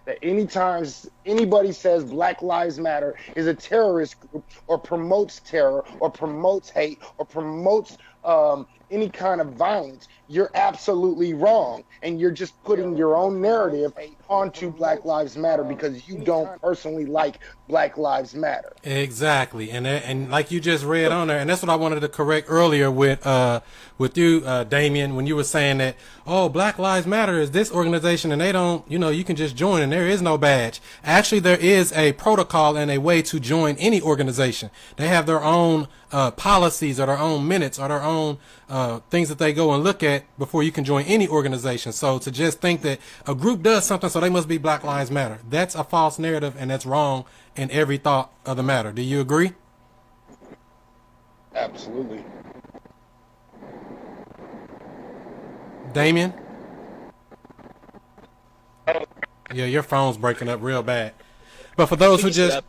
that anytime anybody says Black Lives Matter is a terrorist group or promotes terror or promotes hate or promotes any kind of violence, you're absolutely wrong. And you're just putting your own narrative onto Black Lives Matter because you don't personally like Black Lives Matter. Exactly, and like you just read on there, and that's what I wanted to correct earlier with you, Damien, when you were saying that, oh, Black Lives Matter is this organization, and they don't, you can just join, and there is no badge. Actually, there is a protocol and a way to join any organization. They have their own policies or their own minutes or their own things that they go and look at before you can join any organization. So to just think that a group does something, so they must be Black Lives Matter, that's a false narrative, and that's wrong in every thought of the matter. Do you agree? Absolutely. Damien? Yeah, your phone's breaking up real bad. But for those who just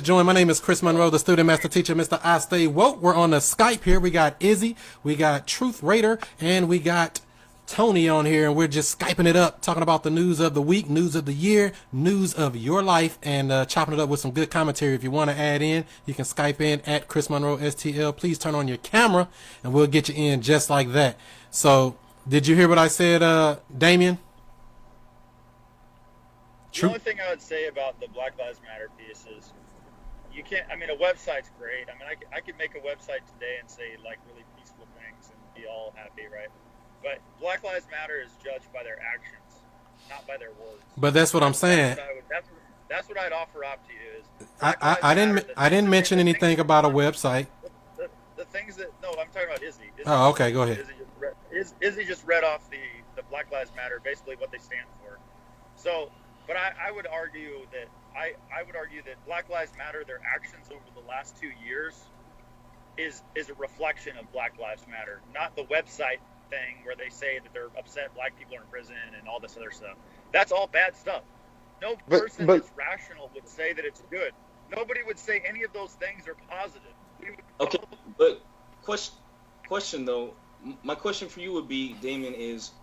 joined, my name is Chris Monroe, the student master teacher, Mr. I Stay Woke. We're on the Skype here. We got Izzy, we got Truth Raider, and we got Tony on here, and we're just Skyping it up, talking about the news of the week, news of the year, news of your life, and chopping it up with some good commentary. If you want to add in, you can Skype in at ChrisMonroeSTL. Please turn on your camera, and we'll get you in just like that. So, did you hear what I said, Damien? The only thing I would say about the Black Lives Matter piece is you can't, a website's great. I could make a website today and say, like, really peaceful things and be all happy, right? But Black Lives Matter is judged by their actions, not by their words. But that's what I'm saying. That's what I'd offer up to you is. I didn't mention anything about a website. The things that I'm talking about Izzy. Oh, okay, go ahead. Izzy just read off the Black Lives Matter, basically what they stand for. So, but I would argue that Black Lives Matter, their actions over the last 2 years, is a reflection of Black Lives Matter, not the website thing where they say that they're upset black people are in prison and all this other stuff. That's all bad stuff. No person that's rational would say that it's good. Nobody would say any of those things are positive. Okay, but question though, my question for you would be, Damien, is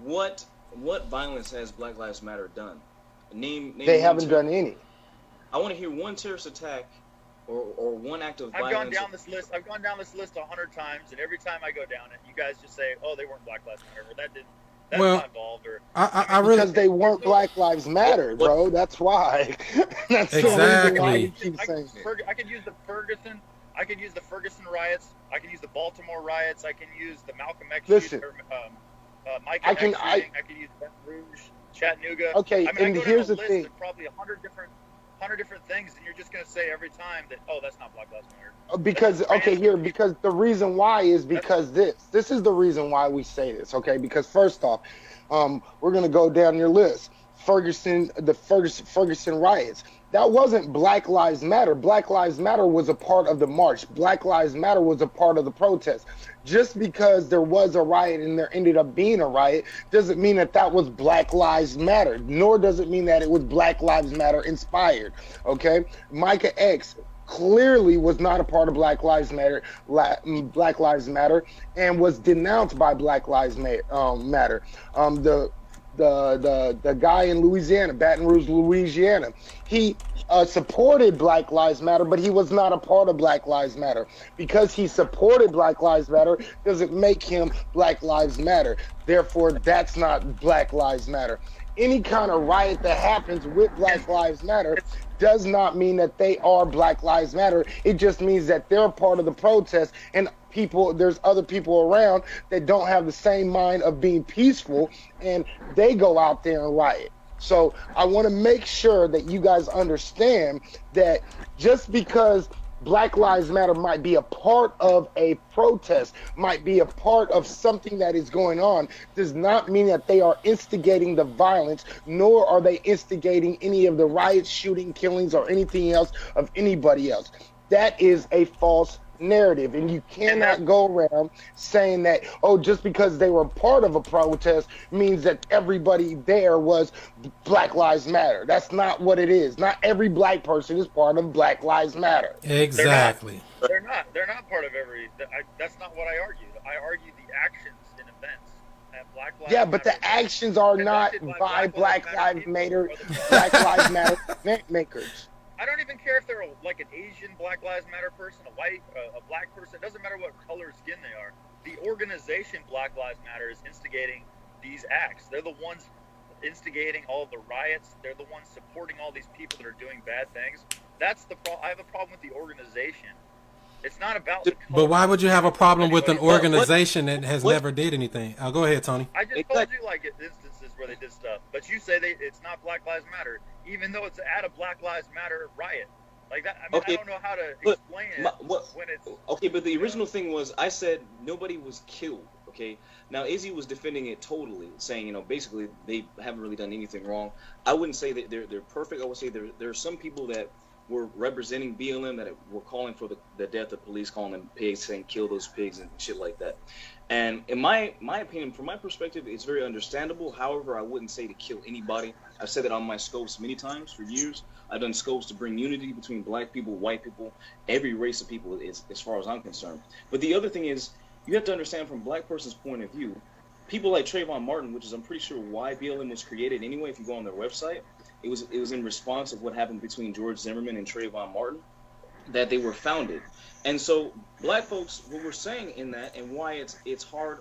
what violence has Black Lives Matter done? Name they haven't done any. I want to hear one terrorist attack or one act of violence. I've gone down this list 100 times, and every time I go down it, you guys just say, "Oh, they weren't Black Lives Matter," or that's not involved, or I really, because they weren't Black Lives Matter, bro. That's why. That's exactly. why you keep saying it. I could use the Ferguson riots. I can use the Baltimore riots. I can use the Malcolm X shooting, Mike X shooting. I can use Baton Rouge, Chattanooga. Okay, and here's the thing. Probably 100 different things, and you're just going to say every time that, oh, that's not Black Lives Matter. Because the reason why is because this is the reason why we say this, okay? Because first off, we're going to go down your list. The Ferguson riots. That wasn't Black Lives Matter. Black Lives Matter was a part of the march. Black Lives Matter was a part of the protest. Just because there was a riot and there ended up being a riot doesn't mean that was Black Lives Matter, nor does it mean that it was Black Lives Matter inspired, okay? Micah X clearly was not a part of Black Lives Matter, and was denounced by Black Lives Matter. The guy in Louisiana, Baton Rouge, Louisiana, he supported Black Lives Matter, but he was not a part of Black Lives Matter. Because he supported Black Lives Matter doesn't make him Black Lives Matter. Therefore, that's not Black Lives Matter. Any kind of riot that happens with Black Lives Matter does not mean that they are Black Lives Matter. It just means that they're part of the protest, and there's other people around that don't have the same mind of being peaceful, and they go out there and riot. So I want to make sure that you guys understand that just because Black Lives Matter might be a part of a protest, might be a part of something that is going on, does not mean that they are instigating the violence, nor are they instigating any of the riots, shooting, killings, or anything else of anybody else. That is a false narrative, and you cannot go around saying that, oh, just because they were part of a protest means that everybody there was Black Lives Matter. That's not what it is. Not every black person is part of Black Lives Matter. Exactly. They're not part of every. That's not what I argue. I argue the actions and events that Black Lives Yeah, but Matter the actions are not conducted by Black Lives people Matter, or the- Black Lives Matter event makers. I don't even care if they're like an Asian Black Lives Matter person, a white, a black person. It doesn't matter what color of skin they are. The organization Black Lives Matter is instigating these acts. They're the ones instigating all the riots. They're the ones supporting all these people that are doing bad things. That's the problem. I have a problem with the organization. It's not about the color. But why would you have a problem with an Anybody- organization that has never did anything? Go ahead, Tony. I just told you like instances where they did stuff, but you say it's not Black Lives Matter, even though it's at a Black Lives Matter riot. Like that. I mean, Okay, I don't know how to but explain it when it's. Okay, but the original thing was I said nobody was killed. Okay, now Izzy was defending it totally, saying basically they haven't really done anything wrong. I wouldn't say that they're perfect. I would say there are some people that were representing BLM that were calling for the death of police, calling them pigs, saying kill those pigs and shit like that. And in my opinion, from my perspective, it's very understandable. However, I wouldn't say to kill anybody. I've said that on my scopes many times for years. I've done scopes to bring unity between black people, white people, every race of people, as far as I'm concerned. But the other thing is, you have to understand from a black person's point of view, people like Trayvon Martin, which is I'm pretty sure why BLM was created anyway. If you go on their website, it was in response of what happened between George Zimmerman and Trayvon Martin that they were founded. And so black folks, what we're saying in that, and why it's hard,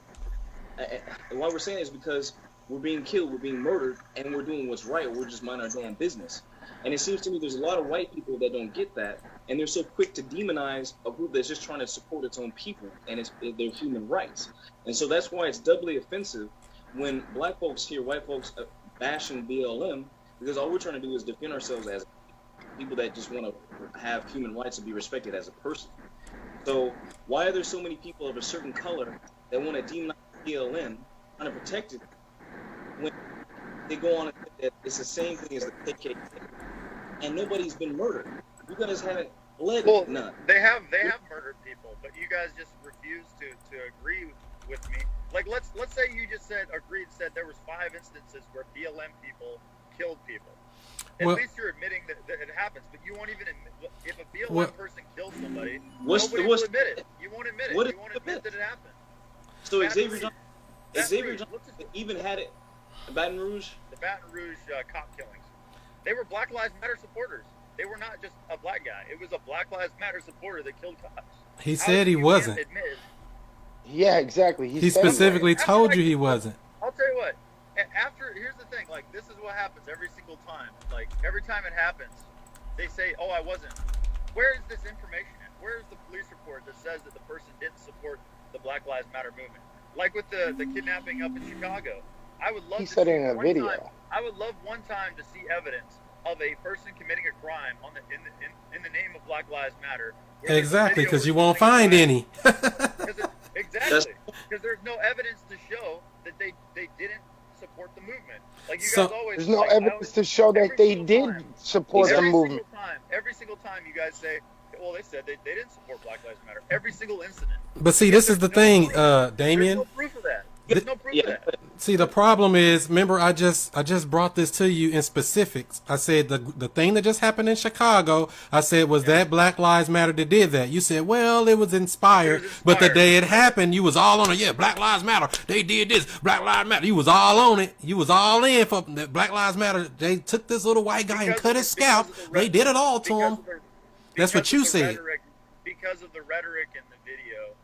and why we're saying it is because we're being killed, we're being murdered, and we're doing what's right. We're just minding our damn business. And it seems to me there's a lot of white people that don't get that, and they're so quick to demonize a group that's just trying to support its own people and their human rights. And so that's why it's doubly offensive when black folks hear white folks bashing BLM, because all we're trying to do is defend ourselves as people that just want to have human rights and be respected as a person. So why are there so many people of a certain color that want to demonize BLM, trying to protect it, when they go on and say that it's the same thing as the KKK, and nobody's been murdered? You guys haven't led none. They have murdered people, but you guys just refuse to agree with me. Like let's say you just said there was 5 instances where BLM people killed people. At least you're admitting that it happens, but you won't even admit if a BLM person kills somebody. Nobody will admit it. You won't admit it. You won't admit that it happened. So Xavier Johnson even had it. Baton Rouge. The Baton Rouge cop killings. They were Black Lives Matter supporters. They were not just a black guy. It was a Black Lives Matter supporter that killed cops. He said he wasn't. Yeah, exactly. He specifically told you he wasn't. I'll tell you what. Here's the thing. Like, this is what happens every single time. Like, every time it happens, they say, "Oh, I wasn't." Where is this information at? Where is the police report that says that the person didn't support the Black Lives Matter movement? Like with the kidnapping up in Chicago. I would love. He said it in a video. I would love one time to see evidence of a person committing a crime in the name of Black Lives Matter. Exactly, because you won't find any. Exactly, because there's no evidence to show that they didn't support the movement. Like you guys always. There's no evidence to show that they did support the movement. Every single time you guys say, well, they said they didn't support Black Lives Matter. Every single incident. But see, this is the thing, Damien. There's no proof of that. There's no proof of that. See, the problem is, remember, I just brought this to you in specifics. I said the thing that just happened in Chicago, I said was that Black Lives Matter that did that. You said, well, it was inspired, but the day it happened, you was all on it. Yeah, Black Lives Matter. They did this. Black Lives Matter. You was all on it. You was all in for Black Lives Matter. They took this little white guy and cut his scalp. They did it all to him. That's what you said. Because of the rhetoric in the video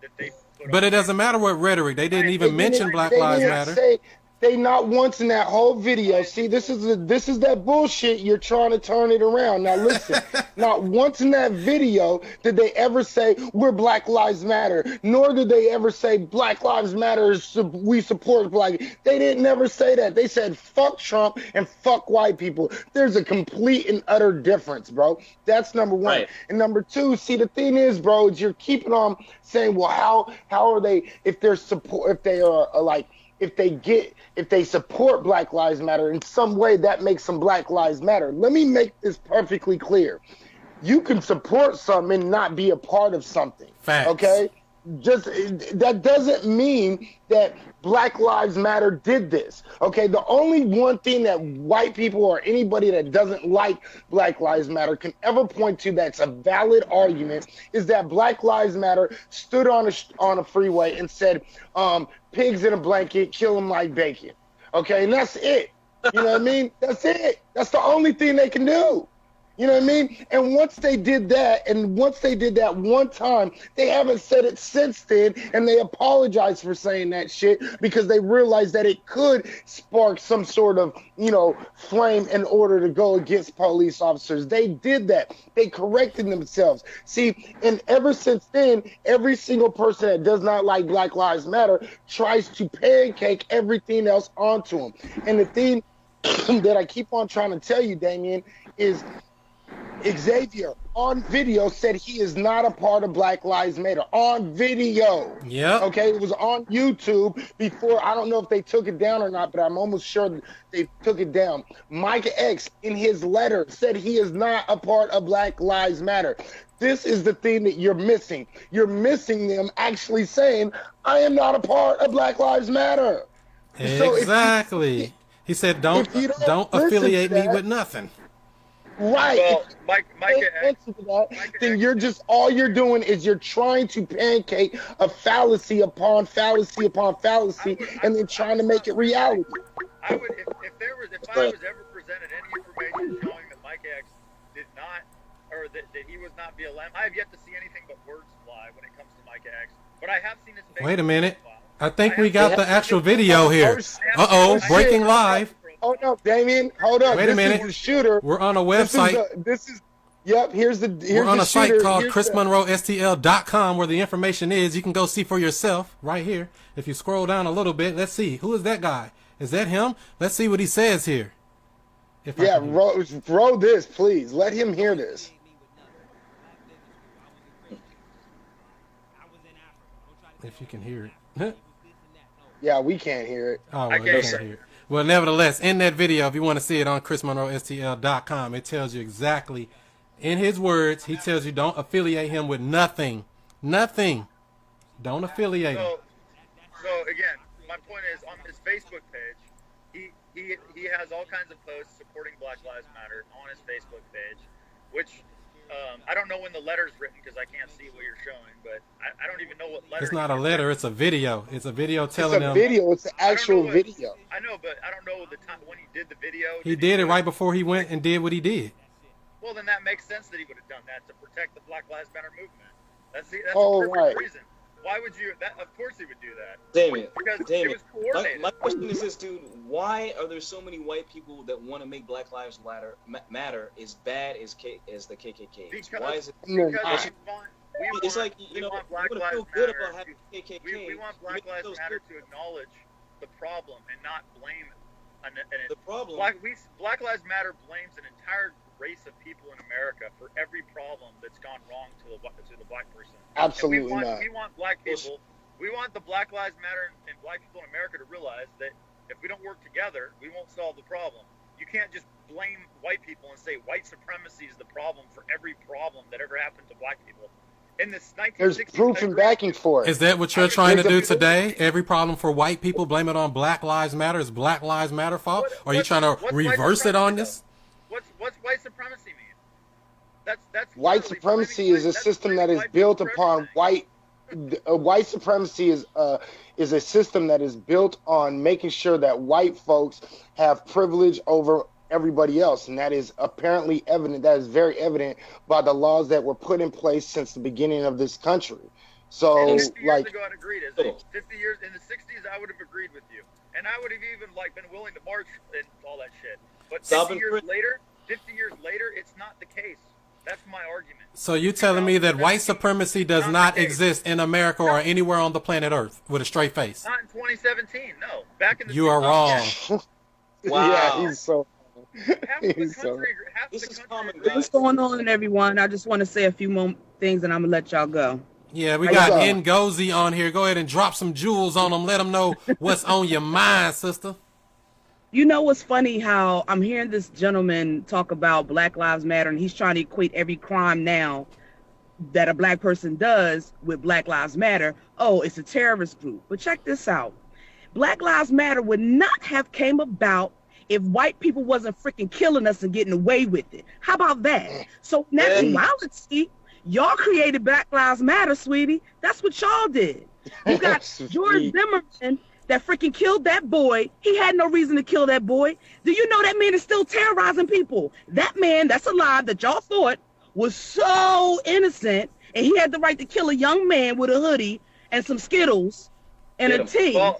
that they put But it doesn't matter what rhetoric. They didn't even mention Black Lives Matter. They not once in that whole video. See, this is that bullshit. You're trying to turn it around. Now listen, not once in that video did they ever say we're Black Lives Matter, nor did they ever say Black Lives Matter. We support Black. They didn't never say that. They said fuck Trump and fuck white people. There's a complete and utter difference, bro. That's number one. Right. And number two, see, the thing is, bro, is you're keeping on saying, well, how are they if they're support if they are like. If they support Black Lives Matter in some way, that makes them Black Lives Matter. Let me make this perfectly clear. You can support something and not be a part of something. Facts. Okay? just that doesn't mean that Black Lives Matter did this. Okay, the only one thing that white people or anybody that doesn't like Black Lives Matter can ever point to that's a valid argument is that Black Lives Matter stood on a freeway and said, pigs in a blanket, kill them like bacon. Okay, and that's it. You know what I mean? That's it. That's the only thing they can do. You know what I mean? And once they did that, one time, they haven't said it since then, and they apologized for saying that shit because they realized that it could spark some sort of, flame in order to go against police officers. They did that. They corrected themselves. See, and ever since then, every single person that does not like Black Lives Matter tries to pancake everything else onto them. And the thing that I keep on trying to tell you, Damien, is Xavier on video said he is not a part of Black Lives Matter on video. Yeah. Okay, it was on YouTube before. I don't know if they took it down or not, but I'm almost sure they took it down. Mike X in his letter said he is not a part of Black Lives Matter. This is the thing that you're missing. You're missing them actually saying, "I am not a part of Black Lives Matter." Exactly. So he said, "Don't affiliate me with nothing." Right. Well, then you're just all you're doing is you're trying to pancake a fallacy upon fallacy upon fallacy, and then trying to make it reality. I would, if I was ever presented any information showing that Mike X did not, or that he was not BLM, I have yet to see anything but words fly when it comes to Mike X. But I have seen his face. Wait a minute. I think we got the actual video here. Breaking live. Hold up, Damien. Hold up. Wait a minute. This is the shooter. We're on a website. We're on a site called ChrisMonroeSTL.com where the information is. You can go see for yourself right here. If you scroll down a little bit, let's see. Who is that guy? Is that him? Let's see what he says here. Roll this, please. Let him hear this. If you can hear it. Yeah, we can't hear it. Oh, well, you can't hear it. Well, nevertheless, in that video, if you want to see it on ChrisMonroeSTL.com, it tells you exactly, in his words, he tells you don't affiliate him with nothing. Nothing. Don't affiliate him. So again, my point is, on his Facebook page, he has all kinds of posts supporting Black Lives Matter on his Facebook page, which I don't know when the letter's written because I can't see what you're showing, but I don't even know what letter. It's not a letter, it's a video. It's a video telling them. It's a video, it's an actual video. I know, but I don't know the time when he did the video. He did it right before he went and did what he did. Well, then that makes sense that he would have done that to protect the Black Lives Matter movement. That's the perfect reason. Why would you? Of course he would do that. Damien, it was coordinated. My question is this, dude. Why are there so many white people that want to make Black Lives Matter as bad as the KKK? Because, why is it? Because it's like, we want Black you Lives feel good Matter. about having KKK. We want Black Lives Matter to acknowledge the problem and not blame the problem. Black Lives Matter blames an entire race of people in America for every problem that's gone wrong to the black person. Absolutely not. We want black people. We want the Black Lives Matter and black people in America to realize that if we don't work together, we won't solve the problem. You can't just blame white people and say white supremacy is the problem for every problem that ever happened to black people. In this 1960s, there's proof and backing for it. Is that what you're trying to do today? Every problem for white people, blame it on Black Lives Matter? Is Black Lives Matter fault? Or are you trying to reverse it on this? What's white supremacy mean? That's white supremacy is a system that is built upon white. White supremacy is a system that is built on making sure that white folks have privilege over everybody else, and that is apparently evident. That is very evident by the laws that were put in place since the beginning of this country. So, 50 years ago, I'd agreed. 50 years in the 60s, I would have agreed with you, and I would have even been willing to march and all that shit. But 50 years later, it's not the case. That's my argument. So you telling me that white supremacy does not exist in America or anywhere on the planet Earth with a straight face? Not in 2017. No, back in the. You are wrong. Wow. Yeah, he's so. What's going on, everyone? I just want to say a few more things, and I'm gonna let y'all go. Yeah, we got Ngozi on here. Go ahead and drop some jewels on them. Let them know what's on your mind, sister. You know what's funny? How I'm hearing this gentleman talk about Black Lives Matter, and he's trying to equate every crime now that a black person does with Black Lives Matter, oh, it's a terrorist group. But check this out. Black Lives Matter would not have came about if white people wasn't freaking killing us and getting away with it. How about that? So that duality, y'all created Black Lives Matter, sweetie. That's what y'all did. You got George Zimmerman that freaking killed that boy. He had no reason to kill that boy. Do you know that man is still terrorizing people? That man that's alive that y'all thought was so innocent, and he had the right to kill a young man with a hoodie and some Skittles and a tea. Well,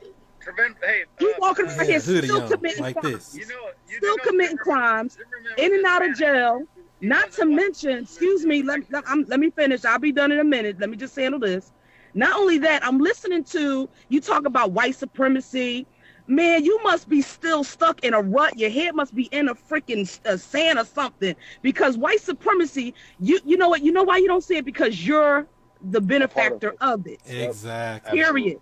He's walking around here still committing like crimes. this. Still committing crimes, in and out of jail. Not to mention, excuse me, let me finish. I'll be done in a minute. Let me just handle this. Not only that, I'm listening to you talk about white supremacy. Man, you must be still stuck in a rut. Your head must be in a freaking sand or something. Because white supremacy, you know what? You know why you don't see it? Because you're the benefactor of it. Exactly. Period.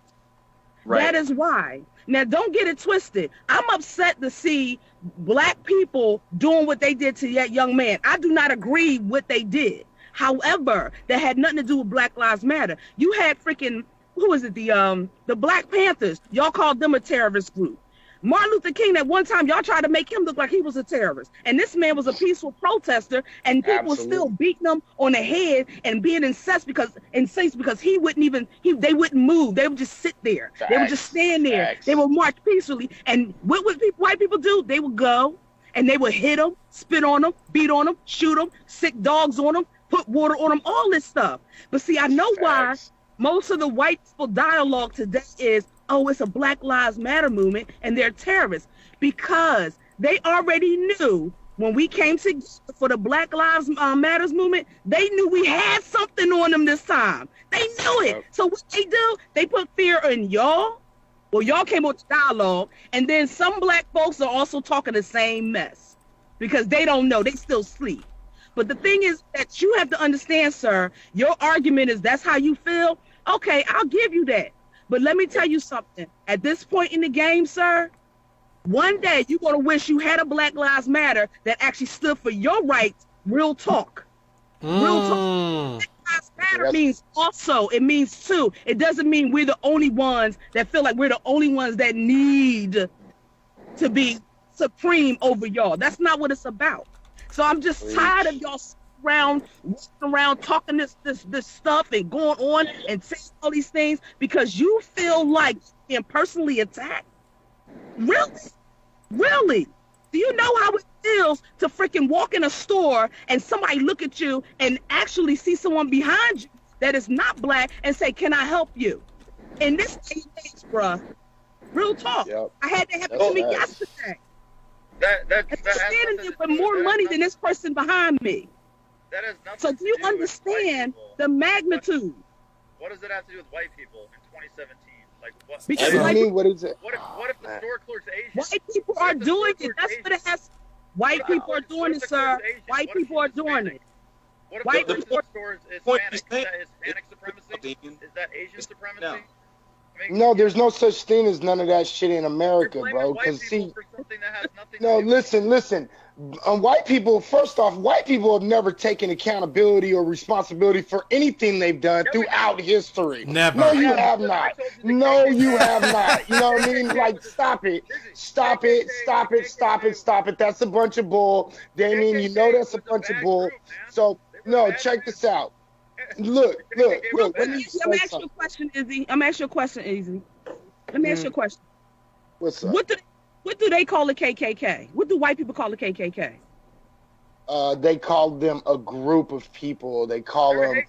Right. That is why. Now, don't get it twisted. I'm upset to see black people doing what they did to that young man. I do not agree with what they did. However, that had nothing to do with Black Lives Matter. You had freaking, who is it? The Black Panthers. Y'all called them a terrorist group. Martin Luther King, at one time, y'all tried to make him look like he was a terrorist. And this man was a peaceful protester, and people were still beating him on the head and being incensed because he wouldn't even, they wouldn't move. They would just sit there. They would just stand there. They would march peacefully. And what would white people do? They would go, and they would hit them, spit on them, beat on them, shoot them, sick dogs on them, put water on them, all this stuff. But see, I know why most of the white people dialogue today is, oh, it's a Black Lives Matter movement and they're terrorists, because they already knew when we came together for the Black Lives Matters movement, they knew we had something on them this time. They knew it. So what they do, they put fear in y'all. Well, y'all came with dialogue, and then some black folks are also talking the same mess because they don't know. They still sleep. But the thing is that you have to understand, sir, your argument is that's how you feel. Okay, I'll give you that. But let me tell you something. At this point in the game, sir, one day you're going to wish you had a Black Lives Matter that actually stood for your rights. Real talk. Real talk. Black Lives Matter means also, it means too. It doesn't mean we're the only ones that feel like we're the only ones that need to be supreme over y'all. That's not what it's about. So I'm just tired of y'all walking around talking this stuff and going on and saying all these things because you feel like being personally attacked. Really? Do you know how it feels to freaking walk in a store and somebody look at you and actually see someone behind you that is not black and say, "Can I help you?" In this day and age, bruh, real talk. I had that happen to me yesterday. I'm standing there with more money than this person behind me. That has nothing so do you understand the magnitude? What does it have to do with white people in 2017? Like what? Because what is it? What if the store clerk's Asian? White people are doing it. That's what it has. White people are doing it, sir. White people are doing it. What if white the people store is Hispanic? Is that Hispanic supremacy? Is that Asian supremacy? No. No, there's no such thing as none of that shit in America, bro. Because see, no, listen. White people, first off, white people have never taken accountability or responsibility for anything they've done throughout history. Never. No, you have not. No, you have not. You know what I mean? Like, stop it. That's a bunch of bull. Damien, you know that's a bunch of bull. So, no, check this out. Look. Let me ask you a question, Izzy. Let me ask you a question. What's up? What do they call the KKK? What do white people call the KKK? They call them a group of people. They call them.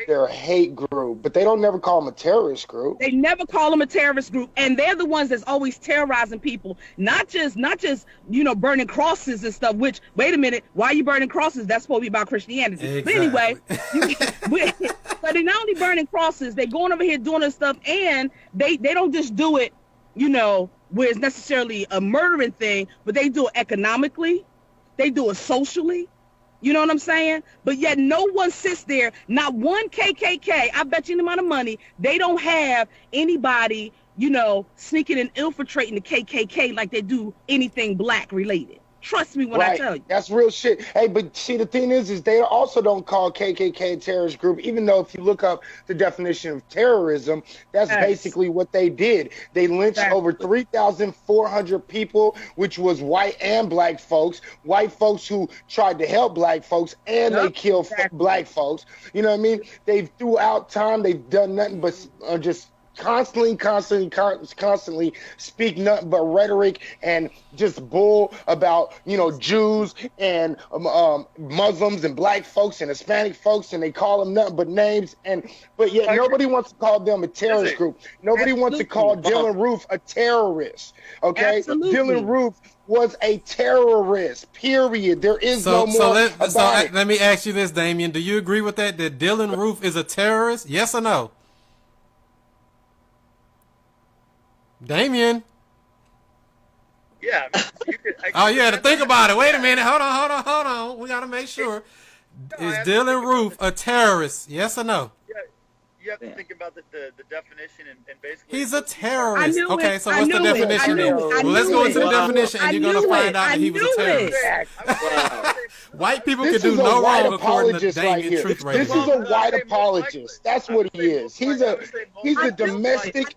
They're a hate group, but they don't never call them a terrorist group. They never call them a terrorist group, and they're the ones that's always terrorizing people. Not just burning crosses and stuff. Which, wait a minute, why are you burning crosses? That's supposed to be about Christianity. Exactly. But anyway, but they're not only burning crosses, they're going over here doing this stuff, and they don't just do it, where it's necessarily a murdering thing, but they do it economically, they do it socially. You know what I'm saying? But yet no one sits there, not one KKK, I bet you the amount of money, they don't have anybody, sneaking and infiltrating the KKK like they do anything black related. Trust me when I tell you. That's real shit. Hey, but see, the thing is they also don't call KKK a terrorist group, even though if you look up the definition of terrorism, that's basically what they did. They lynched over 3,400 people, which was white and black folks who tried to help black folks, and they killed black folks. You know what I mean? They've throughout time, they've done nothing but just constantly speak nothing but rhetoric and just bull about, you know, Jews and Muslims and black folks and Hispanic folks, and they call them nothing but names, but yet nobody wants to call them a terrorist group. Nobody wants to call Dylann Roof a terrorist. Okay, Dylann Roof was a terrorist. Period. There is no more about it. Let me ask you this, Damien. Do you agree with that Dylann Roof is a terrorist? Yes or no? Damien. Yeah. You had to think about it. Wait a minute. Hold on. We got to make sure. Is Dylann Roof a terrorist? Yes or no? Yeah. You have to think about the definition and basically. He's a terrorist. So what's the definition then? Well, let's go into the definition, and you're going to find out that he was a terrorist. White people can do no wrong according to Damien Truth Rating. This is a white apologist. That's what he is. He's a domestic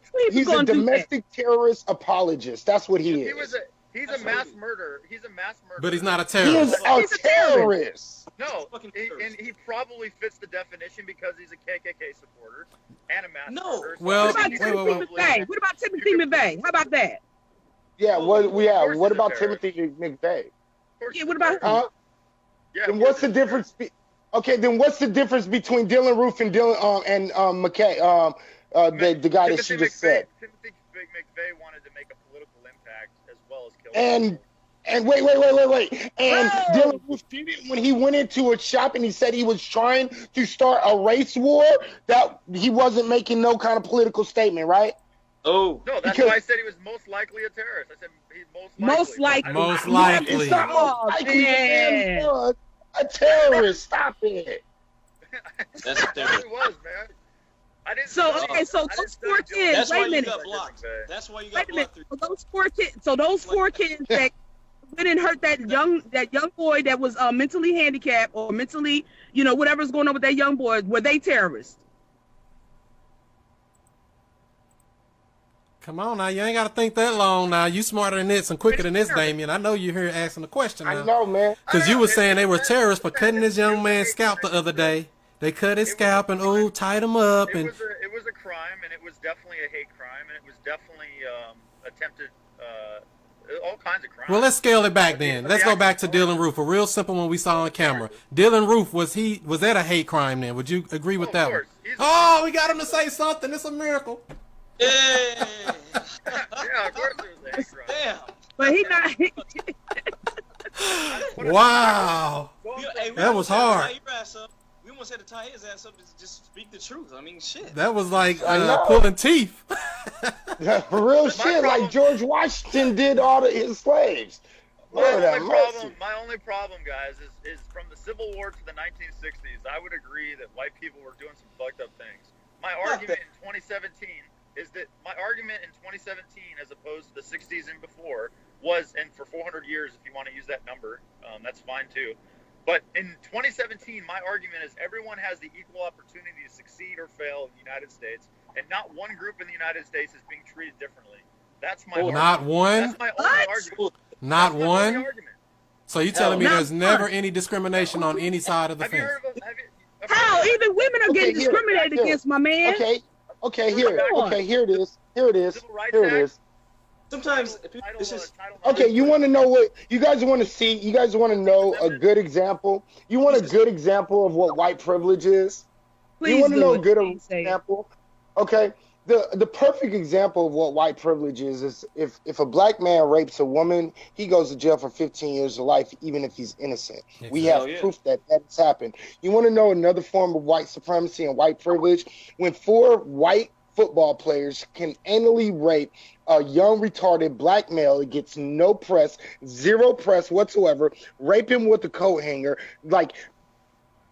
terrorist apologist. That's what he is. He's a mass murderer. But he's not a terrorist. He's a terrorist. No, and he probably fits the definition because he's a KKK supporter and a mass murderer. Well, what about Timothy McVeigh? How about that? Yeah, what about Timothy McVeigh? Yeah, what about him? Then what's the difference? Then what's the difference between Dylann Roof and McKay? The guy that she just said. Timothy McVeigh wanted to make a political impact as well as kill. And wait. And Dylann Roof did it when he went into a shop and he said he was trying to start a race war. That he wasn't making no kind of political statement, right? Oh. No, that's why I said he was most likely a terrorist. I said he's most likely. Most likely. It's not most likely. A terrorist. Stop it. That's a terrorist. He was, man. So those four kids. That's why you got blocked. That's why you got blocked. So those four kids that went and hurt that young boy that was mentally handicapped or mentally, you know, whatever's going on with that young boy, were they terrorists? Come on now, you ain't got to think that long now. You smarter than this and quicker than this, Damien. I know you're here asking the question now. I know, man. Because you were saying they were terrorists for cutting this young man's scalp the other day. They cut his scalp and tied him up. It was a crime, and it was definitely a hate crime, and it was definitely attempted all kinds of crimes. Well, let's scale it back then. Let's go back to Dylann Roof. A real simple one we saw on camera. Dylann Roof, was that a hate crime then? Would you agree with that one? Oh, we got him to say something. It's a miracle. Yeah. Yeah, of course it was a hate crime. Damn. But he not. Wow. That was hard. We almost had to tie his ass up to just speak the truth. I mean, shit. That was like pulling teeth. For real shit, like George Washington did all his slaves. My only problem, guys, is from the Civil War to the 1960s, I would agree that white people were doing some fucked up things. My argument in 2017 is that as opposed to the 60s and before, was, and for 400 years, if you want to use that number, that's fine too. But in 2017, my argument is everyone has the equal opportunity to succeed or fail in the United States, and not one group in the United States is being treated differently. That's my argument. Not one? That's my only argument. Not one? So you're telling me there's never any discrimination on any side of the fence? How? Even women are getting discriminated against, my man. Okay, here it is. Sometimes it's just okay. You want to know what you guys want to see? You guys want to know a good example? You want a good example of what white privilege is? Please, you want to know a good example? Okay, the perfect example of what white privilege is if a black man rapes a woman, he goes to jail for 15 years of life, even if he's innocent. Exactly. We have proof that has happened. You want to know another form of white supremacy and white privilege? When 4 white football players can anally rape a young retarded black male, it gets no press, 0 press whatsoever, rape him with a coat hanger, like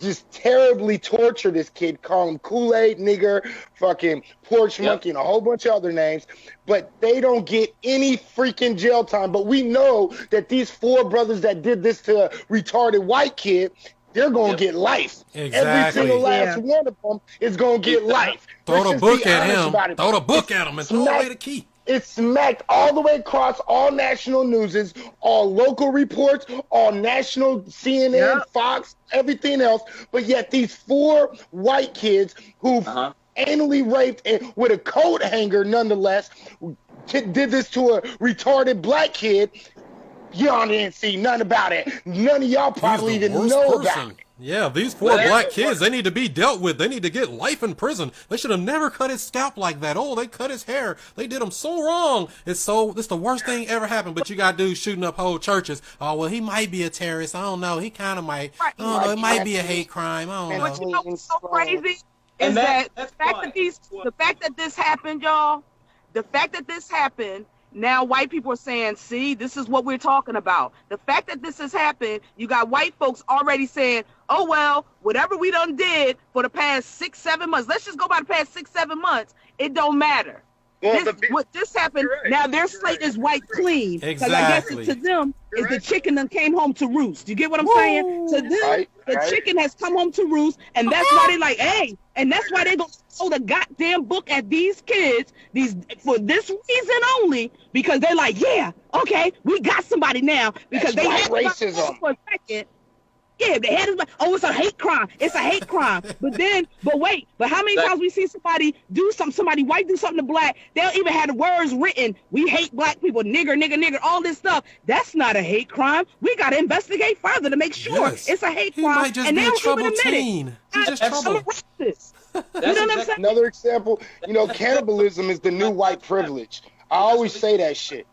just terribly torture this kid, call him Kool-Aid nigger, fucking porch monkey, and a whole bunch of other names, but they don't get any freaking jail time. But we know that these 4 brothers that did this to a retarded white kid, they're going to get life. Exactly. Every single last one of them is going to get life. Throw the book at him. Throw the book at him and throw away the key. It's smacked all the way across all national newses, all local reports, all national CNN, Fox, everything else. But yet these 4 white kids who anally raped and with a coat hanger, nonetheless, did this to a retarded black kid. Y'all didn't see none about it. None of y'all probably didn't know about it. Yeah, these 4 black kids, they need to be dealt with. They need to get life in prison. They should have never cut his scalp like that. Oh, they cut his hair. They did him so wrong. It's the worst thing ever happened. But you got dudes shooting up whole churches. Oh, well, he might be a terrorist. I don't know. He kind of might. I don't know. It might be a hate crime. I don't know. But you know what's so crazy is the fact that this happened, y'all. The fact that this happened. Now white people are saying, see, this is what we're talking about. The fact that this has happened, you got white folks already saying, oh, well, whatever we done did for the past 6-7 months, let's just go by the past 6-7 months, it don't matter. Well, what just happened, now their slate is wiped clean. Because I guess to them, is the chicken that came home to roost. You get what I'm saying? To them, the chicken has come home to roost, and that's why they like, hey, and that's why they go throw the goddamn book at these kids, for this reason only, because they're like, yeah, okay, we got somebody now, because they had racism for a second. Yeah, they had oh, it's a hate crime. It's a hate crime. But how many times we see somebody do something, somebody white do something to black, they'll even have the words written, we hate black people, nigger, nigger, nigger, all this stuff. That's not a hate crime. We got to investigate further to make sure it's a hate crime. Might just and be they a don't even troubled admit teen. it. He's just troubled. That's exactly another example. Cannibalism is the new white privilege. I always say that shit.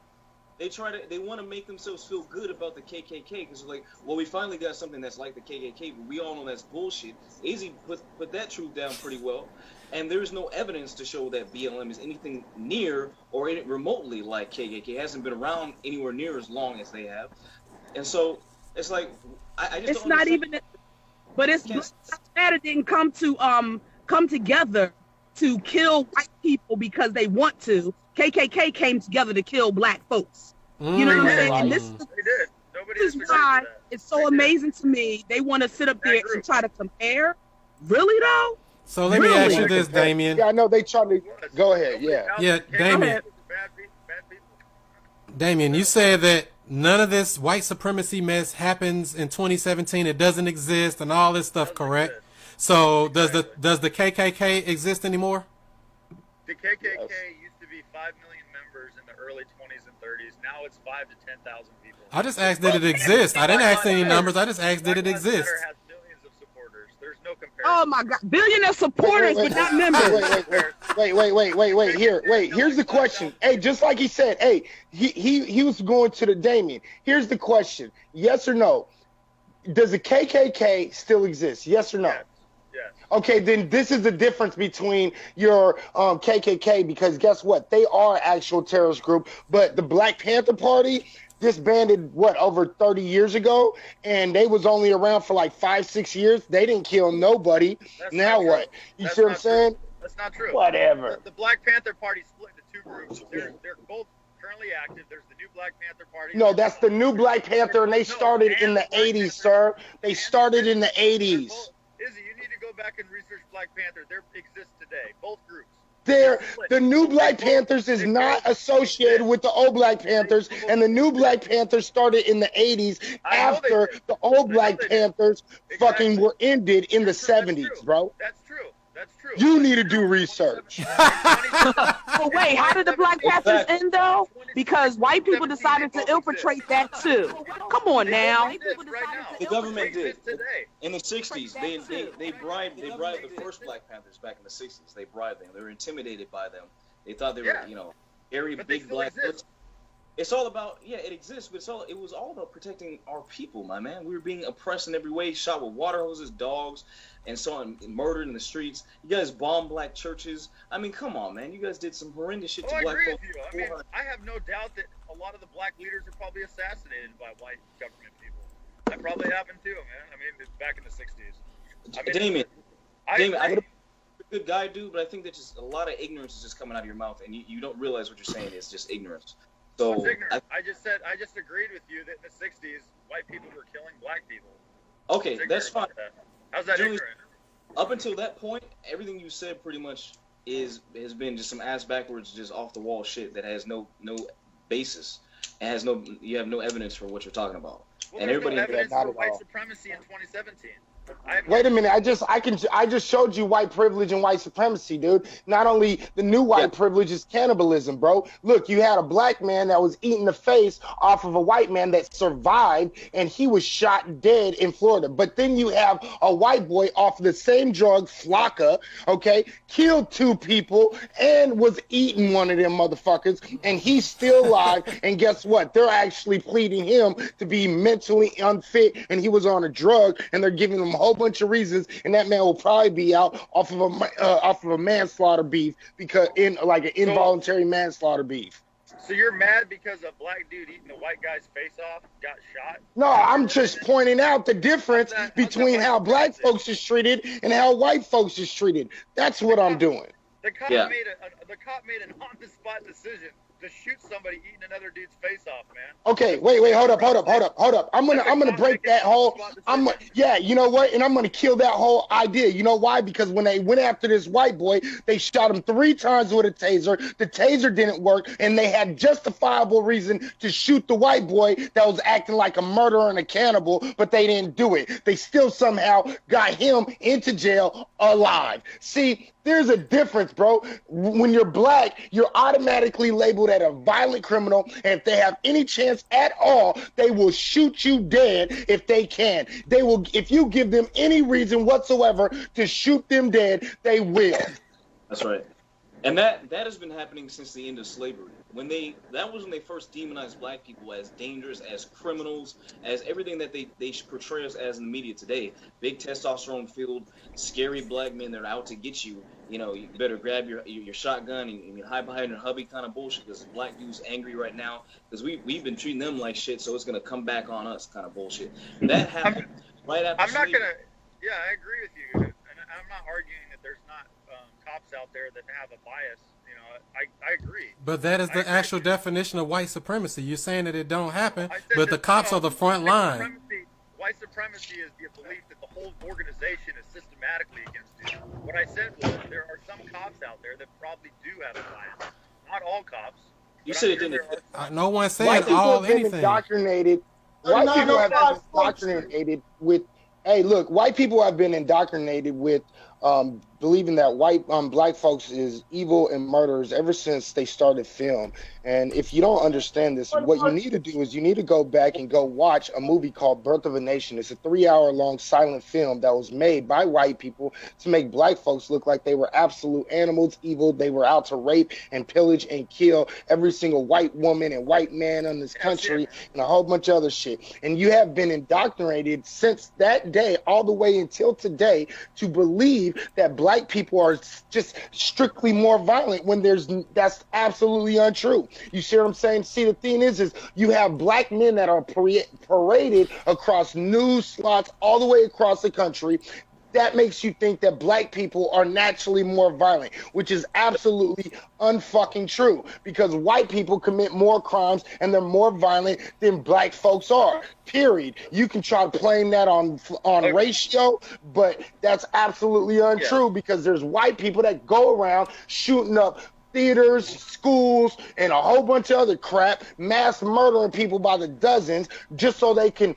They want to make themselves feel good about the KKK because they're like, well, we finally got something that's like the KKK, but we all know that's bullshit. AZ put that truth down pretty well, and there's no evidence to show that BLM is anything near or remotely like KKK. It hasn't been around anywhere near as long as they have, and so it's like I just. It's don't not even. But it's that it didn't come together to kill white people because they want to. KKK came together to kill black folks. You know what I'm saying? And this is why it's so amazing to me. They want to sit up there and try to compare. Really, though? So let me ask you this, Damien. Yeah, I know they try to. Go ahead, Yeah, Damien. Damien, you said that none of this white supremacy mess happens in 2017. It doesn't exist and all this stuff, correct? So does the KKK exist anymore? The KKK used to be 5 million members in the early 20s and 30s. Now it's 5 to 10,000 people. I just asked did it exist. I didn't ask any numbers. I just asked did it exist. Has millions of supporters. There's no comparison. Oh my God, billionaire supporters, but not members. Wait. Here's the question. Hey, just like he said. Hey, he was going to the Damien. Here's the question. Yes or no? Does the KKK still exist? Yes or no? Yes. Okay, then this is the difference between your KKK, because guess what? They are an actual terrorist group, but the Black Panther Party disbanded, over 30 years ago, and they was only around for like 5-6 years. They didn't kill nobody. Now what? You see what I'm saying? That's not true. Whatever. The Black Panther Party split into 2 groups. They're both currently active. There's the new Black Panther Party. No, that's the new Black Panther, and they started in the 80s, sir. They started in the 80s. Izzy, you need to go back and research Black Panther. They exist today, both groups. The new Black Panthers is not associated with the old Black Panthers, and the new Black Panthers started in the 80s after the old Black Panthers fucking were ended in the 70s, bro. That's true. That's true. You need to do research. But wait, how did the Black Panthers end though? Because white people decided to infiltrate that too. Come on now. The government did. In the 60s, they bribed the first Black Panthers back in the 60s. They bribed them. They were intimidated by them. They thought they were, hairy, big black. It's all about, it exists, but it was all about protecting our people, my man. We were being oppressed in every way, shot with water hoses, dogs, and so on, murdered in the streets. You guys bombed black churches. I mean, come on, man. You guys did some horrendous shit to black folks. I agree with you. I have no doubt that a lot of the black leaders are probably assassinated by white government people. That probably happened too, man. I mean, it's back in the 60s. I mean, Damien, I Damien, agree. I'm a good guy, dude, but I think that just a lot of ignorance is just coming out of your mouth, and you don't realize what you're saying is just ignorance. So What's ignorant? I just agreed with you that in the 60s, white people were killing black people. Okay, that's fine. How's that Generally, ignorant? Up until that point, everything you said pretty much has been just some ass backwards, just off the wall shit that has no basis and you have no evidence for what you're talking about. Well, and there's everybody no evidence for white all. supremacy in 2017. Wait a minute! I just showed you white privilege and white supremacy, dude. Not only the new white privilege is cannibalism, bro. Look, you had a black man that was eating the face off of a white man that survived, and he was shot dead in Florida. But then you have a white boy off of the same drug, Flocka, okay, killed 2 people and was eating one of them motherfuckers, and he's still alive. And guess what? They're actually pleading him to be mentally unfit, and he was on a drug, and they're giving him a whole bunch of reasons, and that man will probably be out off of a manslaughter beef, because an involuntary manslaughter beef. So you're mad because a black dude eating the white guy's face off got shot? No, I'm just pointing out the difference between how black folks is treated and how white folks is treated. That's what I'm doing. The cop made an on-the-spot decision to shoot somebody eating another dude's face off, man. Okay, wait, hold up. I'm gonna break that whole. You know what? And I'm gonna kill that whole idea. You know why? Because when they went after this white boy, they shot him 3 times with a taser. The taser didn't work, and they had justifiable reason to shoot the white boy that was acting like a murderer and a cannibal, but they didn't do it. They still somehow got him into jail alive. See, there's a difference, bro. When you're black, you're automatically labeled as a violent criminal, and if they have any chance at all, they will shoot you dead if they can. They will, if you give them any reason whatsoever to shoot them dead, they will. That's right. And that has been happening since the end of slavery. That was when they first demonized black people as dangerous, as criminals, as everything that they portray us as in the media today. Big testosterone filled, scary black men that are out to get you. You know, you better grab your shotgun and hide behind your hubby kind of bullshit, because the black dude's angry right now because we've been treating them like shit, so it's gonna come back on us kind of bullshit. That happened right after. I agree with you, and I'm not arguing that there's not cops out there that have a bias. You know, I agree. But that is the actual definition of white supremacy. You're saying that it don't happen, but the cops are the front line. White supremacy is the belief that the whole organization is systematically against you. What I said was there are some cops out there that probably do have a bias. Not all cops. You said it didn't. No one said White people all have been anything. indoctrinated. White people have been indoctrinated with. Hey, look, white people have been indoctrinated with believing that black folks is evil and murderers ever since they started film. And if you don't understand this, what you need to do is you need to go back and go watch a movie called Birth of a Nation. It's a 3-hour-long silent film that was made by white people to make black folks look like they were absolute animals, evil. They were out to rape and pillage and kill every single white woman and white man in this country and a whole bunch of other shit. And you have been indoctrinated since that day all the way until today to believe that black people are just strictly more violent when that's absolutely untrue. You see what I'm saying? See, the thing is you have black men that are paraded across news slots all the way across the country. That makes you think that black people are naturally more violent, which is absolutely unfucking true, because white people commit more crimes and they're more violent than black folks are, period. You can try to blame that on ratio, but that's absolutely untrue, because there's white people that go around shooting up theaters, schools, and a whole bunch of other crap, mass murdering people by the dozens, just so they can,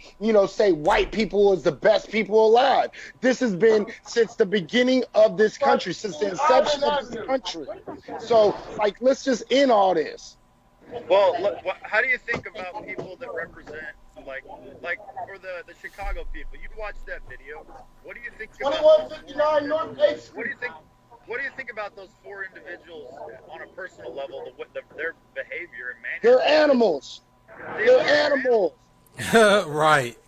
say white people is the best people alive. This has been since the beginning of this country, since the inception of this country. So, let's just end all this. Well, how do you think about people that represent, like for the Chicago people? You watched that video. What do you think about 2159 North 8th Street. What do you think about those 4 individuals on a personal level, their behavior and manner? They're animals. They're animals. Right.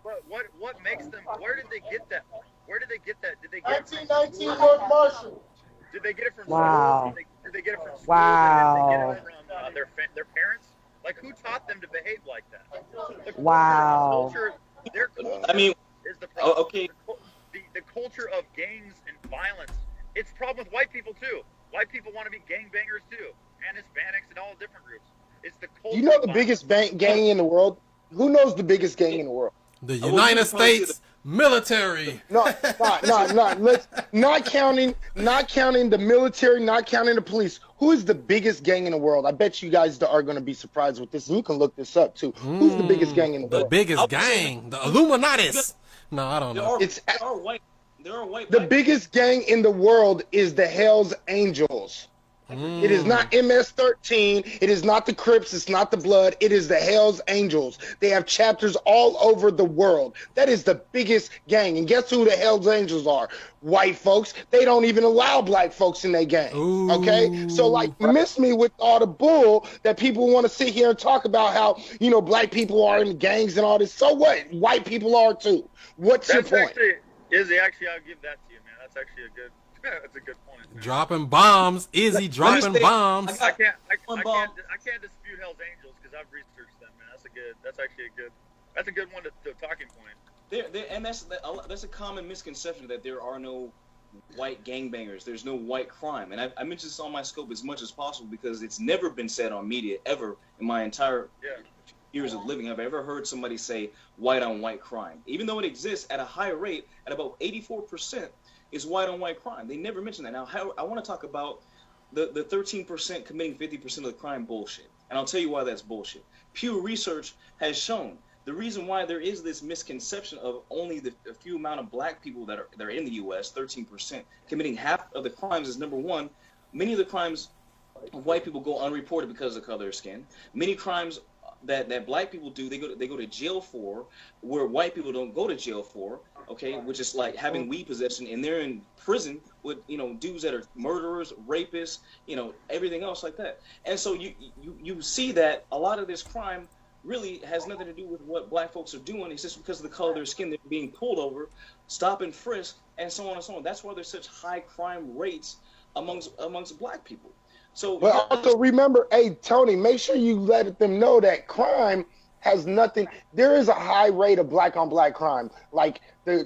But what makes them? Where did they get that? Where did they get that? Did they get 1919 North Marshall. Did they get it from Wow. school? Did they get it from school? Wow. Did they get it from their parents? Like, who taught them to behave like that? Wow. Their culture I mean, is the problem. okay. The culture of gangs and violence. It's a problem with white people too. White people want to be gangbangers too, and Hispanics and all different groups. It's the culture. You know the biggest gang in the world? Who knows the biggest gang in the world? The United States military. Not counting the military, not counting the police. Who is the biggest gang in the world? I bet you guys are going to be surprised with this, and you can look this up too. Who's the biggest gang in the world? The biggest gang, the Illuminatis. No, I don't know. There are white. The biggest gang in the world is the Hells Angels. It is not MS-13. It is not the Crips. It's not the Blood. It is the Hells Angels. They have chapters all over the world. That is the biggest gang. And guess who the Hells Angels are? White folks. They don't even allow black folks in their gang. Ooh. Okay? So, like, miss me with all the bull that people want to sit here and talk about how, you know, black people are in gangs and all this. So what? White people are too. What's your point? Izzy, actually, I'll give that to you, man. That's actually a good point. Man. Dropping bombs. Izzy dropping bombs. I can't dispute Hell's Angels because I've researched them, man. That's a good one to talking point. And that's a common misconception that there are no white gangbangers. There's no white crime. And I mention this on my scope as much as possible because it's never been said on media ever in my entire years of living. Have I ever heard somebody say white on white crime? Even though it exists at a high rate, at about 84%, is white on white crime. They never mention that. Now, I want to talk about the 13% committing 50% of the crime bullshit. And I'll tell you why that's bullshit. Pew Research has shown the reason why there is this misconception of only a few amount of black people that are in the U.S., 13%, committing half of the crimes is, number one, many of the crimes of white people go unreported because of the color of their skin. Many crimes that black people do, they go to jail for, where white people don't go to jail for, okay, which is like having weed possession, and they're in prison with, you know, dudes that are murderers, rapists, you know, everything else like that. And so you see that a lot of this crime really has nothing to do with what black folks are doing. It's just because of the color of their skin, they're being pulled over, stop and frisk, and so on and so on. That's why there's such high crime rates amongst black people. So, but also remember, hey, Tony, make sure you let them know that crime has nothing. There is a high rate of black on black crime. Like,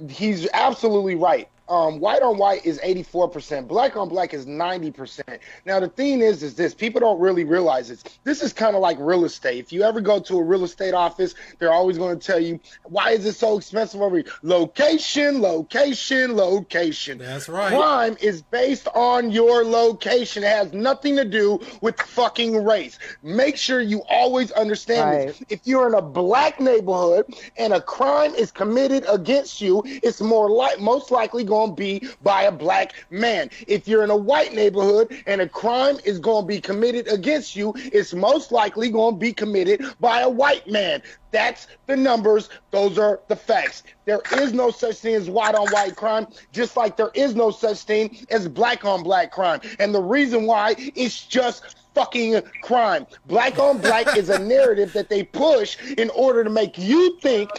he's absolutely right. White on white is 84%. Black on black is 90%. Now, the thing is this. People don't really realize this. This is kind of like real estate. If you ever go to a real estate office, they're always going to tell you, why is it so expensive over here? Location, location, location. That's right. Crime is based on your location. It has nothing to do with fucking race. Make sure you always understand this. If you're in a black neighborhood and a crime is committed against you, it's most likely going to be by a black man. If you're in a white neighborhood and a crime is going to be committed against you, it's most likely going to be committed by a white man. That's the numbers. Those are the facts. There is no such thing as white on white crime, just like there is no such thing as black on black crime. And the reason why, it's just fucking crime. Black on black is a narrative that they push in order to make you think,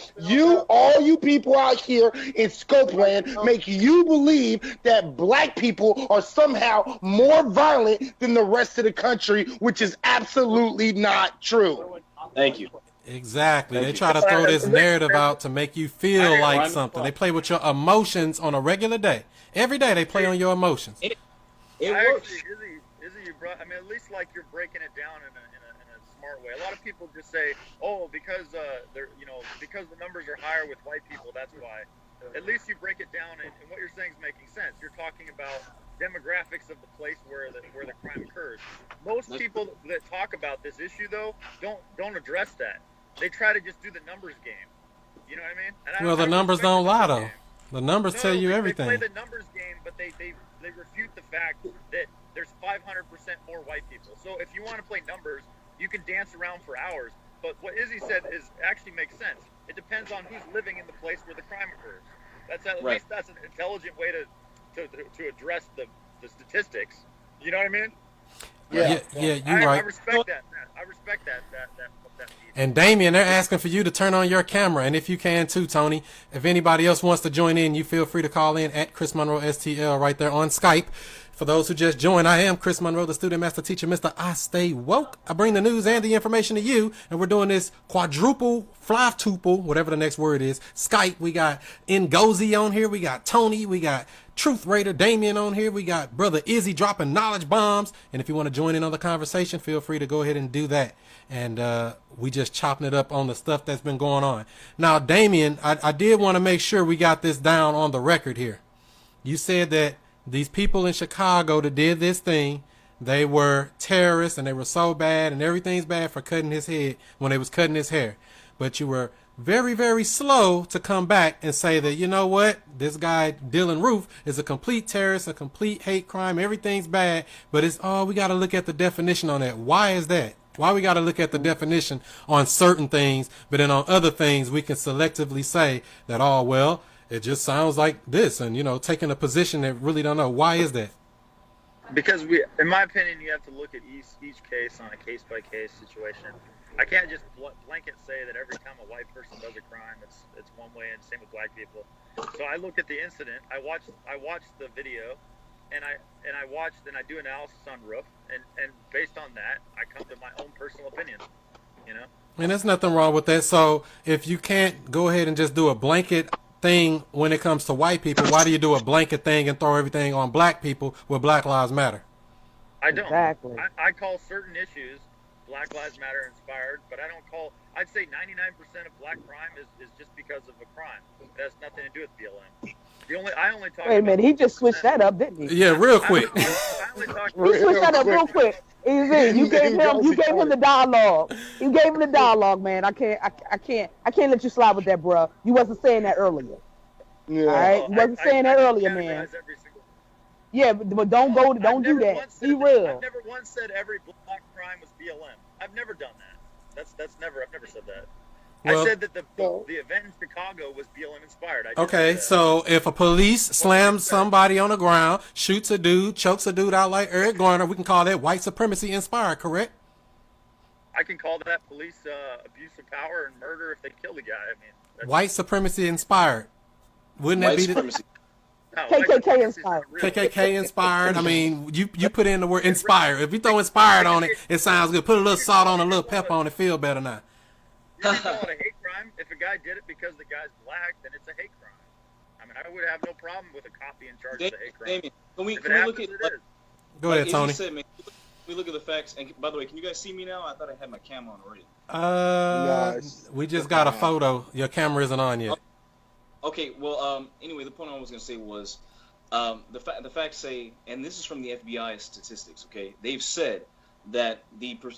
all you people out here in Scopeland, make you believe that black people are somehow more violent than the rest of the country, which is absolutely not true. Thank you. Exactly. They try to throw this narrative out to make you feel like something. They play with your emotions on a regular day. Every day they play on your emotions. It works. Izzy, you brought, I mean, at least like you're breaking it down in a smart way. A lot of people just say, oh, because because the numbers are higher with white people, that's why. At least you break it down, and what you're saying is making sense. You're talking about demographics of the place where the crime occurs. Most people that talk about this issue, though, don't address that. They try to just do the numbers game. You know what I mean? Well, the numbers don't lie, though. The numbers tell you everything. They play the numbers game, but they refute the fact that there's 500% more white people. So if you want to play numbers, you can dance around for hours. But what Izzy said actually makes sense. It depends on who's living in the place where the crime occurs. That's at least that's an intelligent way to address the statistics. You know what I mean? Yeah, you're right. I respect that. I respect that. And Damien, they're asking for you to turn on your camera, and if you can too, Tony. If anybody else wants to join in, you feel free to call in at ChrisMonroeSTL right there on Skype. For those who just joined, I am Chris Monroe, the student master teacher, Mr. I Stay Woke. I bring the news and the information to you, and we're doing this quadruple, five-tuple, whatever the next word is, Skype. We got Ngozi on here. We got Tony. We got Truth Raider Damien on here. We got Brother Izzy dropping knowledge bombs. And if you want to join in on the conversation, feel free to go ahead and do that. And we just chopping it up on the stuff that's been going on. Now, Damien, I did want to make sure we got this down on the record here. You said that these people in Chicago that did this thing, they were terrorists and they were so bad and everything's bad for cutting his head when they was cutting his hair. But you were very, very slow to come back and say that, you know what, this guy, Dylann Roof, is a complete terrorist, a complete hate crime, everything's bad, but we got to look at the definition on that. Why is that? Why we got to look at the definition on certain things, but then on other things we can selectively say that, oh, well, it just sounds like this, and, taking a position that really don't know. Why is that? Because in my opinion, you have to look at each case on a case-by-case situation. I can't just blanket say that every time a white person does a crime, it's one way, and same with black people. So I look at the incident. I watched the video, and I do analysis on Roof, and based on that, I come to my own personal opinion. And there's nothing wrong with that. So if you can't go ahead and just do a blanket thing when it comes to white people, why do you do a blanket thing and throw everything on black people with Black Lives Matter? I don't. Exactly. I call certain issues Black Lives Matter inspired, but I'd say 99% of black crime is just because of a crime. It has nothing to do with BLM. I only talk. Wait a minute, he just switched that up, didn't he? Yeah, real quick. I only talk. He switched that up real quick. You gave him the dialogue. You gave him the dialogue, man. I can't let you slide with that, bro. You wasn't saying that earlier. Yeah. All right, you wasn't saying that earlier, man. Yeah, but don't do that. Be real. I've never once said every black crime was BLM. I've never done that. I've never said that. Well, I said that the event in Chicago was BLM inspired. Okay, so if a police slams somebody on the ground, shoots a dude, chokes a dude out like Eric Garner, we can call that white supremacy inspired, correct? I can call that police abuse of power and murder if they kill the guy. I mean, white supremacy inspired. Wouldn't that be supremacy. KKK inspired. KKK inspired. I mean, you put in the word inspired. If you throw inspired on it, it sounds good. Put a little salt on, a little pepper on it, feel better now. You can call it a hate crime. If a guy did it because the guy's black, then it's a hate crime. I mean, I would have no problem with a cop being charged with a hate crime. Damien, can we look at? Go ahead, Tony. Said, man, we look at the facts. And by the way, can you guys see me now? I thought I had my camera on already. We just got a photo. Your camera isn't on yet. Okay. Well, anyway, the point I was going to say was, the facts say, and this is from the FBI statistics. Okay, they've said that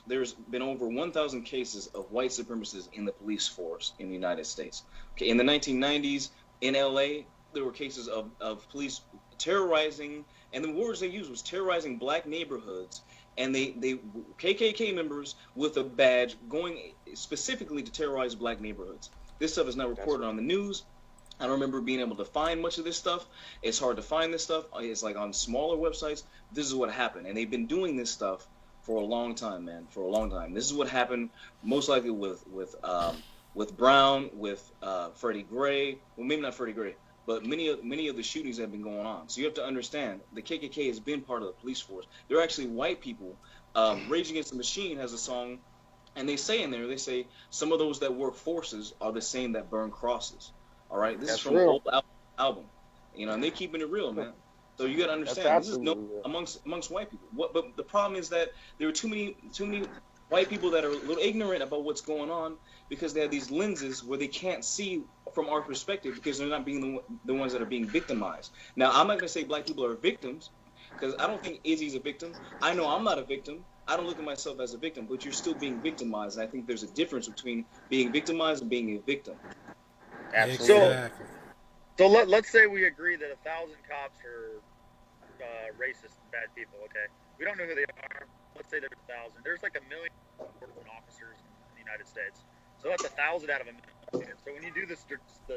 there's been over 1,000 cases of white supremacists in the police force in the United States. Okay, in the 1990s in LA, there were cases of police terrorizing, and the words they used was terrorizing black neighborhoods, and they KKK members with a badge going specifically to terrorize black neighborhoods. This stuff is not reported on the news. I don't remember being able to find much of this stuff. It's hard to find this stuff. It's like on smaller websites. This is what happened, and they've been doing this stuff for a long time, man. For a long time. This is what happened most likely with Brown, with Freddie Gray. Well, maybe not Freddie Gray, but many of the shootings that have been going on. So you have to understand, the KKK has been part of the police force. They're actually white people. Rage Against the Machine has a song, and they say in there, some of those that work forces are the same that burn crosses. All right, this is from an old album, and they're keeping it real, man. So you got to understand, this is amongst white people. But the problem is that there are too many white people that are a little ignorant about what's going on because they have these lenses where they can't see from our perspective because they're not being the ones that are being victimized. Now, I'm not going to say black people are victims because I don't think Izzy's a victim. I know I'm not a victim. I don't look at myself as a victim, but you're still being victimized. And I think there's a difference between being victimized and being a victim. Absolutely. Exactly. So let's say we agree that 1,000 cops are racist and bad people. Okay, we don't know who they are. Let's say there's 1,000. There's like 1 million officers in the United States. So that's 1,000 out of 1 million. So when you do the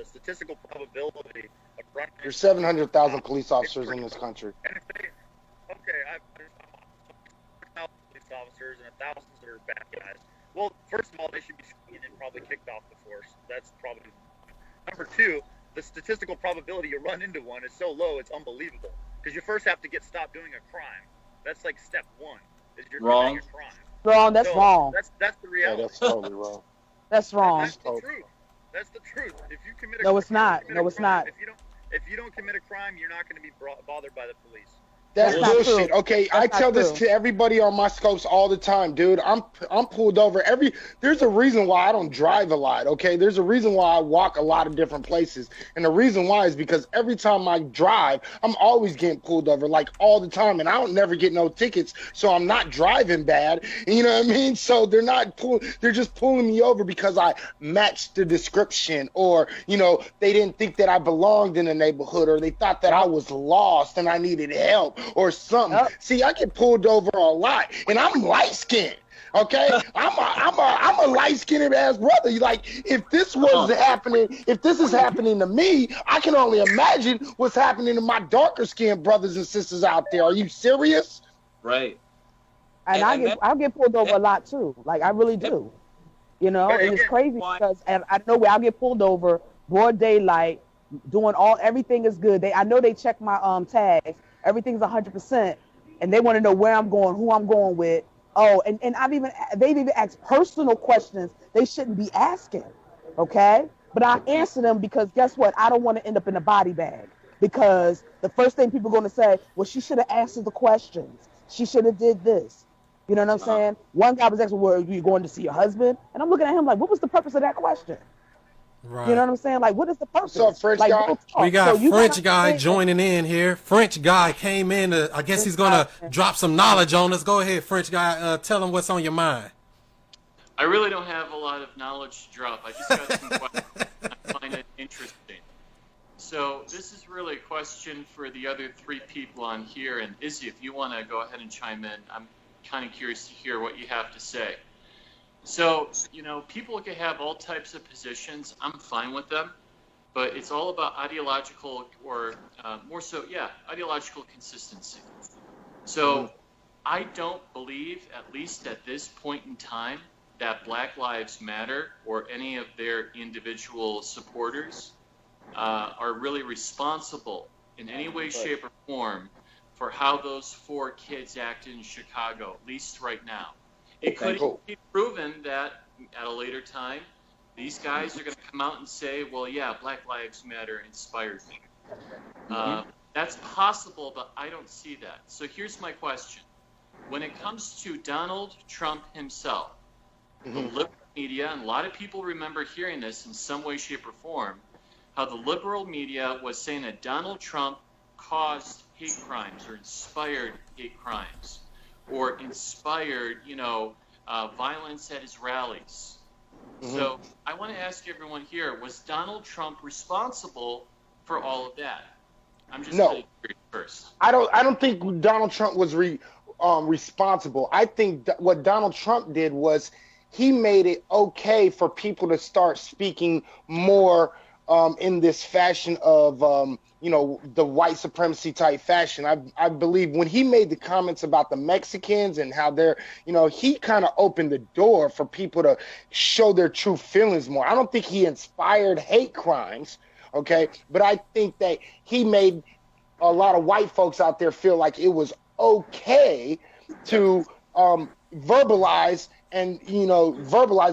statistical probability of running, there's 700,000 police officers in this country. And if they, there's 1,000 police officers and 1,000 that are bad guys. Well, first of all, they should be screened and probably kicked off the force. That's probably number two. The statistical probability you run into one is so low, it's unbelievable. because you first have to stopped doing a crime. That's like step one. Is you're Wrong. committing a crime. Wrong. That's wrong. That's the Yeah, reality. that's totally wrong. That's wrong. That's the truth. That's the truth. If you commit a No, it's if you not. commit No, a it's crime- not. If you don't commit a crime, you're not going to be bothered by the police. That's That's not bullshit. true. Okay, That's I not tell this true. to everybody on my scopes all the time, dude. I'm pulled over there's a reason why I don't drive a lot, okay? There's a reason why I walk a lot of different places. And the reason why is because every time I drive, I'm always getting pulled over, like all the time, and I don't never get no tickets, so I'm not driving bad. You know what I mean? So they're just pulling me over because I matched the description, or they didn't think that I belonged in the neighborhood, or they thought that I was lost and I needed help or something. Yep. See, I get pulled over a lot, and I'm light skinned. Okay, I'm a light skinned ass brother. Like, if this was happening, if this is happening to me, I can only imagine what's happening to my darker skinned brothers and sisters out there. Are you serious? Right. And I get pulled over a lot too. Like, I really do. And it's crazy because I know where I get pulled over, broad daylight, doing everything is good. I know they check my tags, everything's 100%, and they want to know where I'm going, who I'm going with. Oh, and they've even asked personal questions they shouldn't be asking. Okay, but I answer them because guess what? I don't want to end up in a body bag, because the first thing people are going to say, well, she should have answered the questions. She should have did this. You know what I'm saying? One guy was asking, well, are you going to see your husband? And I'm looking at him like, what was the purpose of that question? Right. You know what I'm saying? Like, what is the purpose? What's up, French guy? real talk. We got So French guy joining in here. French guy came in. I guess he's going to drop some knowledge on us. Go ahead, French guy. Tell him what's on your mind. I really don't have a lot of knowledge to drop. I just got some questions. I find it interesting. So this is really a question for the other three people on here. And Izzy, if you want to go ahead and chime in, I'm kind of curious to hear what you have to say. So, people can have all types of positions. I'm fine with them, but it's all about ideological or ideological consistency. So I don't believe, at least at this point in time, that Black Lives Matter or any of their individual supporters are really responsible in any way, shape, or form for how those 4 kids acted in Chicago, at least right now. It could be proven that at a later time, these guys are going to come out and say, well, yeah, Black Lives Matter inspired me. That's possible, but I don't see that. So here's my question. When it comes to Donald Trump himself, the liberal media, and a lot of people remember hearing this in some way, shape, or form, how the liberal media was saying that Donald Trump caused hate crimes or inspired hate crimes, or inspired, violence at his rallies. So I want to ask everyone here, was Donald Trump responsible for all of that? I'm just curious first. I don't think Donald Trump was responsible. I think what Donald Trump did was he made it okay for people to start speaking more in this fashion of the white supremacy type fashion. I believe when he made the comments about the Mexicans and how they're, he kind of opened the door for people to show their true feelings more. I don't think he inspired hate crimes, okay? But I think that he made a lot of white folks out there feel like it was okay to verbalize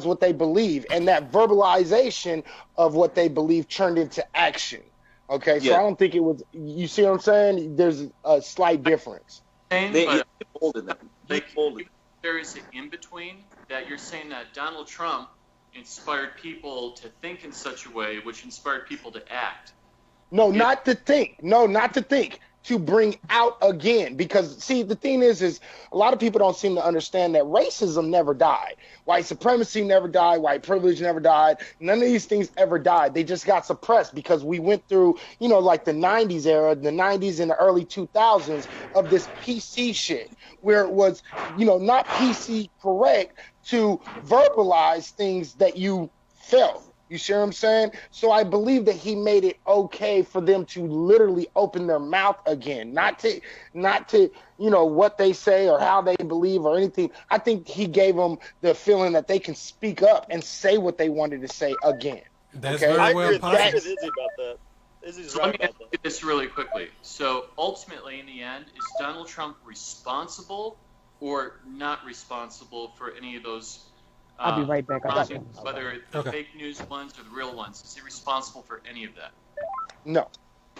what they believe, and that verbalization of what they believe turned into action. Okay, so I don't think it was. You see what I'm saying? There's a slight difference. There is an in between that you're saying that Donald Trump inspired people to think in such a way, which inspired people to act. No, not to think. No, not to think. To bring out again, because see, the thing is a lot of people don't seem to understand that racism never died, white supremacy never died, white privilege never died, none of these things ever died. They just got suppressed because we went through, like the 90s era, the 90s and the early 2000s of this PC shit, where it was, not PC correct to verbalize things that you felt. You see what I'm saying? So I believe that he made it okay for them to literally open their mouth again, not to what they say or how they believe or anything. I think he gave them the feeling that they can speak up and say what they wanted to say again. That's okay? very well I agree possible. with Izzy about that. Izzy's So right let me about ask you this really quickly. So ultimately, in the end, is Donald Trump responsible or not responsible for any of those? I'll be right back. I got you. Whether the fake news ones or the real ones, is he responsible for any of that? No.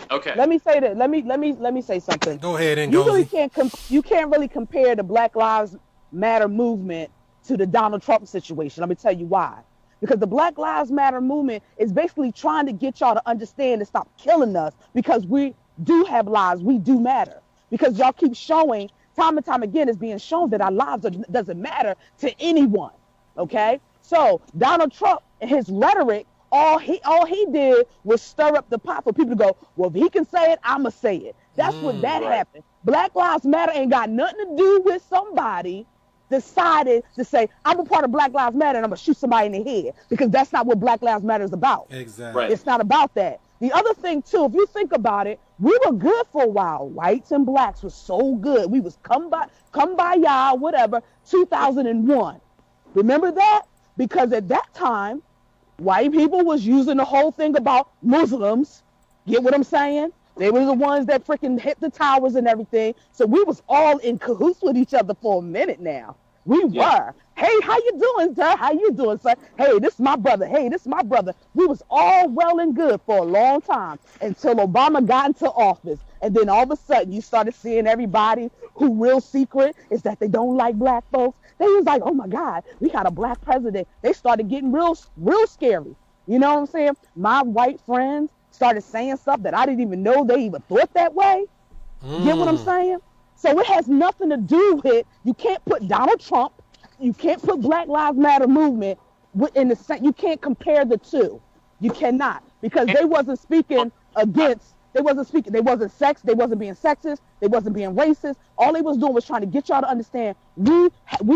Okay. Let me say that. Let me say something. Go ahead, You really Ngozi. you can't really compare the Black Lives Matter movement to the Donald Trump situation. Let me tell you why. Because the Black Lives Matter movement is basically trying to get y'all to understand and stop killing us, because we do have lives. We do matter. Because y'all keep showing, time and time again, it's being shown that our lives doesn't matter to anyone. Okay? So Donald Trump and his rhetoric, all he did was stir up the pot for people to go, well, if he can say it, I'ma say it. That's what that happened. Black Lives Matter ain't got nothing to do with somebody decided to say, I'm a part of Black Lives Matter and I'm gonna shoot somebody in the head, because that's not what Black Lives Matter is about. Exactly. It's not about that. The other thing too, if you think about it, we were good for a while. Whites and blacks was so good. We was come by y'all, whatever, 2001. Remember that? Because at that time, white people was using the whole thing about Muslims. Get what I'm saying? They were the ones that freaking hit the towers and everything. So we was all in cahoots with each other for a minute now. We were. Hey, how you doing, sir? How you doing, sir? Hey, this is my brother. Hey, this is my brother. We was all well and good for a long time until Obama got into office. And then all of a sudden you started seeing everybody who real secret is that they don't like black folks. They was like, oh my God, we got a black president. They started getting real scary. You know what I'm saying? My white friends started saying stuff that I didn't even know they even thought that way. Get what I'm saying? So it has nothing to do with, you can't put Donald Trump, you can't put Black Lives Matter movement in the same, you can't compare the two. You cannot, because they wasn't speaking against, they wasn't being sexist, they wasn't being racist. All they was doing was trying to get y'all to understand we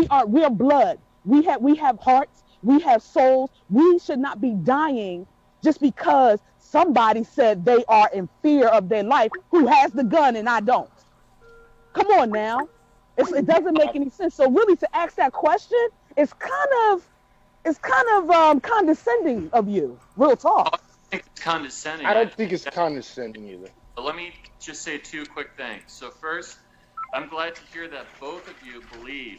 are blood. We have hearts, we have souls. We should not be dying just because somebody said they are in fear of their life, who has the gun and I don't. Come on now. It doesn't make any sense. So really, to ask that question is kind of condescending of you. Real talk. I think it's condescending. I don't think it's condescending either. But let me just say two quick things. So first, I'm glad to hear that both of you believe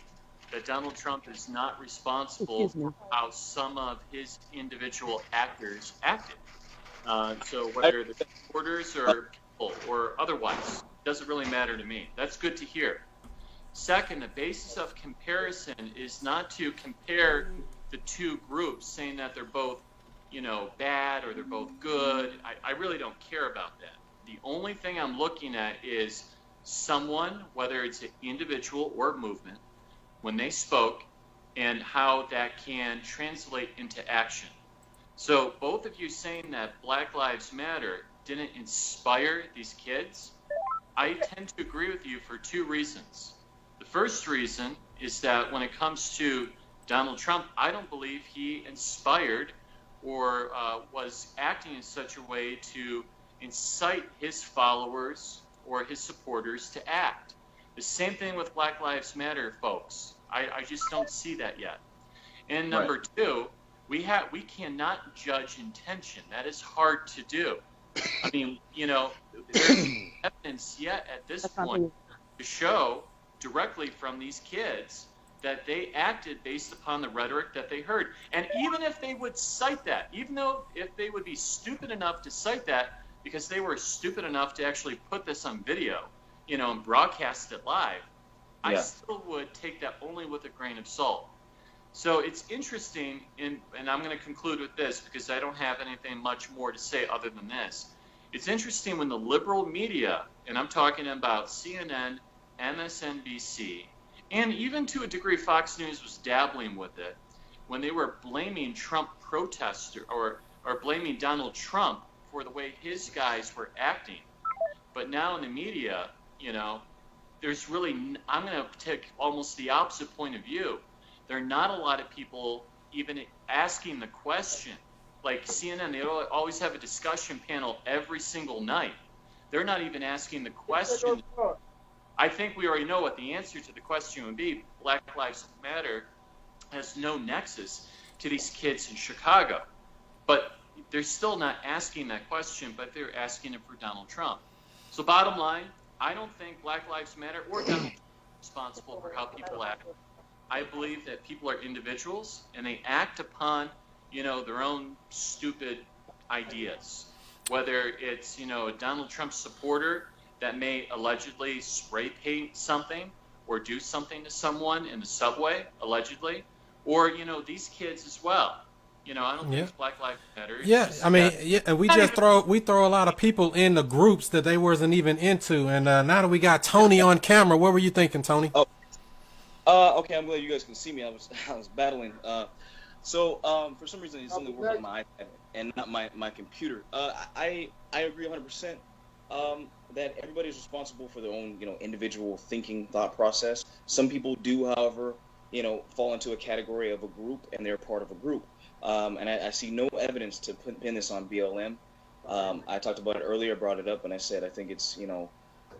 that Donald Trump is not responsible for how some of his individual actors acted. So whether they're supporters or people or otherwise, doesn't really matter to me. That's good to hear. Second, the basis of comparison is not to compare the two groups, saying that they're both, bad or they're both good. I really don't care about that. The only thing I'm looking at is someone, whether it's an individual or movement, when they spoke, and how that can translate into action. So both of you saying that Black Lives Matter didn't inspire these kids, I tend to agree with you for two reasons. The first reason is that when it comes to Donald Trump, I don't believe he inspired or was acting in such a way to incite his followers or his supporters to act. The same thing with Black Lives Matter, folks. I just don't see that yet. And number two, we cannot judge intention. That is hard to do. I mean, there's evidence yet at this point to show directly from these kids that they acted based upon the rhetoric that they heard. And even if they would cite that, if they would be stupid enough to cite that, because they were stupid enough to actually put this on video, and broadcast it live, I still would take that only with a grain of salt. So it's interesting, and I'm going to conclude with this because I don't have anything much more to say other than this. It's interesting when the liberal media, and I'm talking about CNN, MSNBC, and even to a degree Fox News was dabbling with it, when they were blaming Trump protesters or blaming Donald Trump for the way his guys were acting. But now in the media, there's really, I'm going to take almost the opposite point of view. There are not a lot of people even asking the question. Like CNN, they always have a discussion panel every single night. They're not even asking the question. I think we already know what the answer to the question would be. Black Lives Matter has no nexus to these kids in Chicago. But they're still not asking that question, but they're asking it for Donald Trump. So bottom line, I don't think Black Lives Matter or Donald Trump are responsible for how people act. I believe that people are individuals and they act upon, their own stupid ideas. Whether it's, a Donald Trump supporter that may allegedly spray paint something or do something to someone in the subway, allegedly, or, these kids as well. I don't think it's Black Lives Matter. And we throw a lot of people in the groups that they wasn't even into. And now that we got Tony on camera, what were you thinking, Tony? Okay, I'm glad you guys can see me. I was battling. So for some reason, it's only working on my iPad and not my computer. I agree 100% that everybody's responsible for their own, individual thinking, thought process. Some people do, however, fall into a category of a group, and they're part of a group. And I see no evidence to pin this on BLM. I talked about it earlier, brought it up, and I said I think it's,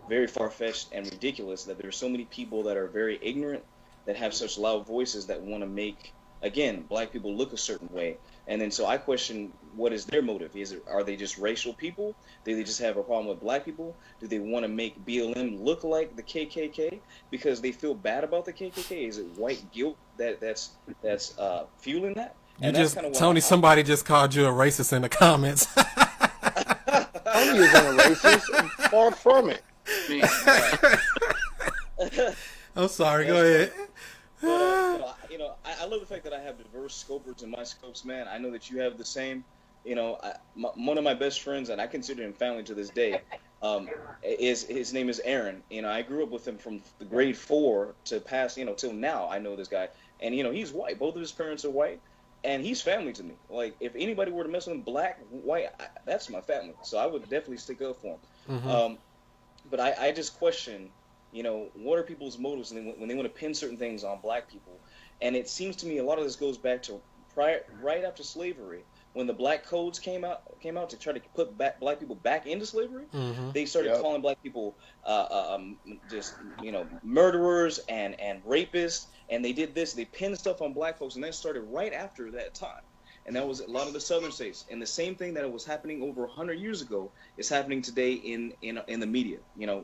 very far-fetched and ridiculous that there are so many people that are very ignorant, that have such loud voices that want to make, again, black people look a certain way. And then so I question, what is their motive? Are they just racial people? Do they just have a problem with black people? Do they want to make BLM look like the KKK because they feel bad about the KKK? Is it white guilt that's fueling that? Tony, somebody just called you a racist in the comments. Tony isn't a racist. Far from it. I'm sorry. Go ahead. But, I love the fact that I have diverse scopers in my scopes, man. I know that you have the same. One of my best friends, and I consider him family to this day, his name is Aaron. I grew up with him from the grade 4 to past, till now. I know this guy, and he's white. Both of his parents are white, and he's family to me. Like, if anybody were to mess with him, black, white, that's my family. So I would definitely stick up for him. Mm-hmm. But I just question, what are people's motives when they want to pin certain things on black people? And it seems to me a lot of this goes back to right after slavery, when the black codes came out to try to put black people back into slavery. Mm-hmm. They started calling black people just murderers and rapists, and they did this. They pinned stuff on black folks, and that started right after that time. And that was a lot of the southern states. And the same thing that was happening over 100 years ago is happening today in the media.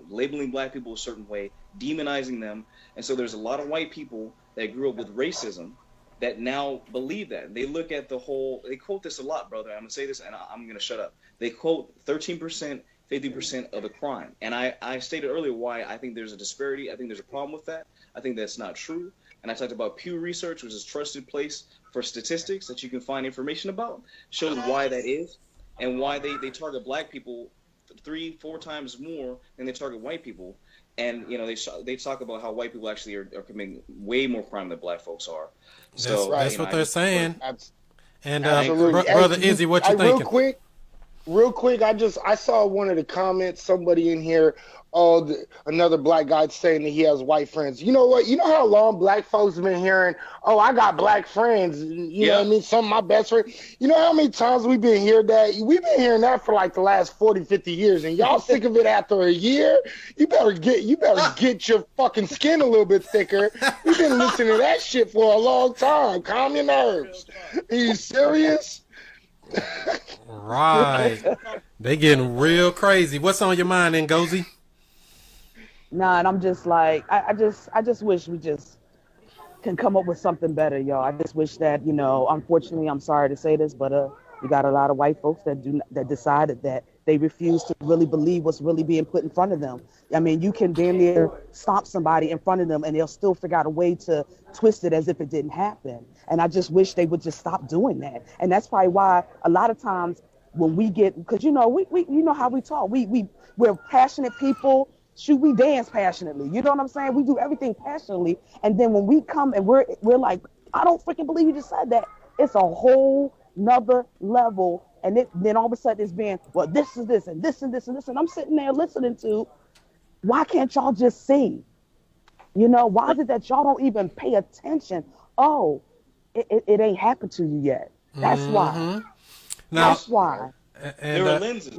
Labeling black people a certain way, demonizing them. And so there's a lot of white people that grew up with racism that now believe that. They look at they quote this a lot, brother. I'm going to say this, and I'm going to shut up. They quote 13%, 50% of the crime. And I stated earlier why I think there's a disparity. I think there's a problem with that. I think that's not true. And I talked about Pew Research, which is a trusted place for statistics that you can find information about, shows why that is, and why they target black people 3-4 times more than they target white people. And they talk about how white people actually are committing way more crime than black folks are. So that's what they're saying. And Absolutely. brother Izzy, what you thinking? Real quick, I saw one of the comments, somebody in here, another black guy saying that he has white friends. You know what? You know how long black folks have been hearing, I got black friends. You know what I mean? Some of my best friends. You know how many times we've been hearing that? We've been hearing that for like the last 40, 50 years, and y'all sick of it after a year? You better get your fucking skin a little bit thicker. We've been listening to that shit for a long time. Calm your nerves. Are you serious? Right. They getting real crazy. What's on your mind, Ngozi? Nah, and I'm just like, I just wish we just can come up with something better, y'all. I just wish that, unfortunately, I'm sorry to say this, but we got a lot of white folks that decided that they refuse to really believe what's really being put in front of them. I mean, you can damn near stomp somebody in front of them and they'll still figure out a way to twist it as if it didn't happen. And I just wish they would just stop doing that. And that's probably why a lot of times when we get, because we how we talk, we're passionate people. Shoot, we dance passionately. You know what I'm saying? We do everything passionately. And then when we come and we're like, I don't freaking believe you just said that. It's a whole nother level. And then all of a sudden it's being, well, this is this and this and this and this. And I'm sitting there listening to, why can't y'all just see? Why is it that y'all don't even pay attention? Oh, it ain't happened to you yet. That's why. Now, that's why. And there are lenses.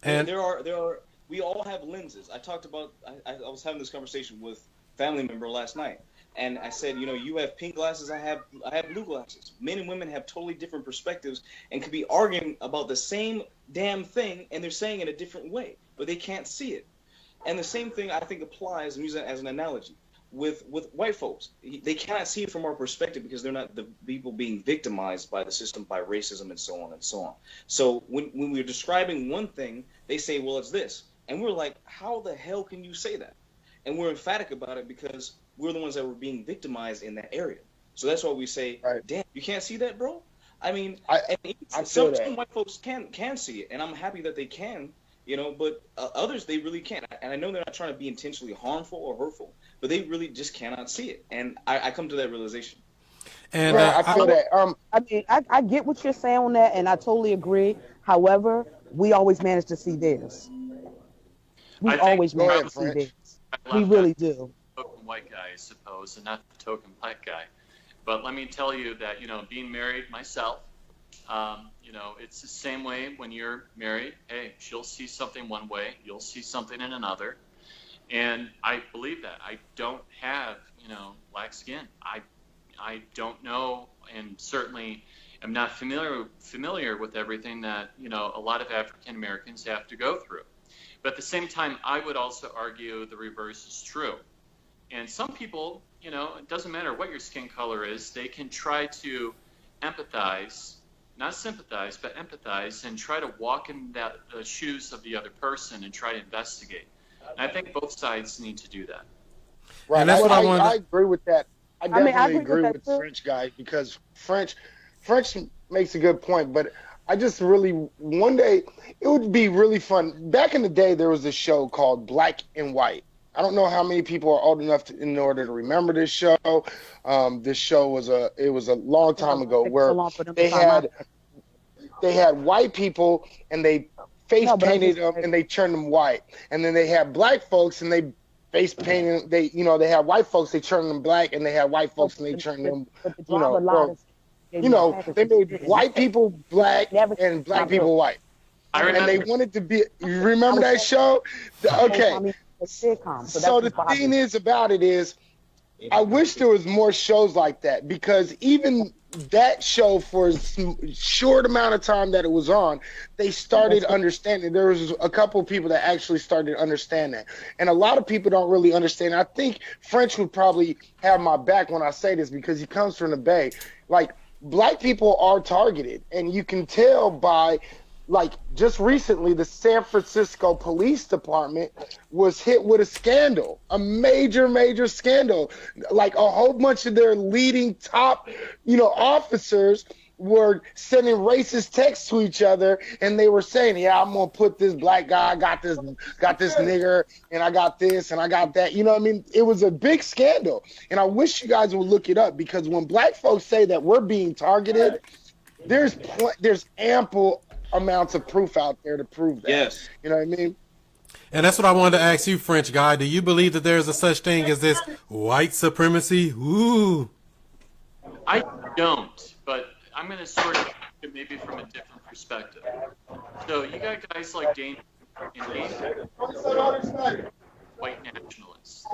And there are. We all have lenses. I talked about. I was having this conversation with a family member last night. And I said, you have pink glasses, I have blue glasses. Men and women have totally different perspectives and could be arguing about the same damn thing, and they're saying it a different way, but they can't see it. And the same thing I think applies, and use that as an analogy, with white folks. They cannot see it from our perspective because they're not the people being victimized by the system, by racism, and so on and so on. So when we're describing one thing, they say, well, it's this. And we're like, how the hell can you say that? And we're emphatic about it because we're the ones that were being victimized in that area. So that's why we say, damn, you can't see that, bro? I mean, some white folks can see it, and I'm happy that they can, but others, they really can't. And I know they're not trying to be intentionally harmful or hurtful, but they really just cannot see it. And I come to that realization. And I feel that. I mean, I get what you're saying on that, and I totally agree. However, we always manage to see theirs. We always manage to see theirs. We really do. Token white guy, I suppose, and not the token black guy. But let me tell you that, being married myself, it's the same way when you're married. Hey, she'll see something one way, you'll see something in another. And I believe that. I don't have, black skin. I don't know, and certainly am not familiar with everything that, a lot of African Americans have to go through. But at the same time, I would also argue the reverse is true. And some people, it doesn't matter what your skin color is, they can try to empathize, not sympathize, but empathize, and try to walk in the shoes of the other person and try to investigate. And I think both sides need to do that. Right. And that's what I agree with that. I definitely agree with the French guy because French makes a good point, but I just really, one day, it would be really fun. Back in the day, there was a show called Black and White. I don't know how many people are old enough in order to remember this show. This show was a long time ago where they had white people and they face painted them and they turned them white. And then they had black folks and they face painted, they had white folks, they turned them black, and they had white folks and they turned them, they made white people black and black people white. And they wanted to be, you remember that show? Okay. So the thing is about it is, I wish there was more shows like that, because even that show, for a short amount of time that it was on, they started understanding. There was a couple of people that actually started to understand that. And a lot of people don't really understand. I think French would probably have my back when I say this, because he comes from the Bay. Like, black people are targeted, and you can tell by, like, just recently, the San Francisco Police Department was hit with a scandal, a major, major scandal. Like, a whole bunch of their leading top, officers were sending racist texts to each other, and they were saying, yeah, I'm going to put this black guy, I got this nigger, and I got this, and I got that. You know what I mean? It was a big scandal, and I wish you guys would look it up, because when black folks say that we're being targeted, there's ample amounts of proof out there to prove that. Yes. You know what I mean? And that's what I wanted to ask you, French guy. Do you believe that there's a such thing as this white supremacy? Ooh. I don't, but I'm going to sort of maybe from a different perspective. So you got guys like Dane and white nationalists.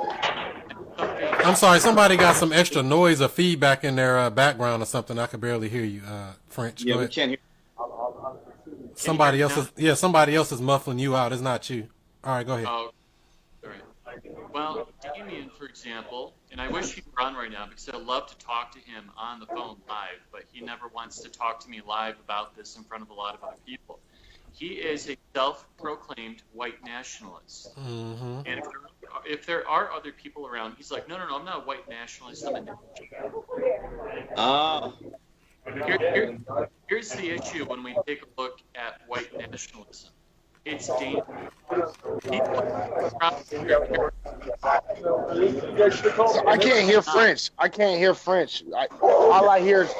I'm sorry, somebody got some extra noise or feedback in their background or something. I could barely hear you, French. Yeah, Go we ahead. can't hear. Somebody else is muffling you out. It's not you. All right, go ahead. Oh, all right. Well, Damien, for example, and I wish he were on right now, because I'd love to talk to him on the phone live, but he never wants to talk to me live about this in front of a lot of other people. He is a self-proclaimed white nationalist. Mm-hmm. And if there are other people around, he's like, no, I'm not a white nationalist, I'm a Here's the issue when we take a look at white nationalism. It's dangerous. I can't hear French. All I hear is...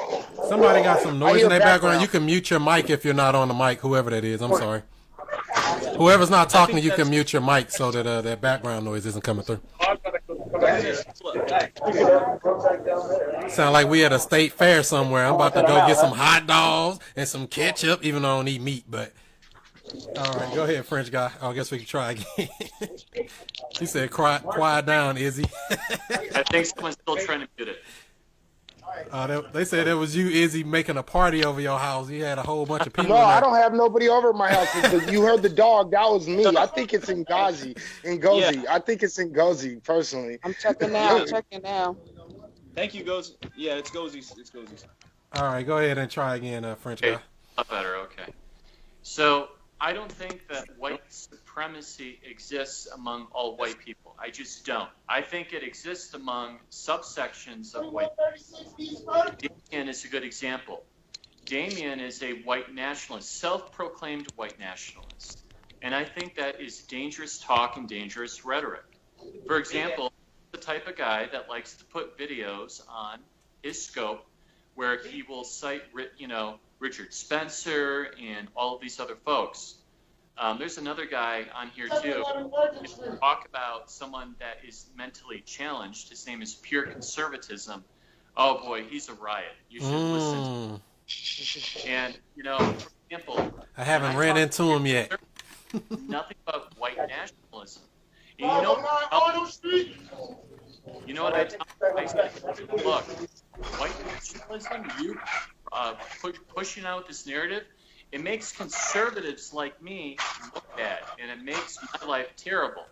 Somebody got some noise in their background. You can mute your mic if you're not on the mic, whoever that is. I'm sorry. Whoever's not talking, you can mute your mic so that that background noise isn't coming through. Sound like we at a state fair somewhere. I'm about to go get some hot dogs and some ketchup, even though I don't eat meat, but All right, go ahead, French guy. I guess we can try again. He said, quiet down, Izzy. I think someone's still trying to mute it. They said it was you, Izzy, making a party over your house. You had a whole bunch of people. No, I don't have nobody over at my house. You heard the dog. That was me. I think it's in Gozi. Yeah. I think it's in Gozi, personally. I'm checking now. Thank you, Gozi. Yeah, it's Gozi. It's Gozi. All right, go ahead and try again, French guy. A lot better, okay. So I don't think that white supremacy exists among all white people. I just don't. I think it exists among subsections of white people. Damien is a good example. Damien is a white nationalist, self-proclaimed white nationalist. And I think that is dangerous talk and dangerous rhetoric. For example, the type of guy that likes to put videos on his scope where he will cite, Richard Spencer and all of these other folks. There's another guy on here too. If you talk about someone that is mentally challenged, his name is Pure Conservatism. Oh boy, he's a riot. You should listen to him. And, for example, I haven't ran into him yet. Nothing but white nationalism. And you know what I tell them? I say, look, white nationalism, you pushing out this narrative, it makes conservatives like me look bad, and it makes my life terrible.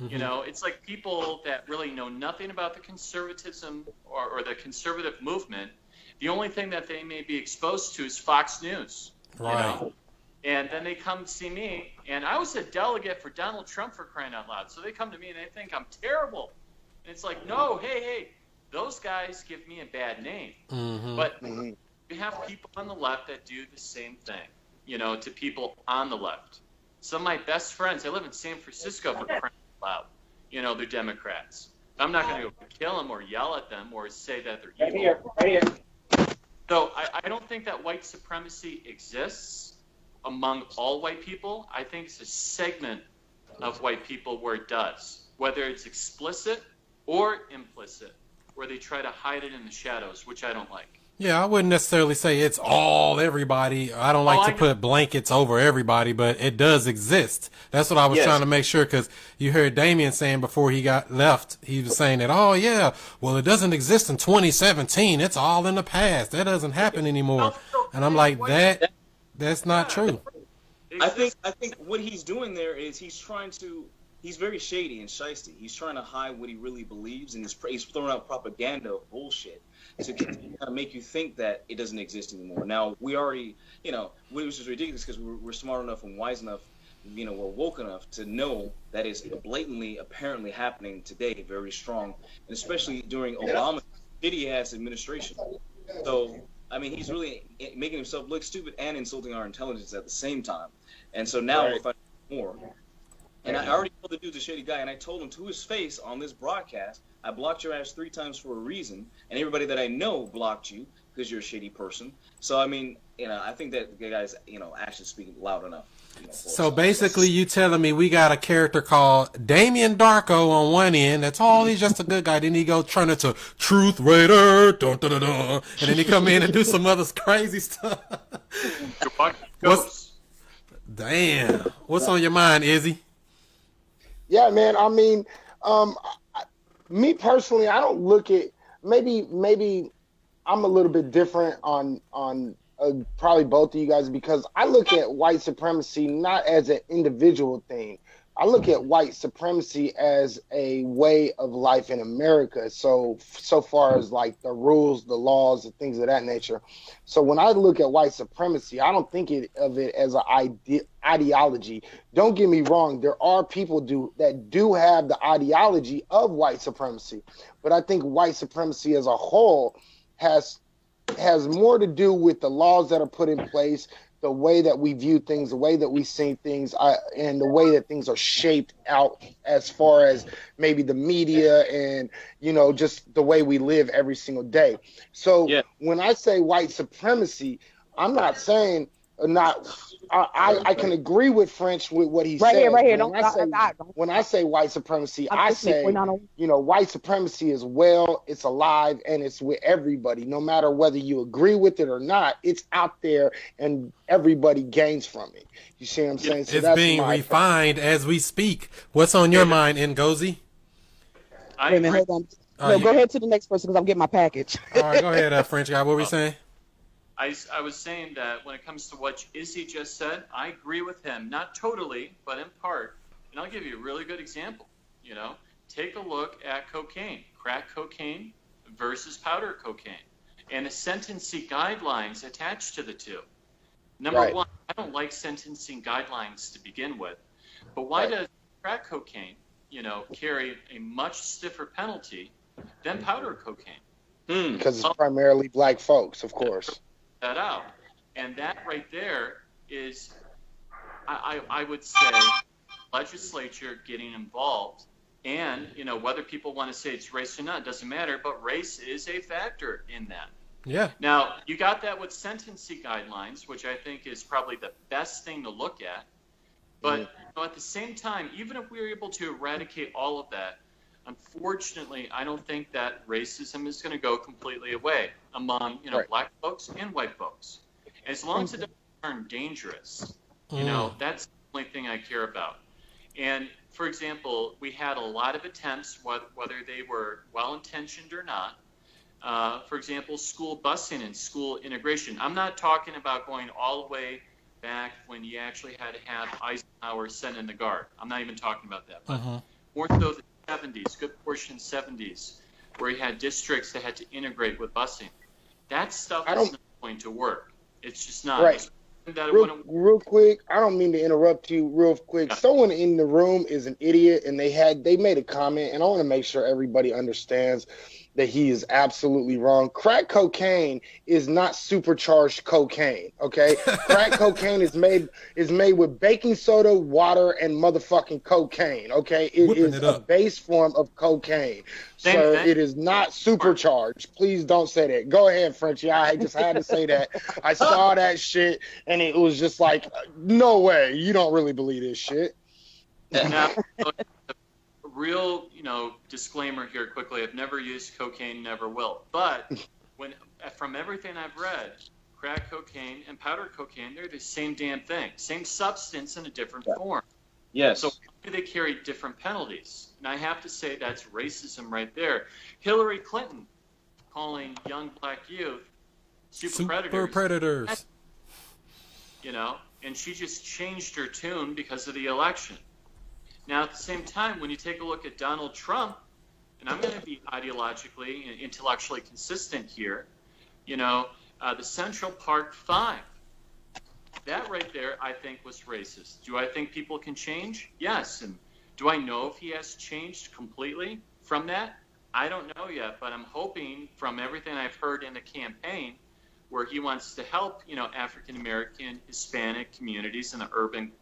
Mm-hmm. It's like people that really know nothing about the conservatism or the conservative movement. The only thing that they may be exposed to is Fox News. Right. And then they come see me, and I was a delegate for Donald Trump, for crying out loud. So they come to me and they think I'm terrible. And it's like, no, hey, those guys give me a bad name. Mm-hmm. But you have people on the left that do the same thing, to people on the left. Some of my best friends, they live in San Francisco, for crying out loud. They're Democrats. I'm not going to go kill them or yell at them or say that they're evil. Right here. So I don't think that white supremacy exists among all white people. I think it's a segment of white people where it does, whether it's explicit or implicit, where they try to hide it in the shadows, which I don't like. Yeah, I wouldn't necessarily say it's all everybody. I don't like to put blankets over everybody, but it does exist. That's what I was trying to make sure, because you heard Damien saying before he got left, he was saying that, oh, yeah, well, it doesn't exist in 2017. It's all in the past. That doesn't happen anymore. And I'm like, that's not true. I think what he's doing there is he's very shady and shiesty. He's trying to hide what he really believes, and he's throwing out propaganda of bullshit to kind of make you think that it doesn't exist anymore. Now, we already, which is ridiculous because we're smart enough and wise enough, we're woke enough to know that it's blatantly, apparently happening today, very strong, and especially during Obama's shitty-ass administration. So, he's really making himself look stupid and insulting our intelligence at the same time. And so now we're fighting more. And I already told the dude's a shady guy, and I told him to his face on this broadcast, I blocked your ass 3 times for a reason, and everybody that I know blocked you because you're a shady person. So, I think that the guy's, actions speak loud enough. So basically you telling me we got a character called Damien Darko on one end, that's all, he's just a good guy, then he go turn into Truth Raider, dun, dun, dun, dun, and then he come in and do some other crazy stuff. What's on your mind, Izzy? Yeah, man. Me personally, I don't look at, maybe I'm a little bit different on probably both of you guys, because I look at white supremacy not as an individual thing. I look at white supremacy as a way of life in America. So far as like the rules, the laws, and things of that nature. So when I look at white supremacy, I don't think of it as an ideology. Don't get me wrong. There are people that do have the ideology of white supremacy, but I think white supremacy as a whole has more to do with the laws that are put in place, the way that we view things, the way that we see things, and the way that things are shaped out as far as maybe the media and, just the way we live every single day. So when I say white supremacy, I'm not saying not. I can agree with French with what he Right said. here, right here. When I say white supremacy, I'm I listening. say, We're not on- white supremacy is it's alive, and it's with everybody. No matter whether you agree with it or not, it's out there, and everybody gains from it. You see what I'm saying? So It's that's being my refined as we speak. What's on your mind, Ngozi? Wait a minute, hold on. No, go ahead to the next person because I'm getting my package. All right, go ahead, French guy. What were we saying? I was saying that when it comes to what Izzy just said, I agree with him. Not totally, but in part. And I'll give you a really good example. Take a look at cocaine, crack cocaine versus powder cocaine, and the sentencing guidelines attached to the two. Number one, I don't like sentencing guidelines to begin with, but why does crack cocaine, carry a much stiffer penalty than powder cocaine? Because it's primarily black folks, of course. That out, and that right there is, I would say, legislature getting involved, and whether people want to say it's race or not doesn't matter, but race is a factor in that. Yeah. Now you got that with sentencing guidelines, which I think is probably the best thing to look at, but at the same time, even if we were able to eradicate all of that, unfortunately, I don't think that racism is going to go completely away among, black folks and white folks. As long as it doesn't turn dangerous, that's the only thing I care about. And, for example, we had a lot of attempts, whether they were well-intentioned or not. For example, school busing and school integration. I'm not talking about going all the way back when you actually had to have Eisenhower sent in the guard. I'm not even talking about that. But more so the 70s, good portion 70s, where you had districts that had to integrate with busing. That stuff is not going to work. It's just not. Right. Real quick, I don't mean to interrupt you real quick. Someone in the room is an idiot, and they made a comment, and I want to make sure everybody understands that he is absolutely wrong. Crack cocaine is not supercharged cocaine, okay? Crack cocaine is made with baking soda, water, and motherfucking cocaine, okay? It is a base form of cocaine. So it is not supercharged. Please don't say that. Go ahead, Frenchie. I just had to say that. I saw that shit, and it was just like, no way. You don't really believe this shit. Now, real, disclaimer here quickly. I've never used cocaine, never will. But from everything I've read, crack cocaine and powder cocaine, they're the same damn thing. Same substance in a different form. Yes. So why do they carry different penalties? And I have to say that's racism right there. Hillary Clinton calling young black youth super predators. And she just changed her tune because of the election. Now, at the same time, when you take a look at Donald Trump, and I'm going to be ideologically and intellectually consistent here, the Central Park 5, that right there, I think, was racist. Do I think people can change? Yes. And do I know if he has changed completely from that? I don't know yet, but I'm hoping from everything I've heard in the campaign where he wants to help, African-American, Hispanic communities in the urban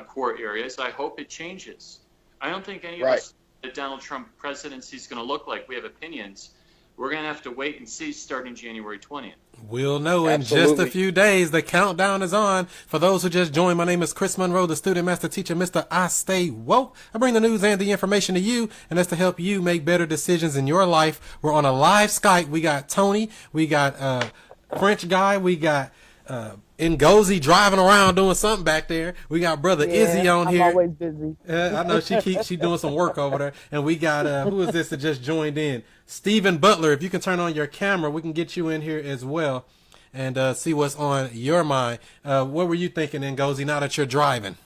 core areas. I hope it changes. I don't think any of us the Donald Trump presidency is going to look like. We have opinions. We're going to have to wait and see starting January 20th. We'll know in just a few days. The countdown is on. For those who just joined, my name is Chris Monroe, the student master teacher, Mr. I Stay Woke. I bring the news and the information to you, and that's to help you make better decisions in your life. We're on a live Skype. We got Tony. We got French guy. We got Ngozi driving around doing something back there. We got brother Izzy on here. I'm always busy. I know she doing some work over there. And we got who is this that just joined in? Stephen Butler. If you can turn on your camera, we can get you in here as well and see what's on your mind. What were you thinking, Ngozi, now that you're driving?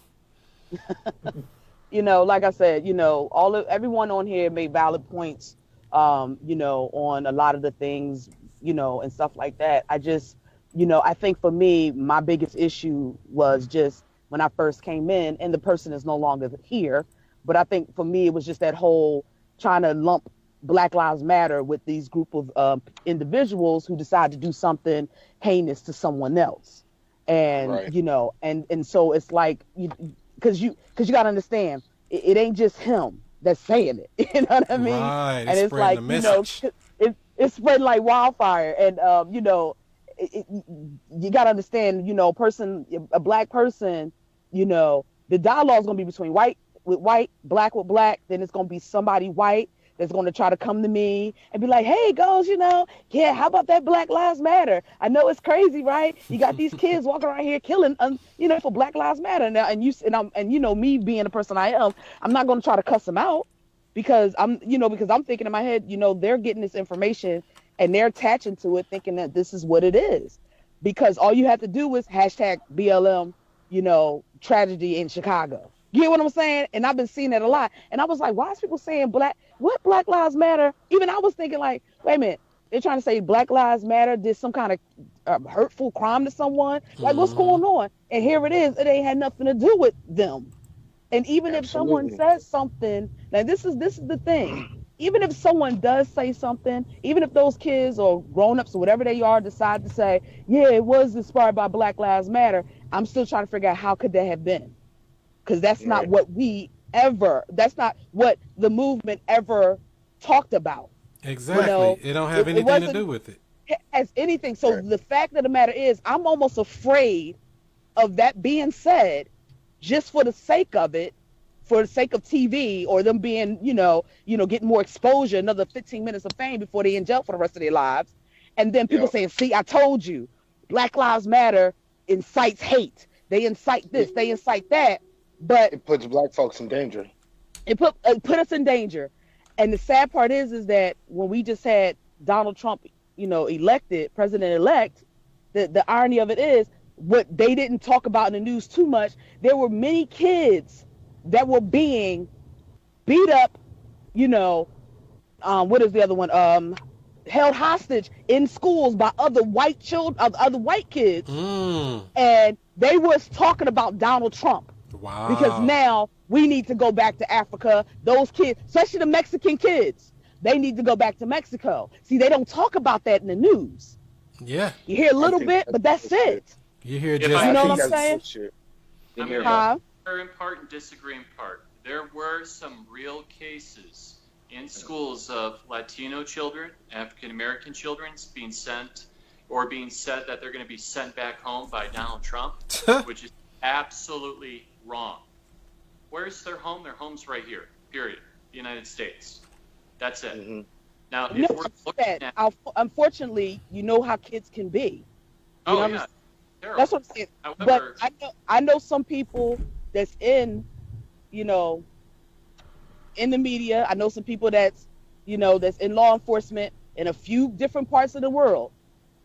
Like I said, everyone on here made valid points, on a lot of the things, and stuff like that. I think for me, my biggest issue was just when I first came in, and the person is no longer here. But I think for me, it was just that whole trying to lump Black Lives Matter with these group of individuals who decide to do something heinous to someone else. And, and so it's like, because you got to understand, it ain't just him that's saying it. You know what I mean? Right. And it's like, it's spreading like wildfire. And, you got to understand, a black person, the dialogue is going to be between white with white, black with black. Then it's going to be somebody white that's going to try to come to me and be like, hey, girls, yeah, how about that Black Lives Matter? I know it's crazy, right? You got these kids walking around here killing, for Black Lives Matter. Now, me being the person I am, I'm not going to try to cuss them out because I'm thinking in my head, they're getting this information and they're attaching to it thinking that this is what it is. Because all you have to do is hashtag BLM, tragedy in Chicago. You get what I'm saying? And I've been seeing that a lot. And I was like, why is people saying Black Lives Matter? Even I was thinking like, wait a minute, they're trying to say Black Lives Matter did some kind of hurtful crime to someone. Like, what's going on? And here it is. It ain't had nothing to do with them. And even if someone says something, now this is the thing. Even if someone does say something, even if those kids or grown-ups or whatever they are decide to say, yeah, it was inspired by Black Lives Matter, I'm still trying to figure out how could that have been? Because that's not what that's not what the movement ever talked about. Exactly. It don't have anything to do with it. As anything. So the fact of the matter is, I'm almost afraid of that being said just for the sake of it, for the sake of TV or them being, getting more exposure, another 15 minutes of fame before they in jail for the rest of their lives. And then people saying, see, I told you, Black Lives Matter incites hate. They incite this, they incite that. But it puts black folks in danger. It put us in danger. And the sad part is that when we just had Donald Trump, elected, president-elect, the irony of it is what they didn't talk about in the news too much. There were many kids that were being beat up, what is the other one? Held hostage in schools by other white kids. And they was talking about Donald Trump. Wow. Because now we need to go back to Africa. Those kids, especially the Mexican kids, they need to go back to Mexico. See, they don't talk about that in the news. Yeah. You hear a little bit, but that's it. You hear just you know what I'm saying? I'm in part and disagree in part. There were some real cases in schools of Latino children, African American children being sent or being said that they're going to be sent back home by Donald Trump, which is absolutely wrong. Where's their home? Their home's right here, period. The United States. That's it. Mm-hmm. Now, if we're looking at... Unfortunately, you know how kids can be. Yeah. That's what I'm saying. However, but I know some people that's in the media. I know some people that's in law enforcement in a few different parts of the world.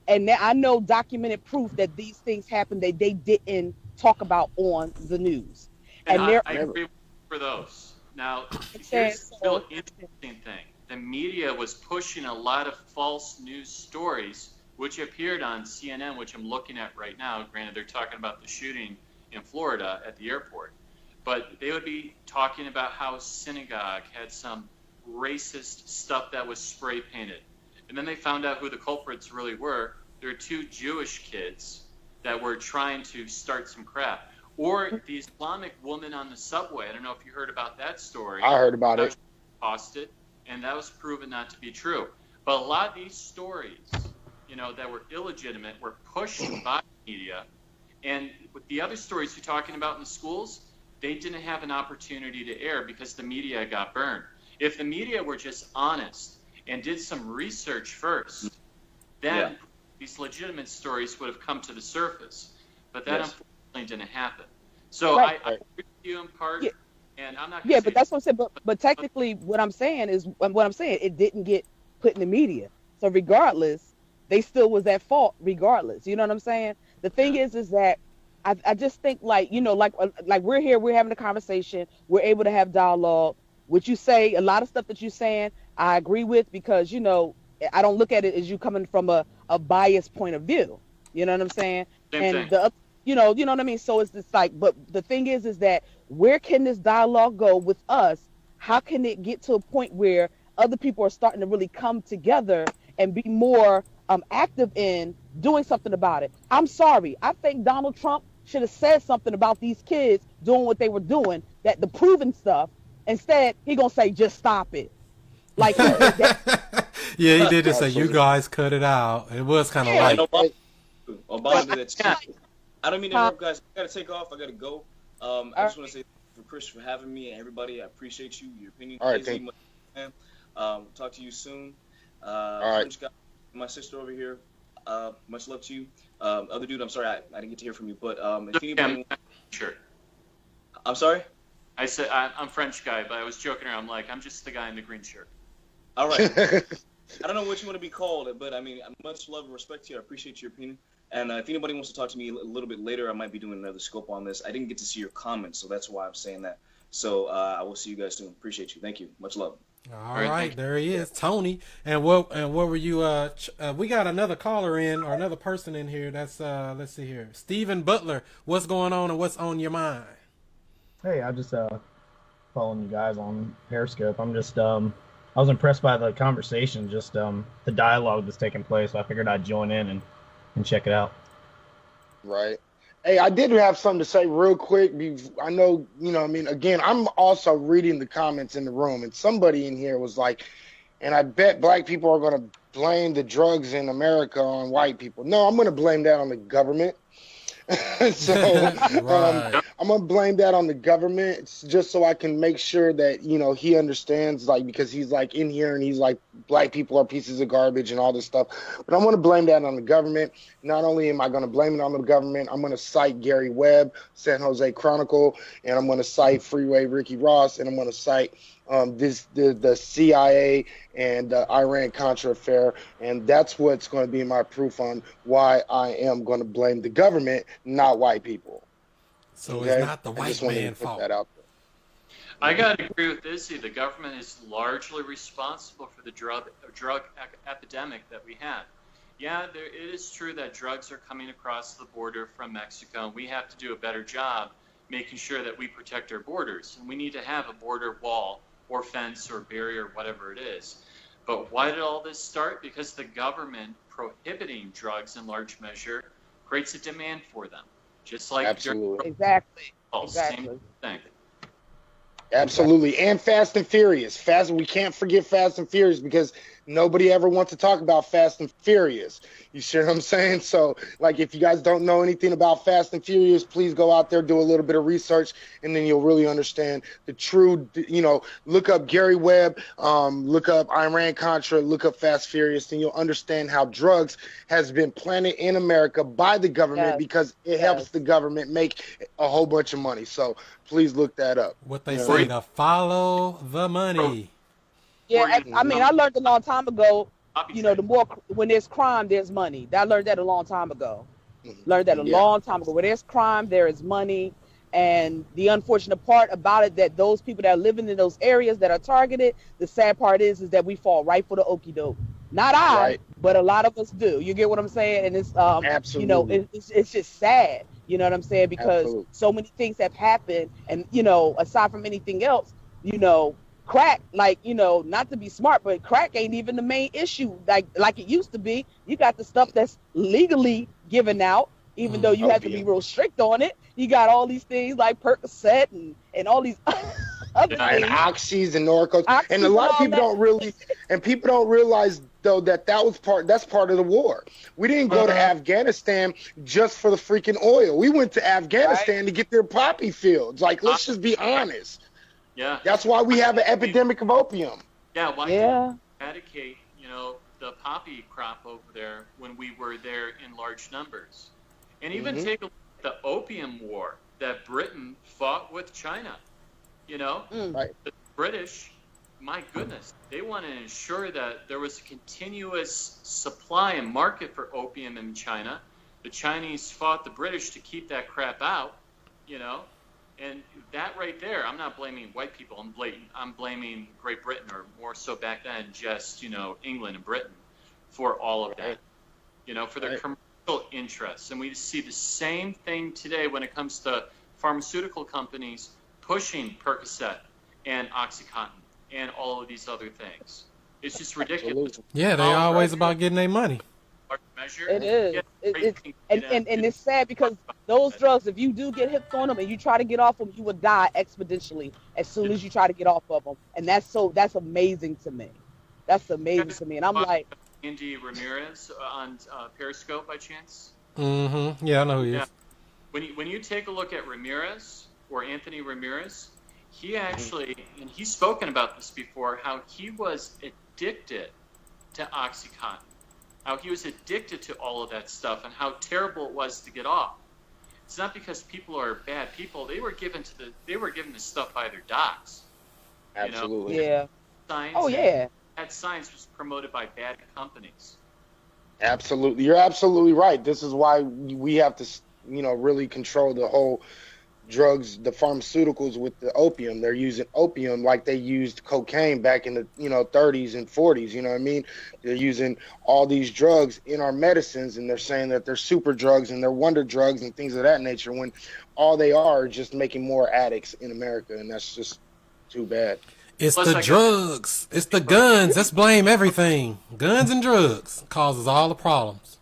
And I know documented proof that these things happened that they didn't talk about on the news. And I agree for those. Now, here's the real interesting thing. The media was pushing a lot of false news stories, which appeared on CNN, which I'm looking at right now. Granted, they're talking about the shooting in Florida at the airport. But they would be talking about how a synagogue had some racist stuff that was spray painted. And then they found out who the culprits really were. There were two Jewish kids that were trying to start some crap. Or the Islamic woman on the subway. I don't know if you heard about that story. I heard about it. Accosted, and that was proven not to be true. But a lot of these stories, that were illegitimate were pushed by the media. And with the other stories you're talking about in the schools, they didn't have an opportunity to air because the media got burned. If the media were just honest and did some research first, then these legitimate stories would have come to the surface. But that unfortunately didn't happen. So I agree with you in part, and I'm not going to but that's what I'm saying. But technically what I'm saying, it didn't get put in the media. So regardless, they still was at fault regardless. You know what I'm saying? The thing is that I just think like we're here, we're having a conversation, we're able to have dialogue. What you say, a lot of stuff that you're saying, I agree with because, I don't look at it as you coming from a biased point of view. You know what I'm saying? Same thing. You know what I mean? So it's just like, but the thing is that where can this dialogue go with us? How can it get to a point where other people are starting to really come together and be more active in doing something about it? I'm sorry. I think Donald Trump should have said something about these kids doing what they were doing, that the proven stuff. Instead, he gonna say, just stop it. Like he did just say, you guys cut it out. It was kind of Obama did that too. I don't mean to interrupt, guys. I gotta take off. I gotta go. I just want to say for Chris for having me and everybody. I appreciate you. Your opinion. All right, thank you. Talk to you soon. All right. French guy, my sister over here. Much love to you. Other dude, I'm sorry I didn't get to hear from you, but if anybody, sure. I'm sorry. I said I'm French guy, but I was joking around. I'm like, I'm just the guy in the green shirt. All right. I don't know what you want to be called, but I mean, much love and respect to you. I appreciate your opinion. And if anybody wants to talk to me a little bit later, I might be doing another scope on this. I didn't get to see your comments, so that's why I'm saying that. So I will see you guys soon. Appreciate you. Thank you. Much love. All right, there he is, Tony. And what were you? We got another caller in, or another person in here. That's let's see here, Stephen Butler. What's going on and what's on your mind? Hey, I just following you guys on Periscope. I'm just I was impressed by the conversation, just the dialogue that's taking place. So I figured I'd join in and check it out. Right. Hey, I did have something to say real quick. I know, I mean, again, I'm also reading the comments in the room, and somebody in here was like, and I bet black people are going to blame the drugs in America on white people. No, I'm going to blame that on the government. So Right. I'm going to blame that on the government just so I can make sure that, he understands, like, because he's like in here and he's like, black people are pieces of garbage and all this stuff. But I'm going to blame that on the government. Not only am I going to blame it on the government, I'm going to cite Gary Webb, San Jose Chronicle, and I'm going to cite Freeway Ricky Ross, and I'm going to cite the CIA and the Iran-Contra affair, and that's what's going to be my proof on why I am going to blame the government, not white people. So Okay? it's not the I white just wanted to man's put fault. that out there. I gotta agree with Izzy. The government is largely responsible for the drug epidemic that we have. Yeah, it is true that drugs are coming across the border from Mexico, and we have to do a better job making sure that we protect our borders. And we need to have a border wall or fence or barrier, whatever it is. But why did all this start? Because the government prohibiting drugs in large measure creates a demand for them. Just like Absolutely. Exactly. Same thing. Absolutely. And Fast and Furious. We can't forget Fast and Furious because nobody ever wants to talk about Fast and Furious. You see what I'm saying? So, like, if you guys don't know anything about Fast and Furious, please go out there, do a little bit of research, and then you'll really understand the true, look up Gary Webb, look up Iran-Contra, look up Fast Furious, and you'll understand how drugs has been planted in America by the government because it helps the government make a whole bunch of money. So please look that up. What they say, to follow the money. Yeah, I mean, I learned a long time ago, the more, when there's crime, there's money. I learned that a long time ago. Long time ago. Where there's crime, there is money. And the unfortunate part about it, that those people that are living in those areas that are targeted, the sad part is that we fall right for the okie doke. Not but a lot of us do. You get what I'm saying? And it's, Absolutely. It's just sad. You know what I'm saying? Because so many things have happened. And, aside from anything else, crack, not to be smart, but crack ain't even the main issue like it used to be. You got the stuff that's legally given out, even though you have to be real strict on it. You got all these things like Percocet and all these other things. And oxys and Norcos. And a lot of people don't realize though that's part of the war. We didn't go to Afghanistan just for the freaking oil. We went to Afghanistan to get their poppy fields. Like, let's just be honest. Yeah. That's why we have an epidemic of opium. Yeah, why can't we eradicate, the poppy crop over there when we were there in large numbers? And even take a look at the opium war that Britain fought with China. The British, my goodness, they want to ensure that there was a continuous supply and market for opium in China. The Chinese fought the British to keep that crap out, And that right there, I'm not blaming white people. I'm blaming Great Britain, or more so back then, just, England and Britain for all of that, for their commercial interests. And we see the same thing today when it comes to pharmaceutical companies pushing Percocet and OxyContin and all of these other things. It's just ridiculous. Yeah, they always about getting their money. Measure. It is. And it's sad because those drugs, if you do get hooked on them and you try to get off them, you will die exponentially as soon as you try to get off of them. And that's amazing to me. That's amazing to me. And I'm like, Andy Ramirez on Periscope by chance? Mm-hmm. Yeah, I know who he Yeah. is. When you take a look at Ramirez or Anthony Ramirez, he actually, and he's spoken about this before, how he was addicted to OxyContin, how he was addicted to all of that stuff, and how terrible it was to get off. It's not because people are bad people; they were given this stuff by their docs. Absolutely. You know? Yeah. Science. Oh yeah. That science was promoted by bad companies. Absolutely. You're absolutely right. This is why we have to, really control the whole drugs, the pharmaceuticals with the opium. They're using opium like they used cocaine back in the, 30s and 40s. You know what I mean? They're using all these drugs in our medicines, and they're saying that they're super drugs and they're wonder drugs and things of that nature, when all they are just making more addicts in America. And that's just too bad. It's the drugs. It's the guns. Let's blame everything. Guns and drugs causes all the problems.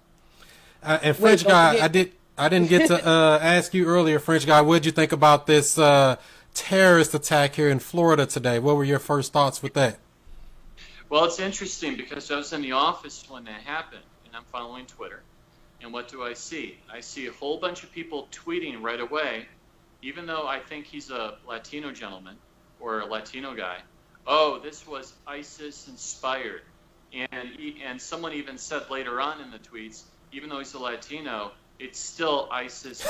And French guy, I didn't get to ask you earlier, French guy, what did you think about this terrorist attack here in Florida today? What were your first thoughts with that? Well, it's interesting because I was in the office when that happened, and I'm following Twitter. And what do I see? I see a whole bunch of people tweeting right away, even though I think he's a Latino gentleman or a Latino guy. Oh, this was ISIS inspired. And someone even said later on in the tweets, even though he's a Latino, it's still ISIS.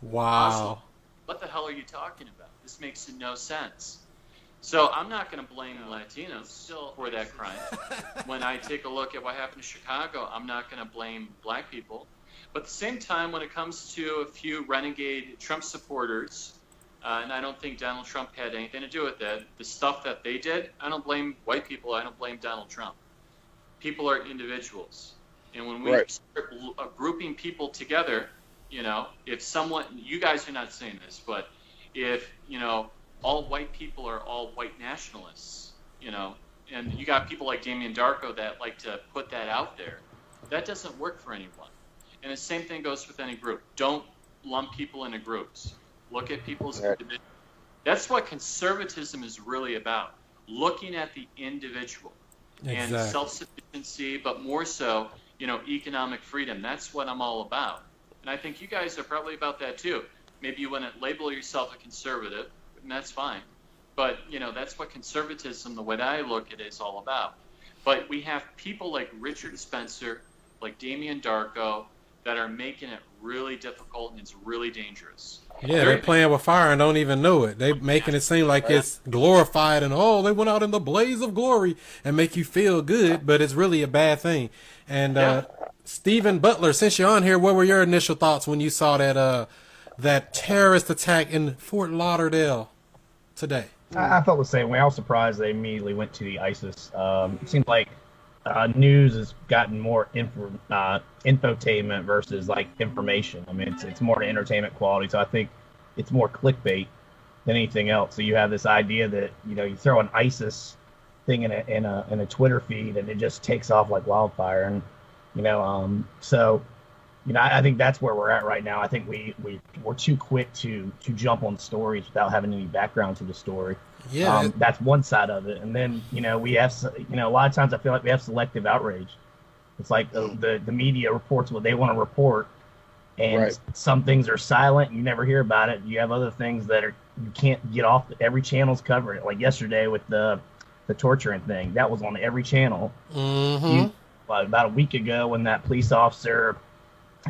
Wow. What the hell are you talking about? This makes no sense. So I'm not going to blame Latinos still for that crime. When I take a look at what happened in Chicago, I'm not going to blame black people. But at the same time, when it comes to a few renegade Trump supporters, and I don't think Donald Trump had anything to do with that, the stuff that they did, I don't blame white people. I don't blame Donald Trump. People are individuals. And when we start grouping people together, if someone, you guys are not saying this, but if, all white people are all white nationalists, and you got people like Damien Darko that like to put that out there, that doesn't work for anyone. And the same thing goes with any group. Don't lump people into groups. Look at people's individuals. That's what conservatism is really about, looking at the individual. Exactly. And self-sufficiency, but more so, economic freedom. That's what I'm all about. And I think you guys are probably about that too. Maybe you wouldn't label yourself a conservative, and that's fine. But, that's what conservatism, the way that I look at it, is all about. But we have people like Richard Spencer, like Damien Darko, that are making it really difficult, and it's really dangerous. Yeah, they're playing with fire and don't even know it. They're making it seem like it's glorified and, they went out in the blaze of glory and make you feel good, but it's really a bad thing. And Stephen Butler, since you're on here, what were your initial thoughts when you saw that terrorist attack in Fort Lauderdale today? I felt the same way. I was surprised they immediately went to the ISIS. It seems like news has gotten more infotainment versus like information. I mean, it's more entertainment quality. So I think it's more clickbait than anything else. So you have this idea that you throw an ISIS thing in a Twitter feed and it just takes off like wildfire. And I think that's where we're at right now. I think we're too quick to jump on stories without having any background to the story. Yeah, that's one side of it. And then, we have, a lot of times I feel like we have selective outrage. It's like the media reports what they want to report, and some things are silent. You never hear about it. You have other things that you can't get off. Every channel's covering it. Like yesterday with the torturing thing, that was on every channel. Mm-hmm. About a week ago, when that police officer,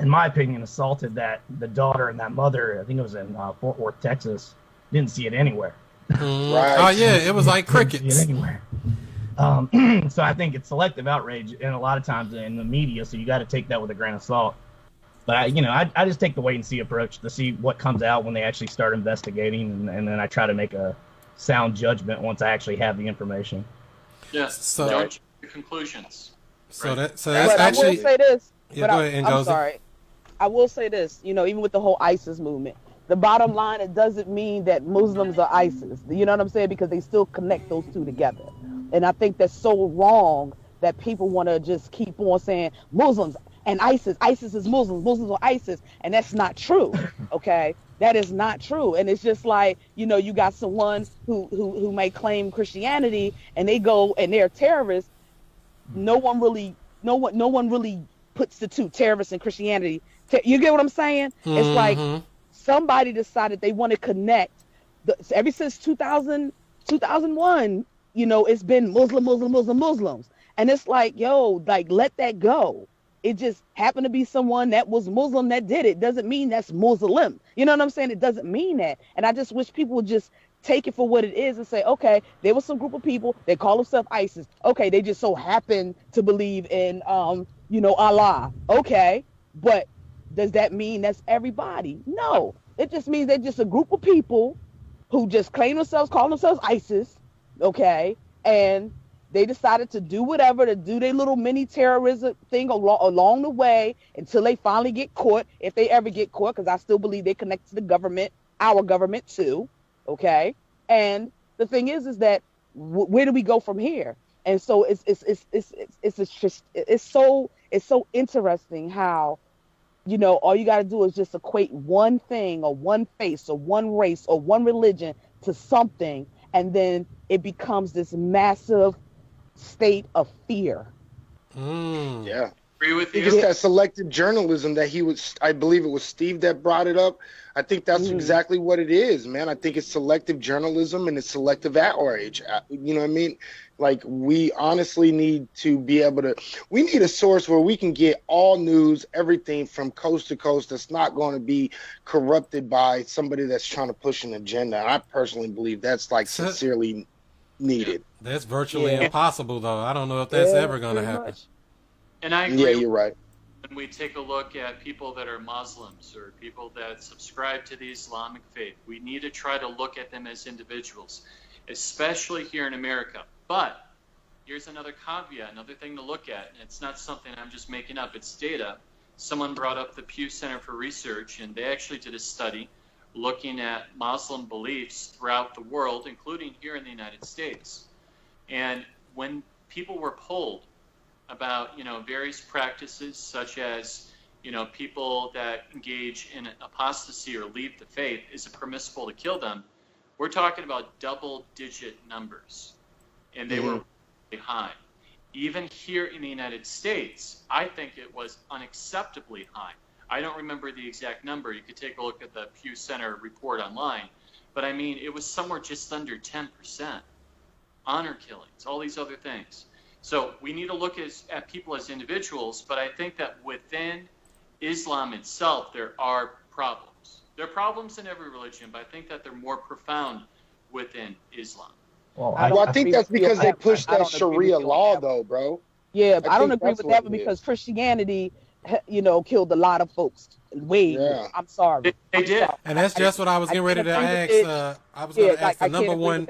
in my opinion, assaulted the daughter and that mother, I think it was in Fort Worth, Texas, didn't see it anywhere. Oh yeah, it was like crickets. Anywhere. So I think it's selective outrage, and a lot of times in the media. So you got to take that with a grain of salt. But I just take the wait and see approach to see what comes out when they actually start investigating, and then I try to make a sound judgment once I actually have the information. Yes. So don't jump to conclusions. That's but actually. I will say this. Yeah, go ahead, I'm sorry. I will say this. Even with the whole ISIS movement. The bottom line, it doesn't mean that Muslims are ISIS. You know what I'm saying? Because they still connect those two together. And I think that's so wrong that people want to just keep on saying Muslims and ISIS. ISIS is Muslims. Muslims are ISIS. And that's not true. Okay? That is not true. And it's just like, you got someone who may claim Christianity and they go and they're terrorists. No one really puts the two, terrorists and Christianity. You get what I'm saying? It's like somebody decided they want to connect. Ever since 2001, you know, it's been Muslims. And it's like, yo, like, let that go. It just happened to be someone that was Muslim that did it. Doesn't mean that's Muslim. You know what I'm saying? It doesn't mean that. And I just wish people would just take it for what it is and say, okay, there was some group of people, they call themselves ISIS. Okay, they just so happen to believe in, you know, Allah. Okay, but does that mean that's everybody? No, it just means they're just a group of people who just claim themselves, call themselves ISIS. Okay, and they decided to do whatever, to do their little mini terrorism thing along the way until they finally get caught, if they ever get caught, because I still believe they connect to the government, our government too. Okay, and the thing is that where do we go from here? And so it's so interesting how, you know, all you got to do is just equate one thing or one face or one race or one religion to something, and then it becomes this massive state of fear. Yeah. Agree with you. It's that selective journalism that I believe it was Steve that brought it up. I think that's exactly what it is, man. I think it's selective journalism and it's selective outrage. You know what I mean? Like, we honestly need to be able to, we need a source where we can get all news, everything from coast to coast that's not going to be corrupted by somebody that's trying to push an agenda. I personally believe that's like sincerely needed. That's virtually impossible, though. I don't know if that's ever going to happen. And I agree. Yeah, you're right. When we take a look at people that are Muslims or people that subscribe to the Islamic faith, we need to try to look at them as individuals, especially here in America. But here's another caveat, another thing to look at, and it's not something I'm just making up, it's data. Someone brought up the Pew Center for Research, and they actually did a study looking at Muslim beliefs throughout the world, including here in the United States. And when people were polled about, you know, various practices such as, you know, people that engage in apostasy or leave the faith, is it permissible to kill them? We're talking about double-digit numbers, and they were really high. Even here in the United States, I think it was unacceptably high. I don't remember the exact number. You could take a look at the Pew Center report online. But I mean, it was somewhere just under 10%. Honor killings, all these other things. So we need to look at people as individuals, but I think that within Islam itself, there are problems. There are problems in every religion, but I think that they're more profound within Islam. Well, I think that's because they pushed that Sharia law, though, bro. Yeah, I don't agree with that because Christianity, you know, killed a lot of folks. I'm sorry. They did. And that's just what I was getting ready to ask. I was going to ask the number one.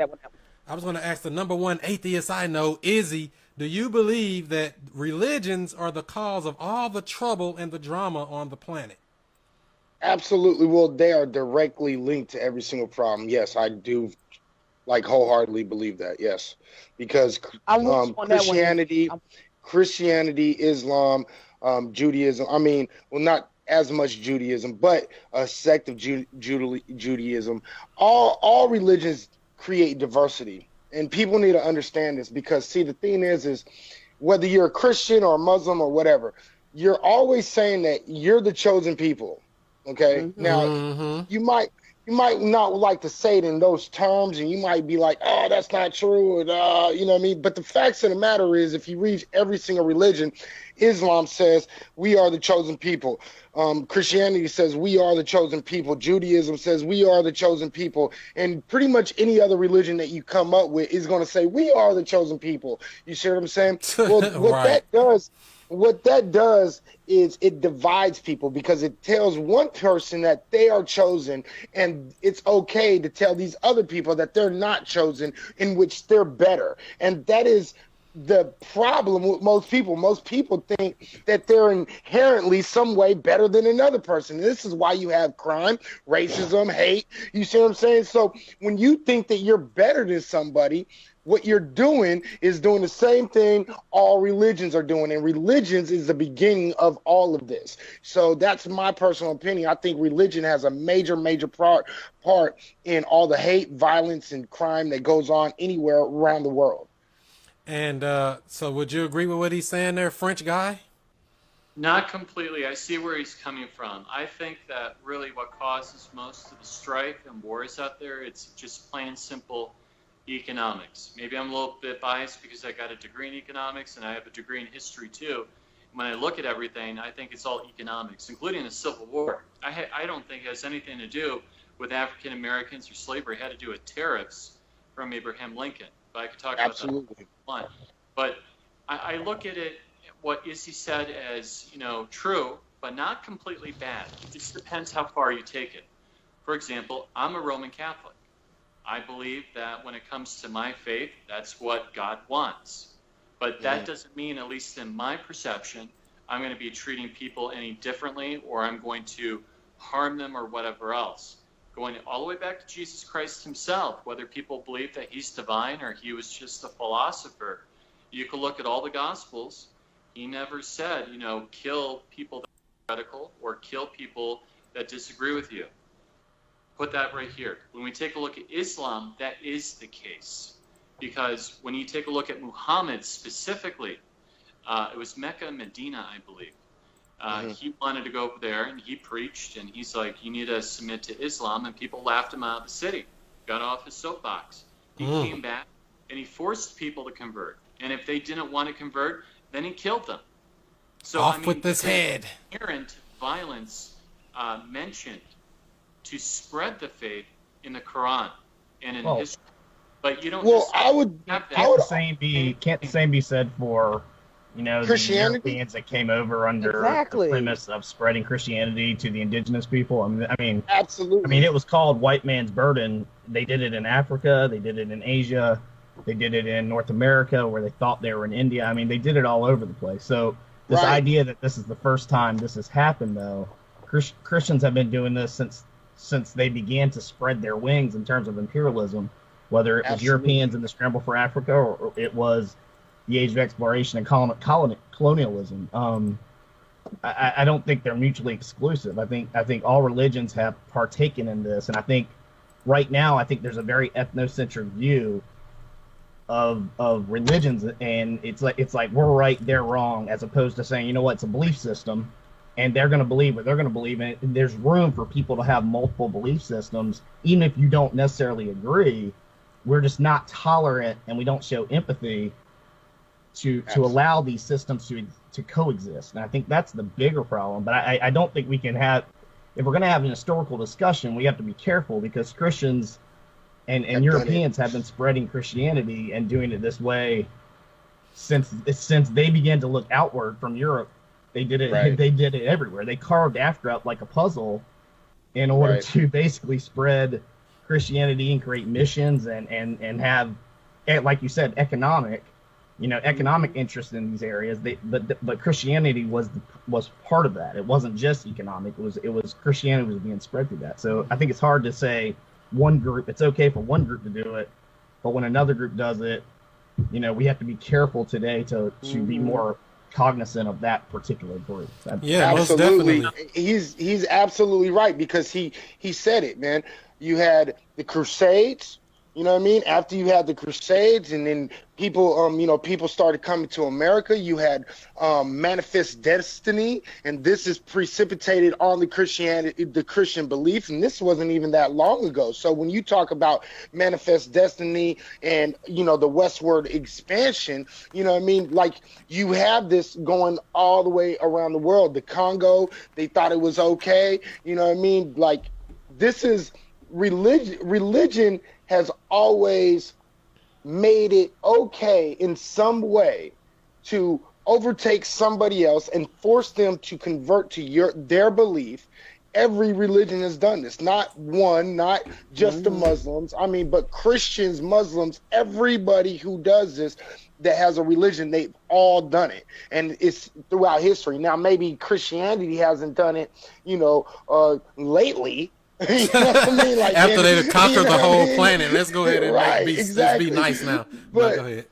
I was going to ask the number one atheist I know, Izzy. Do you believe that religions are the cause of all the trouble and the drama on the planet? Absolutely. Well, they are directly linked to every single problem. Yes, I do, like, wholeheartedly believe that. Yes, because Christianity, Islam, Judaism. I mean, well, not as much Judaism, but a sect of Judaism. All religions create diversity. And people need to understand this because, see, the thing is whether you're a Christian or a Muslim or whatever, you're always saying that you're the chosen people. Okay. Now, you might not like to say it in those terms, and you might be like, oh, that's not true. And, you know what I mean? But the facts of the matter is, if you read every single religion, Islam says we are the chosen people. Christianity says we are the chosen people. Judaism says we are the chosen people. And pretty much any other religion that you come up with is going to say we are the chosen people. You see what I'm saying? Well, what that does is it divides people because it tells one person that they are chosen, and it's okay to tell these other people that they're not chosen, in which they're better. And that is the problem with most people. Most people think that they're inherently some way better than another person. This is why you have crime, racism, hate. You see what I'm saying? So when you think that you're better than somebody, what you're doing is doing the same thing all religions are doing, and religions is the beginning of all of this. So that's my personal opinion. I think religion has a major part in all the hate, violence, and crime that goes on anywhere around the world. And so would you agree with what he's saying there, French guy? Not completely. I see where he's coming from. I think that really what causes most of the strife and wars out there, it's just plain and simple economics. Maybe I'm a little bit biased because I got a degree in economics and I have a degree in history too. When I look at everything, I think it's all economics, including the Civil War. I don't think it has anything to do with African Americans or slavery. It had to do with tariffs from Abraham Lincoln. But I could talk about that. But I look at it, what Izzy said, as, you know, true, but not completely bad. It just depends how far you take it. For example, I'm a Roman Catholic. I believe that when it comes to my faith, that's what God wants. But that doesn't mean, at least in my perception, I'm going to be treating people any differently or I'm going to harm them or whatever else. Going all the way back to Jesus Christ himself, whether people believe that he's divine or he was just a philosopher. You can look at all the Gospels. He never said, you know, kill people that are radical or kill people that disagree with you. Put that right here. When we take a look at Islam, that is the case. Because when you take a look at Muhammad specifically, it was Mecca and Medina, I believe. He wanted to go over there and he preached and he's like, you need to submit to Islam, and people laughed him out of the city, got off his soapbox. He came back and he forced people to convert. And if they didn't want to convert, then he killed them. So Off with this head. Inherent violence mentioned to spread the faith in the Quran and in history. But you don't. Well, I would. Can't the same be said for, you know, the Europeans that came over under the premise of spreading Christianity to the indigenous people? I mean, absolutely. I mean, it was called white man's burden. They did it in Africa. They did it in Asia. They did it in North America, where they thought they were in India. I mean, they did it all over the place. So this idea that this is the first time this has happened, though, Christians have been doing this since they began to spread their wings in terms of imperialism. Whether it was Europeans in the scramble for Africa or it was the age of exploration and colonialism. I don't think they're mutually exclusive. I think all religions have partaken in this. And I think right now, I think there's a very ethnocentric view of religions. And it's like we're right, they're wrong, as opposed to saying, you know what, it's a belief system and they're going to believe what they're going to believe in it. And there's room for people to have multiple belief systems, even if you don't necessarily agree. We're just not tolerant, and we don't show empathy to allow these systems to coexist. And I think that's the bigger problem. But I don't think we can have, if we're going to have an historical discussion, we have to be careful, because Christians and Europeans have been spreading Christianity and doing it this way since they began to look outward from Europe. They did it. They did it everywhere. They carved Africa up like a puzzle in order to basically spread Christianity and create missions and have, like you said, economic interest in these areas. But Christianity was part of that. It wasn't just economic. It was Christianity was being spread through that. So I think it's hard to say one group, it's okay for one group to do it, but when another group does it, you know, we have to be careful today to be more cognizant of that particular group. Yeah, absolutely. Most definitely. He's absolutely right, because he said it, man. You had the Crusades, you know what I mean? After you had the Crusades, and then people started coming to America. You had Manifest Destiny, and this is precipitated on the Christian belief, and this wasn't even that long ago. So when you talk about Manifest Destiny and, you know, the westward expansion, you know what I mean? Like, you have this going all the way around the world. The Congo, they thought it was okay, you know what I mean? Like, this is religion has always made it okay in some way to overtake somebody else and force them to convert to their belief. Every religion has done this. Not one, not just the Muslims. I mean, but Christians, Muslims, everybody who does this that has a religion, they've all done it. And it's throughout history. Now, maybe Christianity hasn't done it, you know, lately. You know what I mean? Like, after they've conquered the whole planet, let's go ahead and let's be nice now. But, go ahead.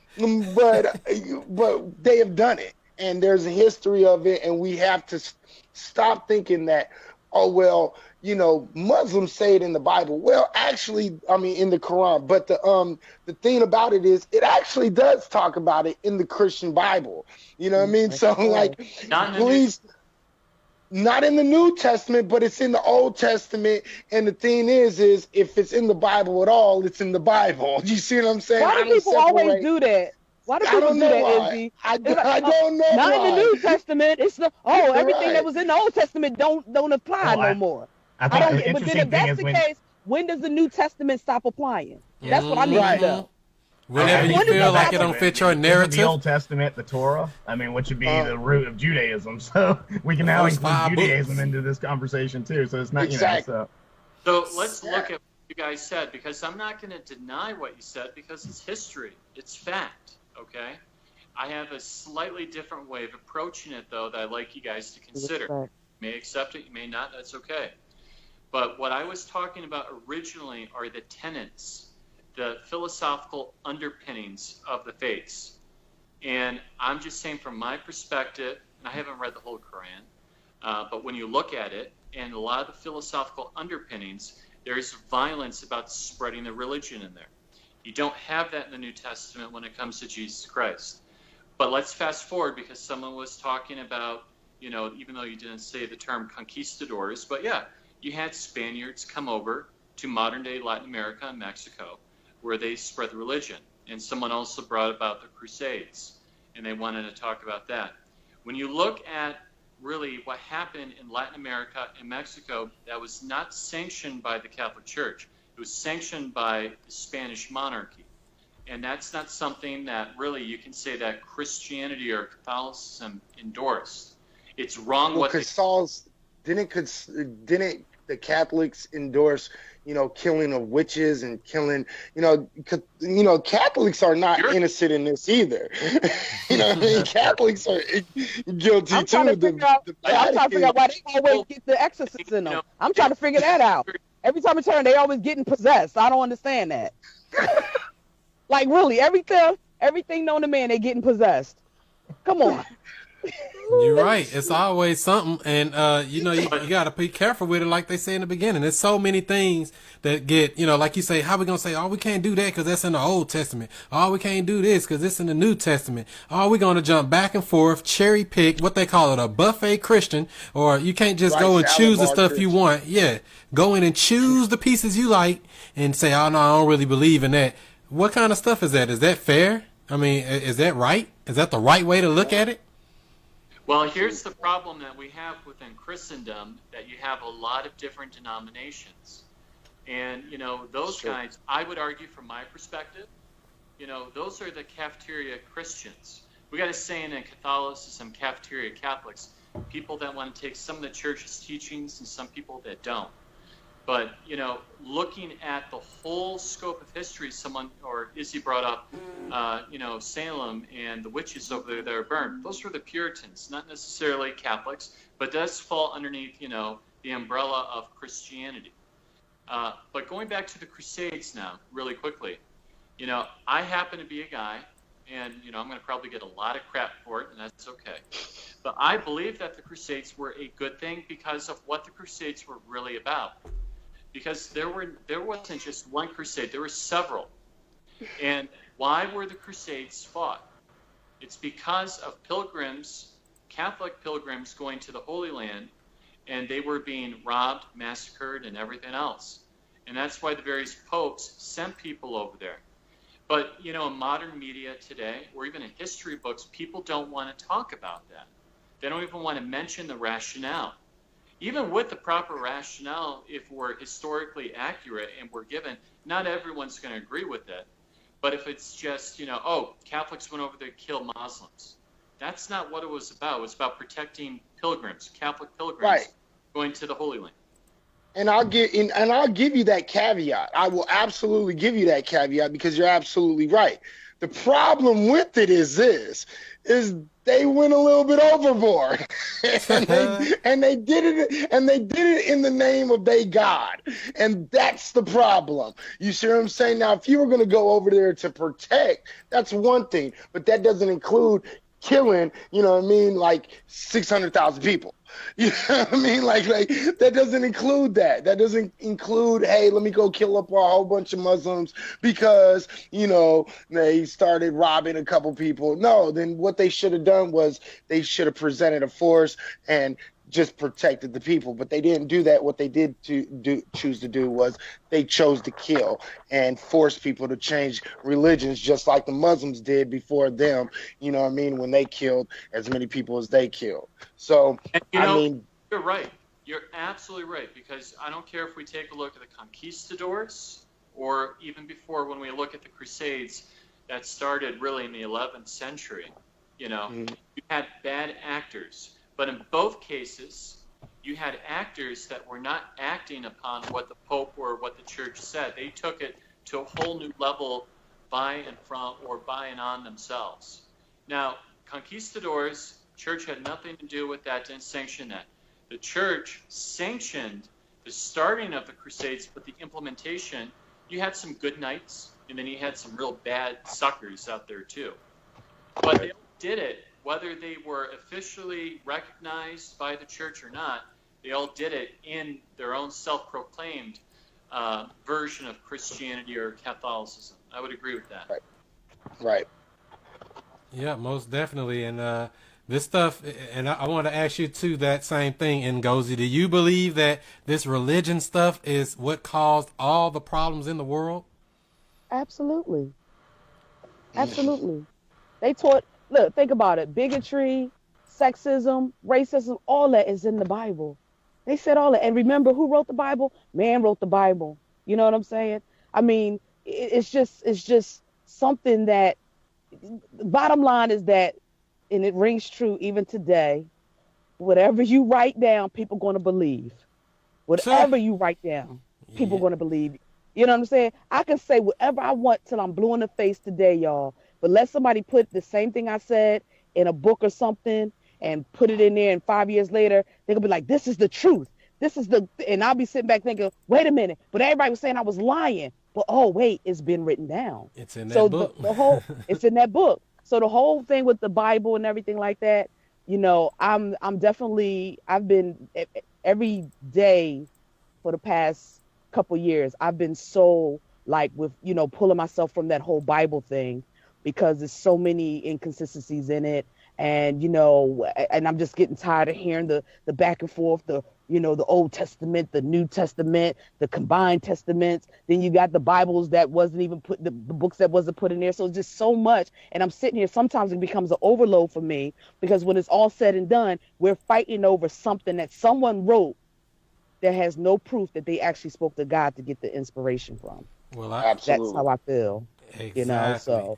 but they have done it, and there's a history of it, and we have to stop thinking that, oh well, Muslims say it in the Bible. Well, actually, I mean, in the Quran. But the thing about it is, it actually does talk about it in the Christian Bible. You know what I mean? So, like, please, not in the New Testament, but it's in the Old Testament. And the thing is if it's in the Bible at all, it's in the Bible. You see what I'm saying? Why do people always do that? Why do people do that, Izzy? I don't know. Not why. in the New Testament. It's everything Right. that was in the Old Testament don't apply no more. I think the But then interesting if thing that's is the when case, when does the New Testament stop applying? That's what I need Right. to know. Whenever you When did feel that like it don't happen? fit your isn't the narrative. Old Testament, the Torah. I mean, which would be the root of Judaism. So we can now First include 5 Judaism books. into this conversation too. So it's not, Exactly. So let's look at what you guys said, because I'm not going to deny what you said, because it's history. It's fact, okay? I have a slightly different way of approaching it, though, that I'd like you guys to consider. You may accept it, you may not, that's okay. But what I was talking about originally are the tenets, the philosophical underpinnings of the faiths. And I'm just saying from my perspective, and I haven't read the whole Quran, but when you look at it, and a lot of the philosophical underpinnings, there's violence about spreading the religion in there. You don't have that in the New Testament when it comes to Jesus Christ. But let's fast forward, because someone was talking about, even though you didn't say the term conquistadors, but yeah, you had Spaniards come over to modern-day Latin America and Mexico, where they spread the religion. And someone also brought about the Crusades, and they wanted to talk about that. When you look at really what happened in Latin America and Mexico, that was not sanctioned by the Catholic Church. It was sanctioned by the Spanish monarchy. And that's not something that really you can say that Christianity or Catholicism endorsed. It's wrong. Well, didn't the Catholics endorse, killing of witches and killing, Catholics are not innocent in this either. You know what I mean? Catholics are guilty I'm trying to too. figure out why they always get the exorcists in them. I'm trying to figure that out. Every time I turn, they always getting possessed. I don't understand that. Like, really, everything known to man, they getting possessed. Come on. You're right. It's always something, and you got to be careful with it. Like they say in the beginning, there's so many things that get, like you say, how we gonna say, oh, we can't do that because that's in the Old Testament. Oh, we can't do this because it's in the New Testament. Oh, we're gonna jump back and forth, cherry pick, what they call it, a buffet Christian, or you can't just go and choose the stuff you want. Yeah, go in and choose the pieces you like and say, oh no, I don't really believe in that. What kind of stuff is that? Is that fair? I mean, is that right? Is that the right way to look at it? Well, here's the problem that we have within Christendom, that you have a lot of different denominations. And, those guys, I would argue from my perspective, those are the cafeteria Christians. We got a saying in Catholicism, cafeteria Catholics, people that want to take some of the church's teachings and some people that don't. But, looking at the whole scope of history, Izzy brought up, Salem and the witches over there that are burned. Those were the Puritans, not necessarily Catholics, but does fall underneath, the umbrella of Christianity. But going back to the Crusades now, really quickly, I happen to be a guy, and, I'm going to probably get a lot of crap for it, and that's okay. But I believe that the Crusades were a good thing because of what the Crusades were really about. Because there wasn't just one crusade, there were several. And why were the Crusades fought? It's because of pilgrims, Catholic pilgrims going to the Holy Land, and they were being robbed, massacred, and everything else. And that's why the various popes sent people over there. But, in modern media today, or even in history books, people don't want to talk about that. They don't even want to mention the rationale. Even with the proper rationale, if we're historically accurate and we're given, not everyone's going to agree with it. But if it's just, Catholics went over there to kill Muslims. That's not what it was about. It was about protecting pilgrims, Catholic pilgrims, going to the Holy Land. And I'll give you that caveat. I will absolutely give you that caveat because you're absolutely right. The problem with it is they went a little bit overboard, and they did it in the name of their God, and that's the problem. You see what I'm saying? Now, if you were going to go over there to protect, that's one thing, but that doesn't include killing, you know what I mean, like 600,000 people. You know what I mean? Like that doesn't include that. That doesn't include, hey, let me go kill up a whole bunch of Muslims because, you know, they started robbing a couple people. No, then what they should have done was they should have presented a force and just protected the people, but they didn't do that. What they did choose to do was they chose to kill and force people to change religions, just like the Muslims did before them. You know what I mean? When they killed as many people as they killed. So I mean, you're right. You're absolutely right, because I don't care if we take a look at the conquistadors or even before when we look at the Crusades that started really in the 11th century. You know, you had bad actors. But in both cases, you had actors that were not acting upon what the Pope or what the Church said. They took it to a whole new level by and from or by and on themselves. Now, conquistadors, Church had nothing to do with that, didn't sanction that. The Church sanctioned the starting of the Crusades, but the implementation, you had some good knights, and then you had some real bad suckers out there too. But they did it. Whether they were officially recognized by the Church or not, they all did it in their own self-proclaimed version of Christianity or Catholicism. I would agree with that. Right. Yeah, most definitely. And this stuff, and I want to ask you too that same thing, Ngozi. Do you believe that this religion stuff is what caused all the problems in the world? Absolutely. Absolutely. They taught. Look, think about it. Bigotry, sexism, racism, all that is in the Bible. They said all that. And remember who wrote the Bible? Man wrote the Bible. You know what I'm saying? I mean, it's just something that, the bottom line is that, and it rings true even today, whatever you write down, people going to believe. Whatever you write down, people going to believe. You know what I'm saying? I can say whatever I want till I'm blue in the face today, y'all. But let somebody put the same thing I said in a book or something and put it in there, and 5 years later, they're going to be like, this is the truth. And I'll be sitting back thinking, wait a minute. But everybody was saying I was lying. But, oh, wait, it's been written down. It's in that book. It's in that book. So the whole thing with the Bible and everything like that, you know, I've been every day for the past couple years, I've been so like with, you know, pulling myself from that whole Bible thing, because there's so many inconsistencies in it. And, you know, and I'm just getting tired of hearing the back and forth, the Old Testament, the New Testament, the combined testaments. Then you got the Bibles that wasn't even put, the books that wasn't put in there. So it's just so much. And I'm sitting here, sometimes it becomes an overload for me, because when it's all said and done, we're fighting over something that someone wrote that has no proof that they actually spoke to God to get the inspiration from. Well, that's how I feel. Exactly. You know, so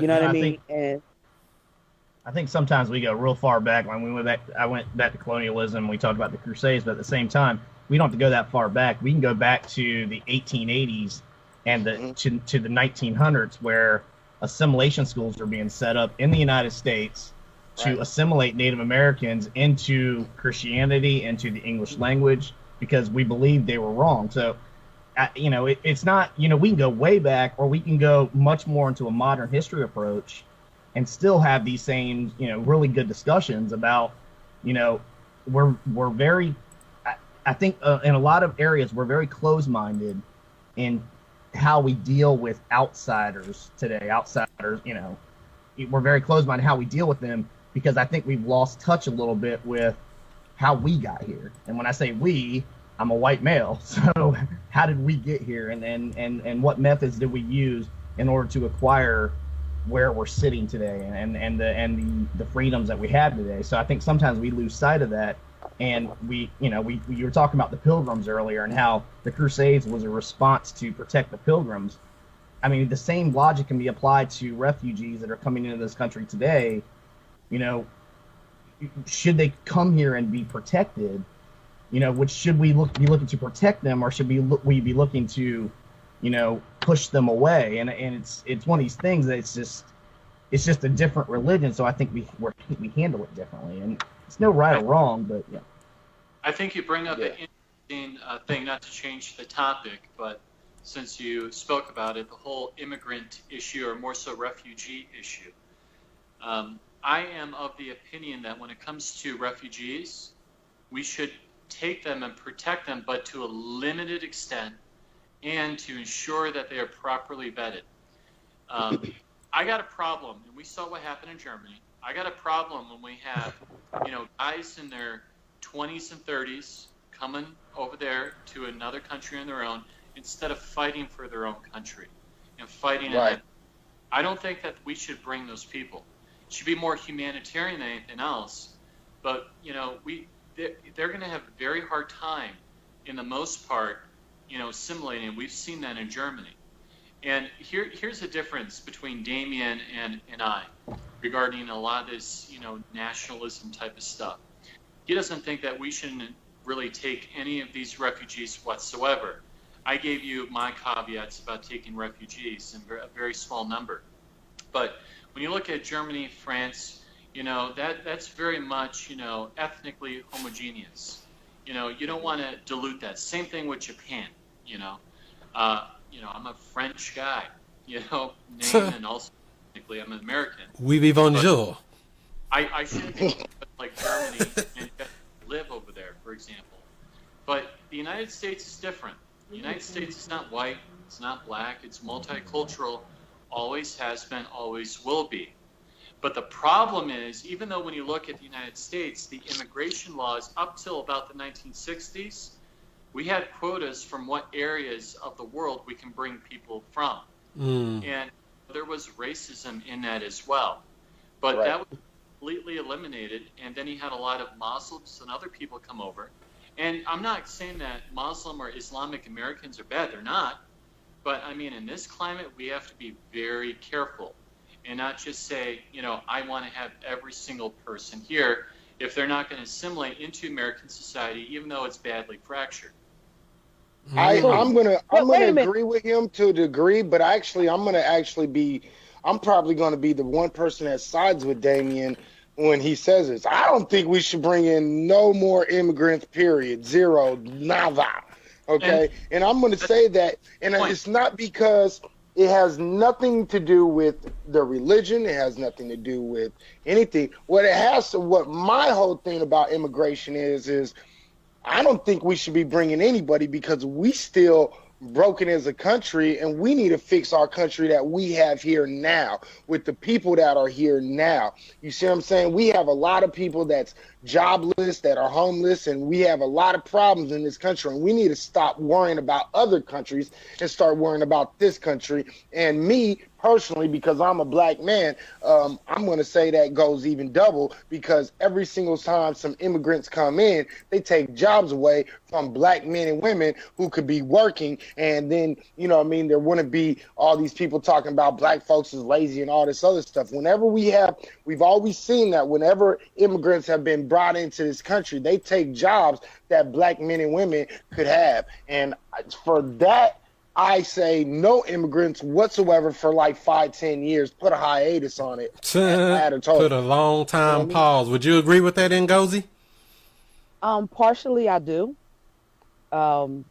you know what I mean? And I think sometimes we go real far back. When we went back, I went back to colonialism. We talked about the Crusades, but at the same time, we don't have to go that far back. We can go back to the 1880s and to the 1900s, where assimilation schools were being set up in the United States to assimilate Native Americans into Christianity, into the English language, because we believed they were wrong. So, you know, it's not, you know, we can go way back, or we can go much more into a modern history approach and still have these same, you know, really good discussions about, you know, we're very, I think in a lot of areas, we're very closed-minded in how we deal with outsiders today. Outsiders, you know, we're very closed-minded how we deal with them, because I think we've lost touch a little bit with how we got here. And when I say we, I'm a white male. So how did we get here? And what methods did we use in order to acquire where we're sitting today and the freedoms that we have today? So I think sometimes we lose sight of that. And you were talking about the Pilgrims earlier and how the Crusades was a response to protect the Pilgrims. I mean, the same logic can be applied to refugees that are coming into this country today. You know, should they come here and be protected? You know, should we be looking to protect them, or should we be looking to, you know, push them away? And it's one of these things that it's just a different religion. So I think we handle it differently, and it's no right or wrong, but yeah. I think you bring up an interesting thing, not to change the topic, but since you spoke about it, the whole immigrant issue, or more so refugee issue. I am of the opinion that when it comes to refugees, we should take them and protect them, but to a limited extent, and to ensure that they are properly vetted. I got a problem, and we saw what happened in Germany. I got a problem when we have, guys in their 20s and 30s coming over there to another country on their own instead of fighting for their own country and fighting. Right. I don't think that we should bring those people. It should be more humanitarian than anything else. But they're going to have a very hard time, in the most part, assimilating. We've seen that in Germany. And here's the difference between Damien and I regarding a lot of this, nationalism type of stuff. He doesn't think that we shouldn't really take any of these refugees whatsoever. I gave you my caveats about taking refugees in a very small number. But when you look at Germany, France, that's very much, ethnically homogeneous. You don't want to dilute that. Same thing with Japan, I'm a French guy, name, and also technically I'm an American. Oui, bonjour. I shouldn't be like Germany and live over there, for example. But the United States is different. The United States is not white, it's not black, it's multicultural, always has been, always will be. But the problem is, even though when you look at the United States, the immigration laws up till about the 1960s, we had quotas from what areas of the world we can bring people from. And there was racism in that as well. But that was completely eliminated, and then you had a lot of Muslims and other people come over. And I'm not saying that Muslim or Islamic Americans are bad, they're not. But I mean, in this climate, we have to be very careful and not just say, I want to have every single person here if they're not going to assimilate into American society, even though it's badly fractured. I'm gonna agree with him to a degree, but actually I'm probably gonna be the one person that sides with Damien when he says this. I don't think we should bring in no more immigrants, period. Zero, nada. Okay? And I'm gonna say that, and it's not because it has nothing to do with the religion, it has nothing to do with anything. What my whole thing about immigration is I don't think we should be bringing anybody because we still broken as a country, and we need to fix our country that we have here now with the people that are here now. You see what I'm saying? We have a lot of people that's jobless, that are homeless, and we have a lot of problems in this country, and we need to stop worrying about other countries and start worrying about this country. And me personally, because I'm a black man, I'm going to say that goes even double, because every single time some immigrants come in, they take jobs away from black men and women who could be working. And then, there wouldn't be all these people talking about black folks is lazy and all this other stuff. We've always seen that whenever immigrants have been brought into this country, they take jobs that black men and women could have. And for that, I say no immigrants whatsoever for like 5-10 years. Put a hiatus on it. Put a long time pause. Would you agree with that, Ngozi? Partially I do.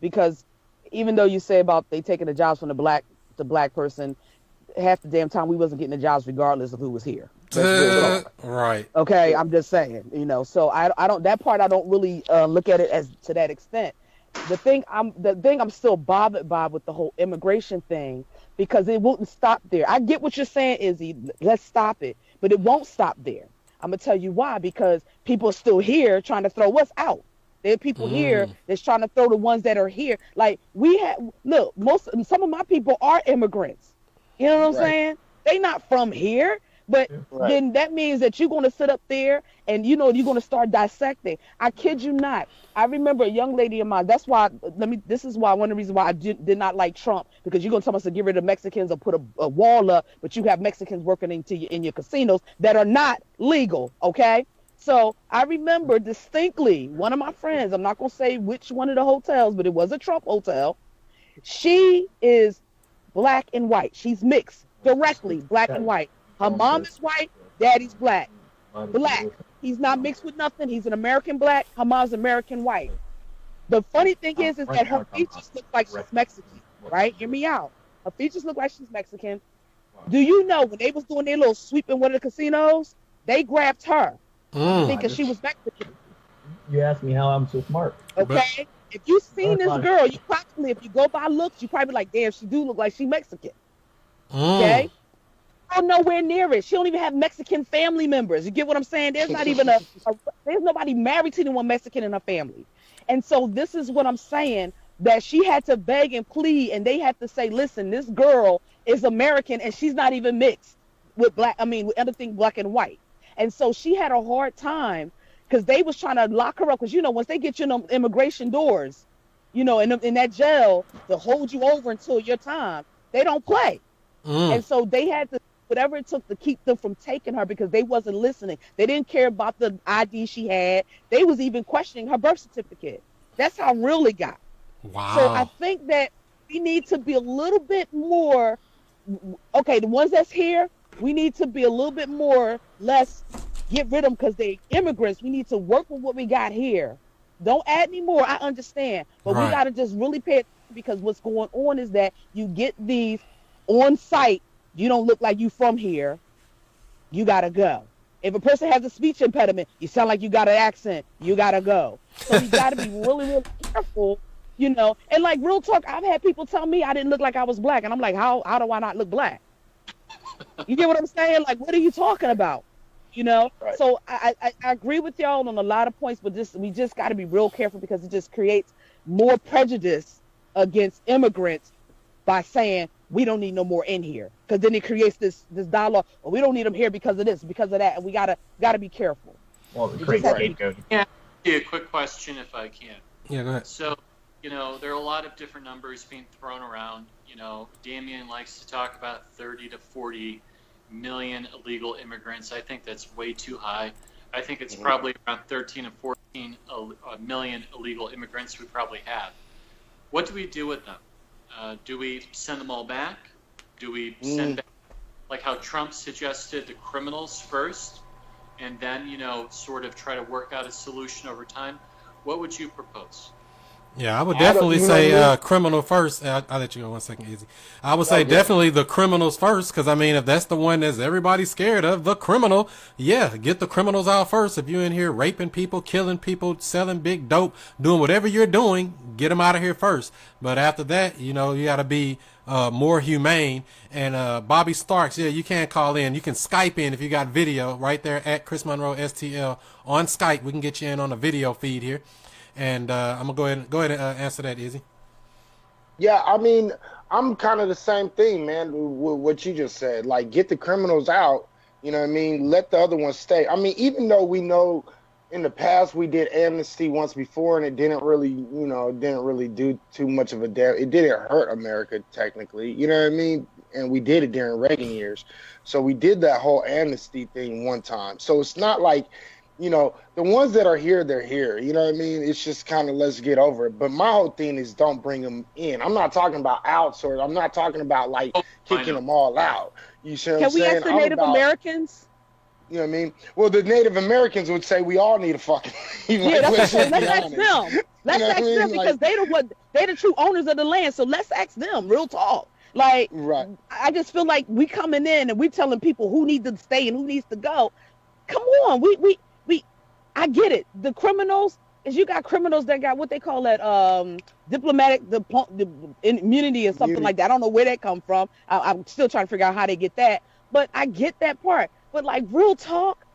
Because even though you say about they taking the jobs from the black person, half the damn time we wasn't getting the jobs regardless of who was here. Right. Okay, I'm just saying, so I don't, that part I don't really look at it as to that extent. The thing I'm still bothered by with the whole immigration thing, because it won't stop there. I get what you're saying, Izzy. Let's stop it, but it won't stop there. I'm gonna tell you why. Because people are still here trying to throw us out. There are people here that's trying to throw the ones that are here. Like some of my people are immigrants. You know what I'm saying? They not from here. But then that means that you're going to sit up there and, you're going to start dissecting. I kid you not. I remember a young lady of mine. This is why one of the reasons why I did not like Trump, because you're going to tell us to get rid of Mexicans or put a wall up, but you have Mexicans working in your casinos that are not legal. Okay. So I remember distinctly one of my friends, I'm not going to say which one of the hotels, but it was a Trump hotel. She is black and white. She's mixed directly black and white. Her mom is white, daddy's black. Black. He's not mixed with nothing. He's an American black. Her mom's American white. The funny thing is that her features look like she's Mexican, right? Hear me out. Her features look like she's Mexican. Do you know when they was doing their little sweep in one of the casinos, they grabbed her thinking she was Mexican. You asked me how I'm so smart. Okay? If you seen this girl, you probably, if you go by looks, you probably be like, damn, she do look like she Mexican. Okay? Oh, nowhere near it. She don't even have Mexican family members. You get what I'm saying? There's not even there's nobody married to anyone Mexican in her family. And so this is what I'm saying, that she had to beg and plead, and they had to say, listen, this girl is American and she's not even mixed with with anything black and white. And so she had a hard time because they was trying to lock her up, because, once they get you in them immigration doors, in that jail to hold you over until your time, they don't play. And so they had to, whatever it took to keep them from taking her, because they wasn't listening. They didn't care about the ID she had. They was even questioning her birth certificate. That's how real it got. Wow. So I think that we need to be a little bit more, okay, the ones that's here, we need to be a little bit more, less get rid of them because they immigrants. We need to work with what we got here. Don't add any more. I understand. But we got to just really pay attention, because what's going on is that you get these on site. You don't look like you from here. You got to go. If a person has a speech impediment, you sound like you got an accent, you got to go. So you got to be really, really careful, And like real talk, I've had people tell me I didn't look like I was black. And I'm like, how do I not look black? You get what I'm saying? Like, what are you talking about? So I agree with y'all on a lot of points, but we just got to be real careful, because it just creates more prejudice against immigrants by saying we don't need no more in here, because then it creates this dialogue. Well, we don't need them here because of this, because of that, and we gotta be careful. Well, the great scapegoat. Yeah, a quick question if I can. Yeah, go ahead. So, there are a lot of different numbers being thrown around. Damien likes to talk about 30 to 40 million illegal immigrants. I think that's way too high. I think it's probably around 13 to 14 million illegal immigrants we probably have. What do we do with them? Do we send them all back? Do we send back, like how Trump suggested, the criminals first, and then, sort of try to work out a solution over time? What would you propose? Yeah, I would definitely say criminal first. I'll let you go 1 second, Easy. I would say definitely the criminals first, because, if that's the one that's everybody's scared of, the criminal, get the criminals out first. If you're in here raping people, killing people, selling big dope, doing whatever you're doing, get them out of here first. But after that, you got to be more humane. And Bobby Starks, you can call in. You can Skype in if you got video right there at ChrisMonroeSTL on Skype. We can get you in on a video feed here. And I'm gonna go ahead and answer that, Izzy. Yeah, I'm kind of the same thing, man, with what you just said. Like, get the criminals out, let the other ones stay. Even though we know in the past we did amnesty once before, and it didn't really, do too much of a damage. It didn't hurt America, technically, and we did it during Reagan years. So we did that whole amnesty thing one time. So it's not like, the ones that are here, they're here. It's just kind of, let's get over it. But my whole thing is, don't bring them in. I'm not talking about outsource. I'm not talking about, kicking them all out. You see what I'm saying? Can we ask the Native Americans? You know what I mean? Well, the Native Americans would say we all need a fucking leave. Let's ask them. Let's ask them, because they the true owners of the land. So let's ask them, real talk. I just feel like we coming in and we telling people who need to stay and who needs to go. Come on, I get it. The criminals, you got criminals that got what they call that diplomatic immunity or something like that. I don't know where that come from. I'm still trying to figure out how they get that. But I get that part. But real talk,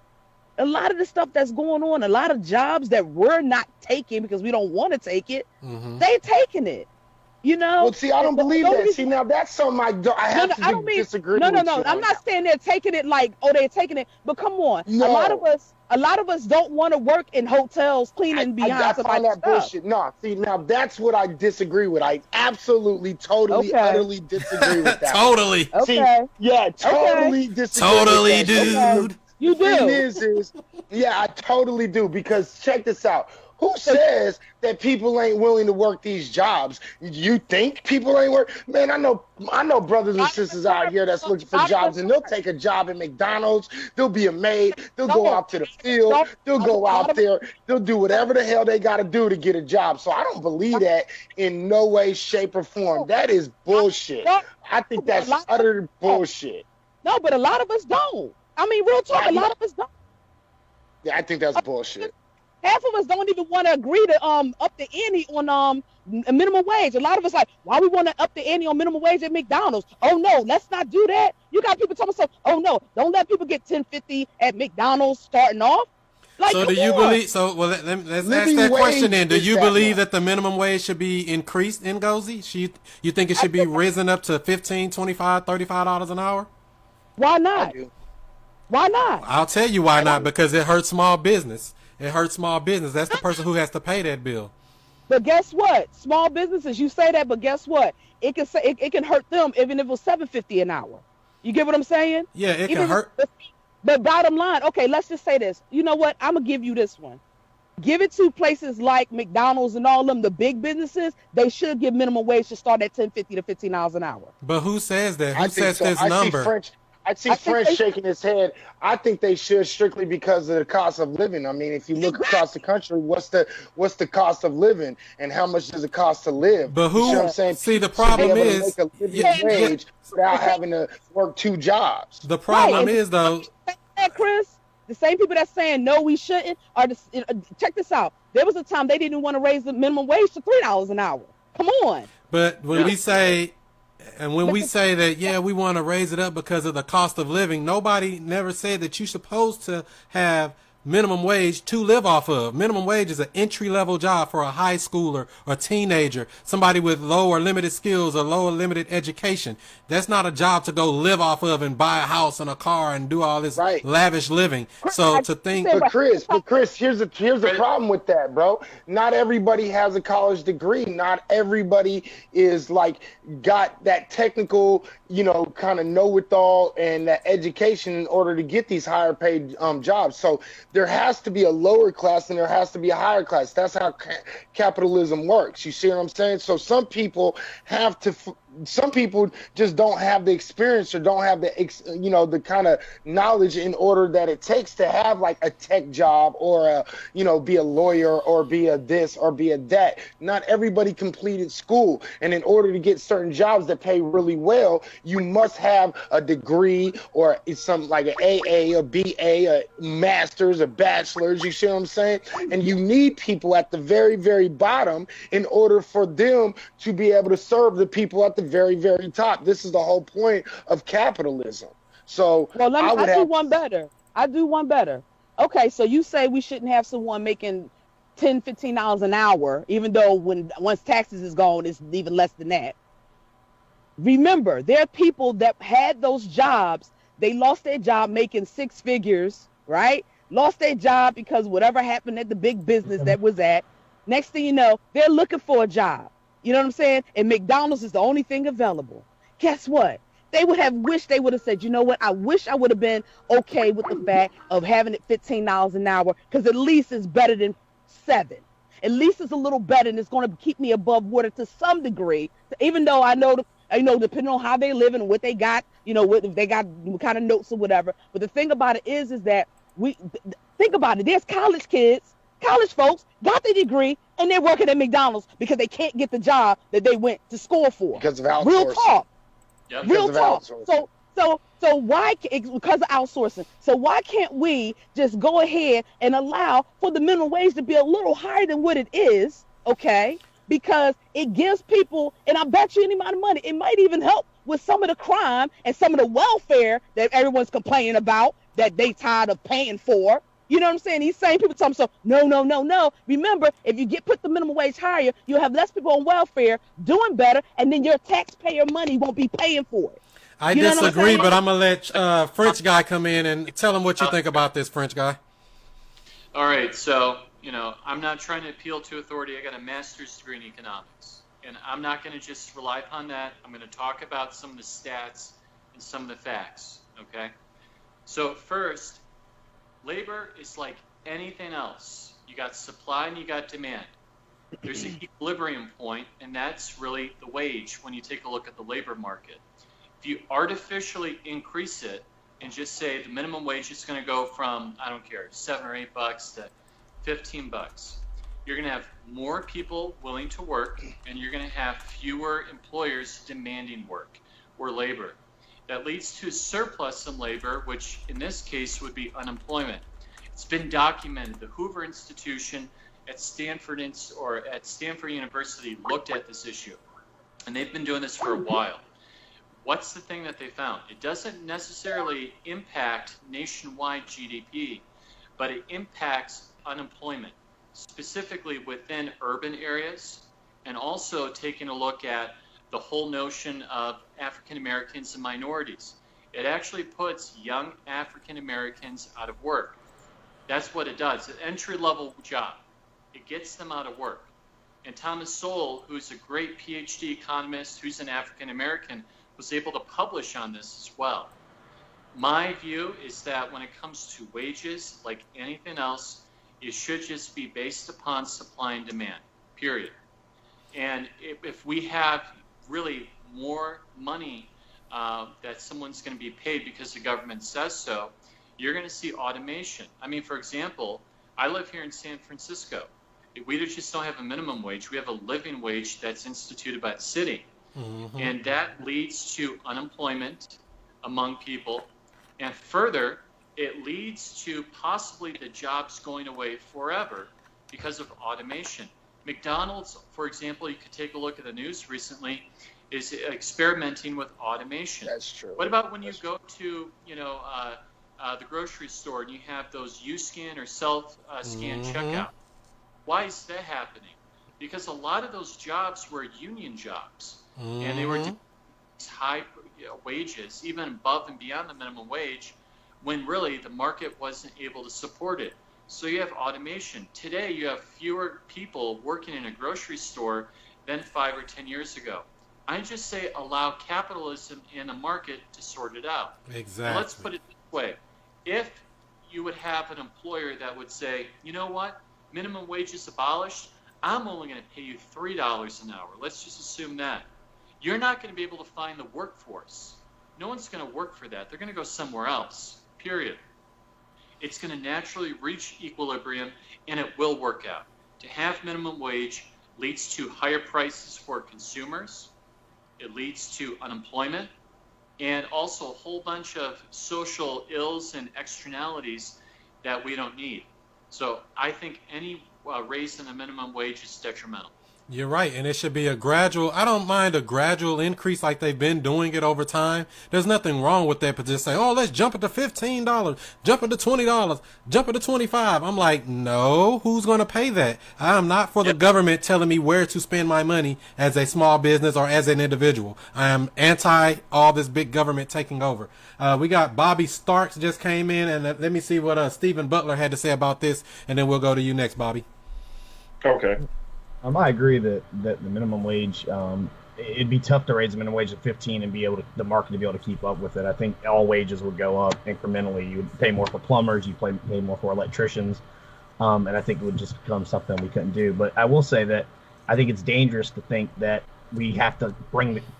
a lot of the stuff that's going on, a lot of jobs that we're not taking because we don't want to take it, they taking it. Well, see, I don't believe that. See, now that's something I have to disagree with. No. I'm not saying they're taking it they're taking it. But come on, a lot of us don't want to work in hotels cleaning behind somebody's stuff. Bullshit. No, see, now that's what I disagree with. I absolutely, totally, utterly disagree with that. Totally. Okay. Totally disagree. Totally, with that. dude. You do. The thing is, I totally do, because check this out. Who says that people ain't willing to work these jobs? You think people ain't work? Man, I know brothers and sisters out here that's looking for jobs, and they'll take a job at McDonald's. They'll be a maid. They'll go out to the field. They'll go out there. They'll do whatever the hell they got to do to get a job. So I don't believe that in no way, shape, or form. That is bullshit. I think that's utter bullshit. No, but a lot of us don't. I mean, real talk, a lot of us don't. Yeah, I think that's bullshit. Half of us don't even want to agree to up the ante on minimum wage. A lot of us like, why we want to up the ante on minimum wage at McDonald's? Oh no, let's not do that. You got people telling themselves, oh no, don't let people get $10.50 at McDonald's starting off. Like, so do you believe? So well, let's ask that question then. Do you believe that the minimum wage should be increased in Ngozi? You think it should be risen up to $15, $25, $35 an hour? Why not? Why not? I'll tell you why not. Because it hurts small business. It hurts small business. That's the person who has to pay that bill. But guess what? Small businesses, you say that, but guess what? It can say it can hurt them even if it was $7.50 an hour. You get what I'm saying? Yeah, it can hurt. But bottom line, okay, let's just say this. You know what? I'm gonna give you this one. Give it to places like McDonald's and all of them, the big businesses. They should give minimum wage to start at $10.50 to $15 an hour. But who says that? Who sets this number? I see French shaking his head. I think they should, strictly because of the cost of living. I mean, if you look across the country, what's the cost of living, and how much does it cost to live? But who? You know what I'm saying? See, the problem is make a living wage without having to work 2 jobs. The problem is though, Chris, the same people that's saying no, we shouldn't are check this out. There was a time they didn't want to raise the minimum wage to $3 an hour. Come on. But when we say. And when we say that, yeah, we want to raise it up because of the cost of living, nobody never said that you're supposed to have minimum wage to live off of. Minimum wage is an entry-level job for a high schooler or teenager, somebody with low or limited skills or low or limited education. That's not a job to go live off of and buy a house and a car and do all this lavish living. So to think... But Chris, here's the problem with that, bro. Not everybody has a college degree. Not everybody is like got that technical, kind of know-it-all and that education in order to get these higher paid jobs. So there has to be a lower class and there has to be a higher class. That's how capitalism works. You see what I'm saying? So some people just don't have the experience or don't have the kind of knowledge in order that it takes to have like a tech job or be a lawyer or be a this or be a that. Not everybody completed school, and in order to get certain jobs that pay really well, you must have a degree or something like an AA, a BA, a master's, a bachelor's. You see what I'm saying? And you need people at the very, very bottom in order for them to be able to serve the people at the very, very top. This is the whole point of capitalism. So I do one better. Okay, so you say we shouldn't have someone making $10, $15 an hour, even though once taxes is gone, it's even less than that. Remember, there are people that had those jobs. They lost their job making 6 figures, right? Lost their job because whatever happened at the big business that was at. Next thing you know, they're looking for a job. You know what I'm saying? And McDonald's is the only thing available. Guess what? They would have wished they would have said, you know what? I wish I would have been okay with the fact of having it $15 an hour, because at least it's better than 7. At least it's a little better, and it's going to keep me above water to some degree. Even though I know, depending on how they live and what they got, if they got what kind of notes or whatever. But the thing about it is that think about it. There's college folks got the degree and they're working at McDonald's because they can't get the job that they went to school for. Because of outsourcing. Real talk. Yep. Real talk. So why, because of outsourcing, so why can't we just go ahead and allow for the minimum wage to be a little higher than what it is, okay? Because it gives people, and I bet you any amount of money, it might even help with some of the crime and some of the welfare that everyone's complaining about that they tired of paying for. You know what I'm saying? These same people tell themselves, no. Remember, if you put the minimum wage higher, you'll have less people on welfare doing better, and then your taxpayer money won't be paying for it. I disagree, but I'm going to let French guy come in and tell him what you think about this, French guy. All right, so, I'm not trying to appeal to authority. I got a master's degree in economics, and I'm not going to just rely upon that. I'm going to talk about some of the stats and some of the facts, okay? So first, labor is like anything else. You got supply and you got demand. There's an equilibrium point, and that's really the wage when you take a look at the labor market. If you artificially increase it and just say the minimum wage is going to go from, I don't care, $7 or $8 to $15, you're going to have more people willing to work, and you're going to have fewer employers demanding work or labor. That leads to a surplus in labor, which in this case would be unemployment. It's been documented. The Hoover Institution at Stanford University looked at this issue, and they've been doing this for a while. What's the thing that they found? It doesn't necessarily impact nationwide GDP, but it impacts unemployment, specifically within urban areas, and also taking a look at the whole notion of African Americans and minorities. It actually puts young African Americans out of work. That's what it does. An entry-level job. It gets them out of work. And Thomas Sowell, who's a great PhD economist, who's an African American, was able to publish on this as well. My view is that when it comes to wages, like anything else, it should just be based upon supply and demand, period. And if we have really more money that someone's going to be paid because the government says so, you're going to see automation. I mean, for example, I live here in San Francisco. We just don't have a minimum wage. We have a living wage that's instituted by the city. Mm-hmm. And that leads to unemployment among people. And further, it leads to possibly the jobs going away forever because of automation. McDonald's, for example, you could take a look at the news recently, is experimenting with automation. That's true. What about when you go to, the grocery store and you have those U-scan or self-scan checkout? Why is that happening? Because a lot of those jobs were union jobs, and they were high wages, even above and beyond the minimum wage, when really the market wasn't able to support it. So you have automation. Today you have fewer people working in a grocery store than 5 or 10 years ago. I just say allow capitalism and the market to sort it out. Exactly. Now let's put it this way. If you would have an employer that would say, you know what, minimum wage is abolished, I'm only going to pay you $3 an hour. Let's just assume that. You're not going to be able to find the workforce. No one's going to work for that. They're going to go somewhere else, period. It's going to naturally reach equilibrium, and it will work out. To have minimum wage leads to higher prices for consumers. It leads to unemployment, and also a whole bunch of social ills and externalities that we don't need. So I think any raise in the minimum wage is detrimental. You're right, and it should be a gradual. I don't mind a gradual increase like they've been doing it over time. There's nothing wrong with that, but just saying, oh, let's jump it to $15, jump it to $20, jump it to $25. I'm like, no, who's going to pay that? I'm not for the government telling me where to spend my money as a small business or as an individual. I am anti all this big government taking over. We got Bobby Starks just came in, and let me see what Stephen Butler had to say about this, and then we'll go to you next, Bobby. Okay. I agree that the minimum wage, it'd be tough to raise the minimum wage to 15 and the market to be able to keep up with it. I think all wages would go up incrementally. You would pay more for plumbers, you pay more for electricians, and I think it would just become something we couldn't do. But I will say that I think it's dangerous to think that we have to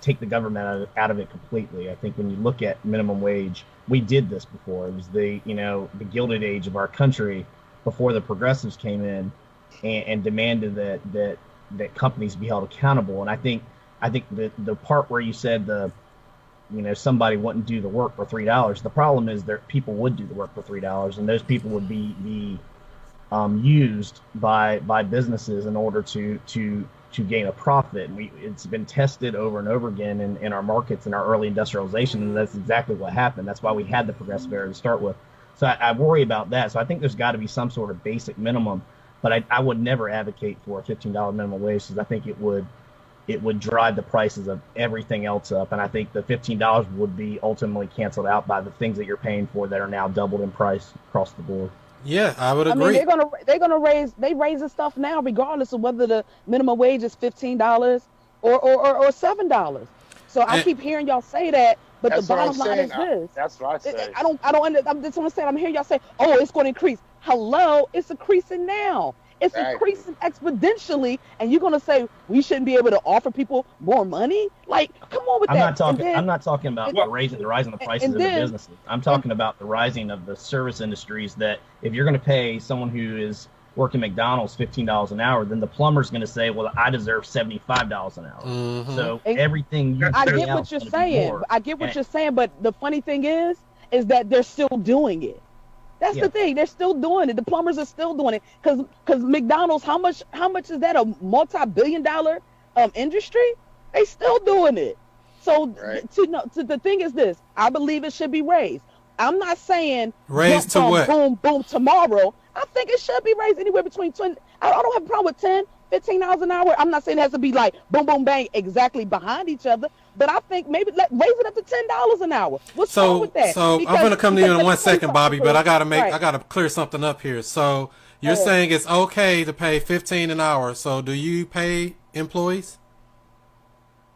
take the government out of it completely. I think when you look at minimum wage, we did this before. It was the Gilded Age of our country before the progressives came in and demanded that companies be held accountable. And I think the part where you said somebody wouldn't do the work for $3, the problem is that people would do the work for $3, and those people would be used by businesses in order to gain a profit. And it's been tested over and over again in our markets in our early industrialization, and that's exactly what happened. That's why we had the progressive era to start with. So I worry about that. So I think there's got to be some sort of basic minimum. But I would never advocate for a $15 minimum wage, because I think it would drive the prices of everything else up. And I think the $15 would be ultimately canceled out by the things that you're paying for that are now doubled in price across the board. Yeah, I would agree. I mean, they're gonna raise the stuff now, regardless of whether the minimum wage is $15 or $7. So I keep hearing y'all say that, but the bottom line is this. That's what I say. I don't that's what I'm saying. I'm hearing y'all say, oh, it's going to increase. Hello, it's increasing now. It's increasing exponentially, and you're going to say we shouldn't be able to offer people more money? Like, come on with that. I'm not talking about the rising the prices of the businesses. I'm talking about the rising of the service industries, that if you're going to pay someone who is working McDonald's $15 an hour, then the plumber's going to say, well, I deserve $75 an hour. Mm-hmm. So everything you I pay get out what you're is gonna be saying. more. I get what And- you're saying, but the funny thing is that they're still doing it. That's Yeah. the thing. They're still doing it. The plumbers are still doing it because McDonald's, how much is that, a multi-billion-dollar industry? They still doing it. So the thing is this, I believe it should be raised. I'm not saying Raised to what? Boom, boom, tomorrow. I think it should be raised anywhere between 20. I don't have a problem with 10, $15 an hour. I'm not saying it has to be like boom, boom, bang, exactly behind each other. But I think maybe raise it up to $10 an hour. What's wrong with that? So Because- I'm gonna come to you in because 1 second, Bobby, but I gotta Right. I gotta clear something up here. So you're ahead. saying it's okay to pay $15 an hour. So do you pay employees?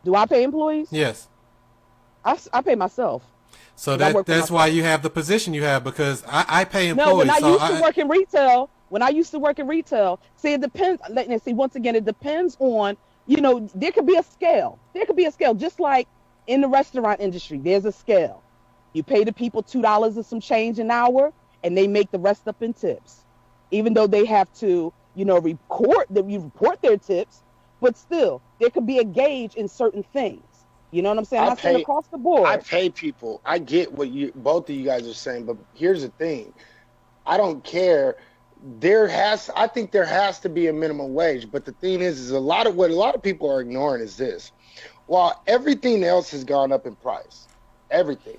Do I pay employees? Yes. I pay myself. So I work for that's why you have the position you have, because I pay employees. No, when I so used to work in retail, see, it depends. See, once again, it depends on, there could be a scale. Just like in the restaurant industry, there's a scale. You pay the people $2 and some change an hour, and they make the rest up in tips. Even though they have to, report their tips, but still, there could be a gauge in certain things. You know what I'm saying? I'm not saying across the board. I pay people. I get what both of you guys are saying, but here's the thing. I don't care. I think there has to be a minimum wage, but the thing is what a lot of people are ignoring is this. While everything else has gone up in price, everything,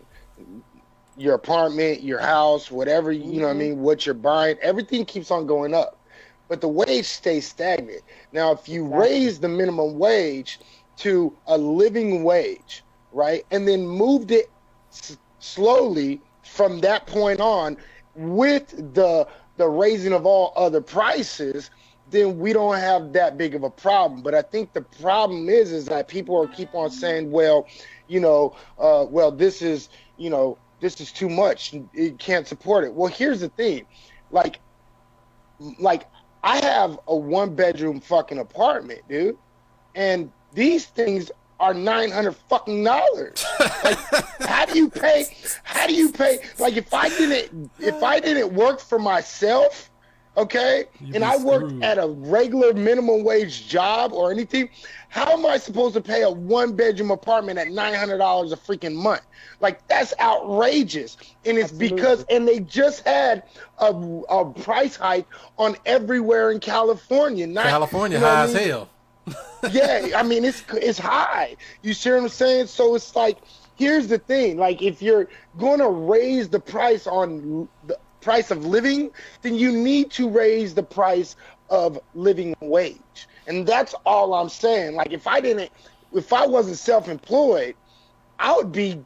your apartment, your house, whatever, you know what I mean, what you're buying, everything keeps on going up, but the wage stays stagnant. Now, if you raise the minimum wage to a living wage, right, and then moved it slowly from that point on with the raising of all other prices, then we don't have that big of a problem. But I think the problem is that people keep on saying, well, this is too much. It can't support it. Well, here's the thing. Like I have a 1-bedroom fucking apartment, dude. And these things are $900 fucking dollars. Like, how do you pay? Like, if I didn't work for myself, okay, and I worked at a regular minimum wage job or anything, how am I supposed to pay a 1-bedroom apartment at $900 a freaking month? Like, that's outrageous. And it's because they just had a price hike on everywhere in California. California high as hell. Yeah, I mean, it's high. You see what I'm saying? So it's like, here's the thing. Like, if you're going to raise the price on the price of living, then you need to raise the price of living wage. And that's all I'm saying. Like, if I wasn't self-employed, I'd be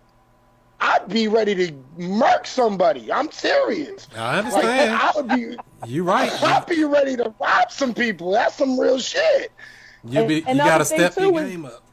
ready to murk somebody. I'm serious. I understand. Like, I would be. You're right. I'd be ready to rob some people. That's some real shit. You gotta step your game up.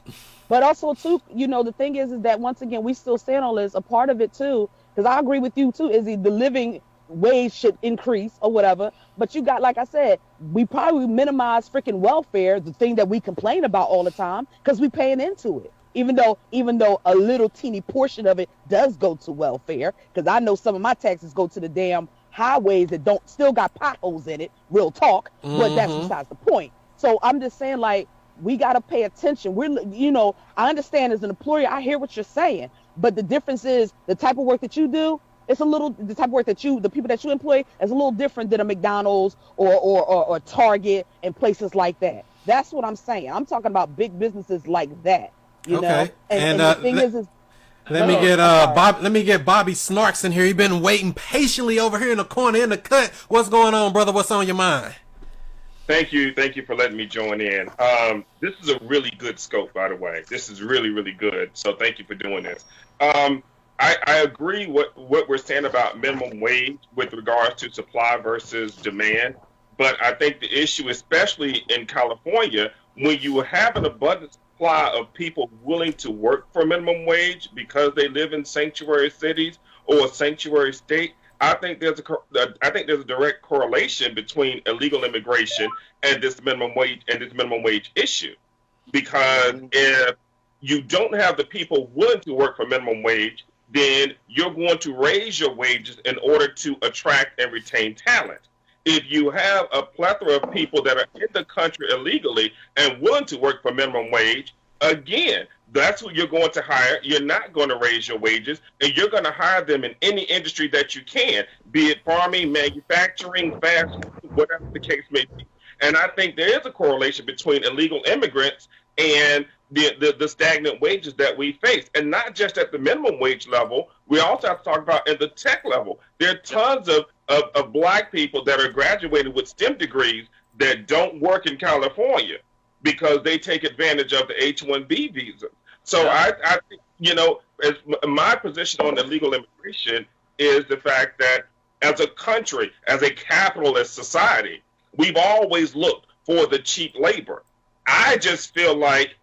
But also too, the thing is that once again, we still stand on this. A part of it too, because I agree with you too, is the living wage should increase or whatever. But you got, like I said, we probably minimize freaking welfare, the thing that we complain about all the time, because we paying into it. Even though a little teeny portion of it does go to welfare, because I know some of my taxes go to the damn highways that still got potholes in it. Real talk, but that's besides the point. So I'm just saying, like, we got to pay attention. I understand as an employer, I hear what you're saying, but the difference is the type of work that you do, the type of work that the people that you employ is a little different than a McDonald's or Target and places like that. That's what I'm saying. I'm talking about big businesses like that, you know? And the thing is let me get Bobby Snarks in here. He's been waiting patiently over here in the corner in the cut. What's going on, brother? What's on your mind? Thank you for letting me join in. This is a really good scope, by the way. This is really, really good. So thank you for doing this. I agree what we're saying about minimum wage with regards to supply versus demand. But I think the issue, especially in California, when you have an abundant supply of people willing to work for minimum wage because they live in sanctuary cities or a sanctuary state, I think there's a direct correlation between illegal immigration and this minimum wage issue. Because if you don't have the people willing to work for minimum wage, then you're going to raise your wages in order to attract and retain talent. if you have a plethora of people that are in the country illegally and willing to work for minimum wage, again, that's who you're going to hire. You're not going to raise your wages, and you're going to hire them in any industry that you can, be it farming, manufacturing, fast food, whatever the case may be. And I think there is a correlation between illegal immigrants and the stagnant wages that we face, and not just at the minimum wage level. We also have to talk about at the tech level. There are tons of black people that are graduated with STEM degrees that don't work in California because they take advantage of the H-1B visa. So I think, as my position on illegal immigration is the fact that as a country, as a capitalist society, we've always looked for the cheap labor. I just feel like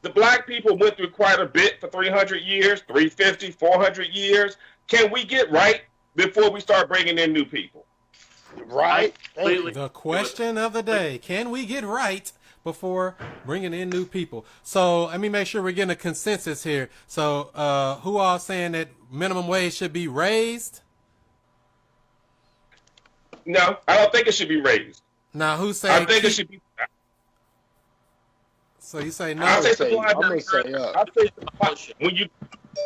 the black people went through quite a bit for 300 years, 350, 400 years. Can we get right before we start bringing in new people? Right. The question of the day, can we get right before bringing in new people? So let me make sure we're getting a consensus here. So who all saying that minimum wage should be raised? No, I don't think it should be raised. Now, who's saying? I think it should be. So you say no? I'm gonna say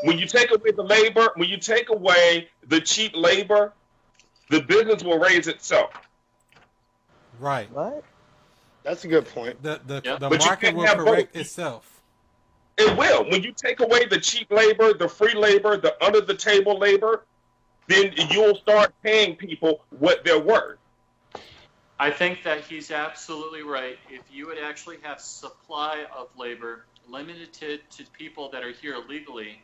when you take away the labor, when you take away the cheap labor, the business will raise itself. Right. What? That's a good point. The market will correct itself. It will. When you take away the cheap labor, the free labor, the under the table labor, then you'll start paying people what they're worth. I think that he's absolutely right. If you would actually have supply of labor limited to people that are here legally,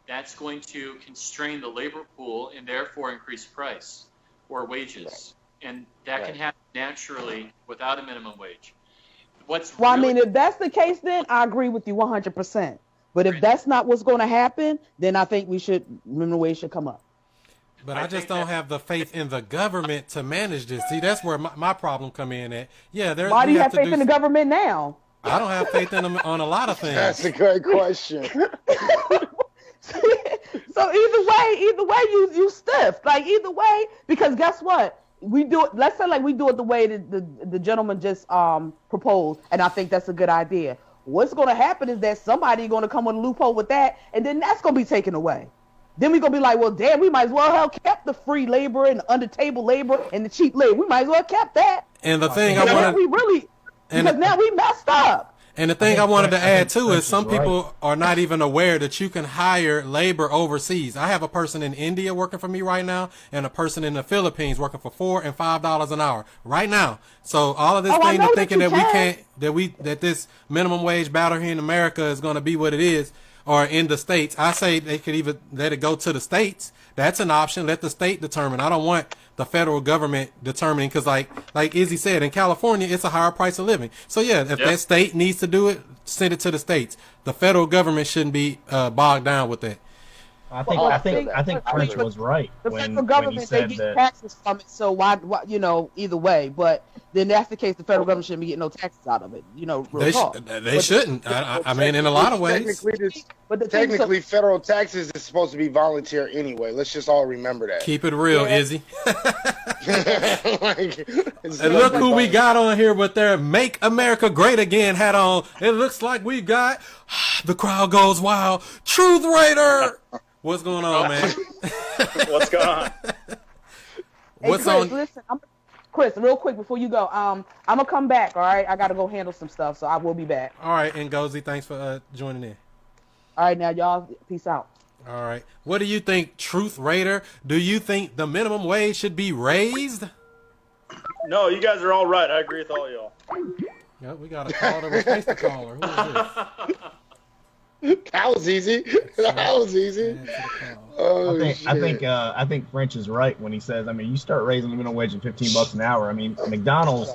that's going to constrain the labor pool and therefore increase price or wages. Right. And that can happen naturally without a minimum wage. I mean, if that's the case, then I agree with you 100%. But if that's not what's going to happen, then I think minimum wage should come up. But I just don't have the faith in the government to manage this. See, that's where my problem come in at. Yeah, why do you have faith in the government now? I don't have faith in them on a lot of things. That's a good question. So either way, you stiff. Like either way, because guess what? We do it. Let's say like we do it the way that the gentleman just proposed, and I think that's a good idea. What's going to happen is that somebody going to come with a loophole with that, and then that's going to be taken away. Then we're going to be like, well, damn, we might as well have kept the free labor and the under-table labor and the cheap labor. We might as well have kept that. And the thing because now we messed up. And the thing I wanted to add, too, is some people are not even aware that you can hire labor overseas. I have a person in India working for me right now and a person in the Philippines working for $4 and $5 an hour right now. So all of this thing of thinking that this minimum wage battle here in America is going to be what it is, or in the states, I say they could even let it go to the states. That's an option. Let the state determine. I don't want the federal government determining, because like Izzy said, in California, it's a higher price of living. So yeah, if that state needs to do it, send it to the states. The federal government shouldn't be bogged down with that. I think French was right. The federal government, they get taxes from it, so why, either way. But then that's the case, the federal government shouldn't be getting no taxes out of it. They shouldn't. I mean, in a lot of ways. Technically, federal taxes is supposed to be volunteer anyway. Let's just all remember that. Keep it real, Izzy. And look who we got on here with their "Make America Great Again" hat on. It looks like we got the crowd goes wild. Truth Raider. What's going on, man? What's going on? What's Chris, on? Listen, Chris, real quick before you go, I'm gonna come back. All right, I gotta go handle some stuff, so I will be back. All right, Ngozi, thanks for joining in. All right, now y'all, peace out. All right, what do you think, Truth Raider? Do you think the minimum wage should be raised? No, you guys are all right. I agree with all y'all. Yep, we got a caller. Replace the caller. Who is this? That was easy. That was easy. Oh, I think French is right when he says, I mean, you start raising the minimum wage at $15 an hour. I mean, McDonald's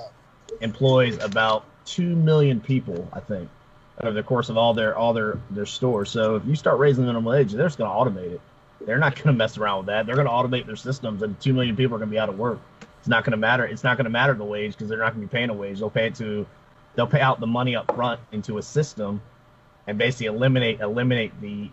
employs about 2 million people, I think, over the course of all their stores. So if you start raising the minimum wage, they're just going to automate it. They're not going to mess around with that. They're going to automate their systems, and 2 million people are going to be out of work. It's not going to matter. It's not going to matter the wage, because they're not going to be paying a wage. They'll pay out the money up front into a system and basically eliminate the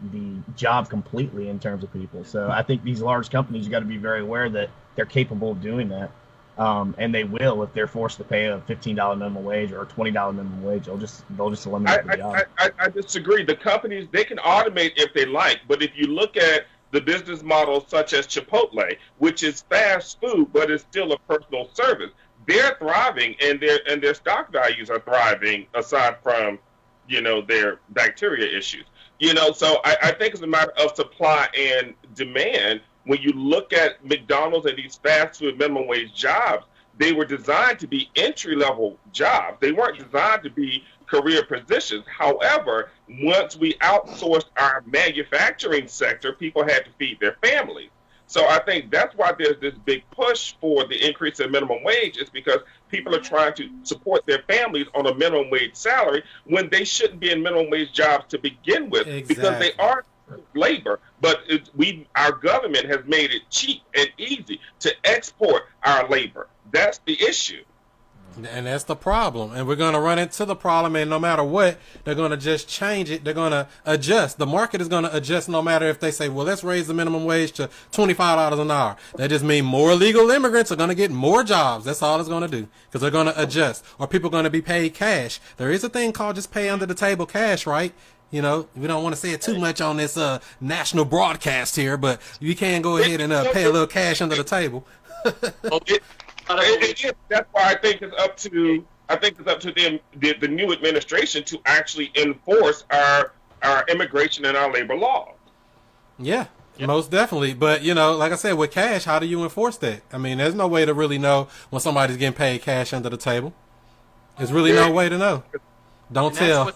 job completely in terms of people. So I think these large companies, you got to be very aware that they're capable of doing that. And they will if they're forced to pay a $15 minimum wage or a $20 minimum wage. They'll just eliminate the job. I disagree. The companies, they can automate if they like, but if you look at the business models such as Chipotle, which is fast food but is still a personal service, they're thriving, and their stock values are thriving aside from, their bacteria issues. So I think it's a matter of supply and demand. When you look at McDonald's and these fast food minimum wage jobs, they were designed to be entry-level jobs. They weren't designed to be career positions. However, once we outsourced our manufacturing sector, people had to feed their families. So I think that's why there's this big push for the increase in minimum wage, is because people are trying to support their families on a minimum wage salary when they shouldn't be in minimum wage jobs to begin with, because they are labor. But our government has made it cheap and easy to export our labor. That's the issue. And that's the problem. And we're going to run into the problem, and no matter what, they're going to just change it. They're going to adjust. The market is going to adjust no matter if they say, well, let's raise the minimum wage to $25 an hour. That just means more illegal immigrants are going to get more jobs. That's all it's going to do, because they're going to adjust. Or people are going to be paid cash. There is a thing called just pay under the table cash, right? We don't want to say it too much on this national broadcast here, but you can go ahead and pay a little cash under the table. That's why I think it's up to the new administration to actually enforce our immigration and our labor law. Yeah, most definitely. But like I said, with cash, how do you enforce that? I mean, there's no way to really know when somebody's getting paid cash under the table. There's really no way to know. Don't tell.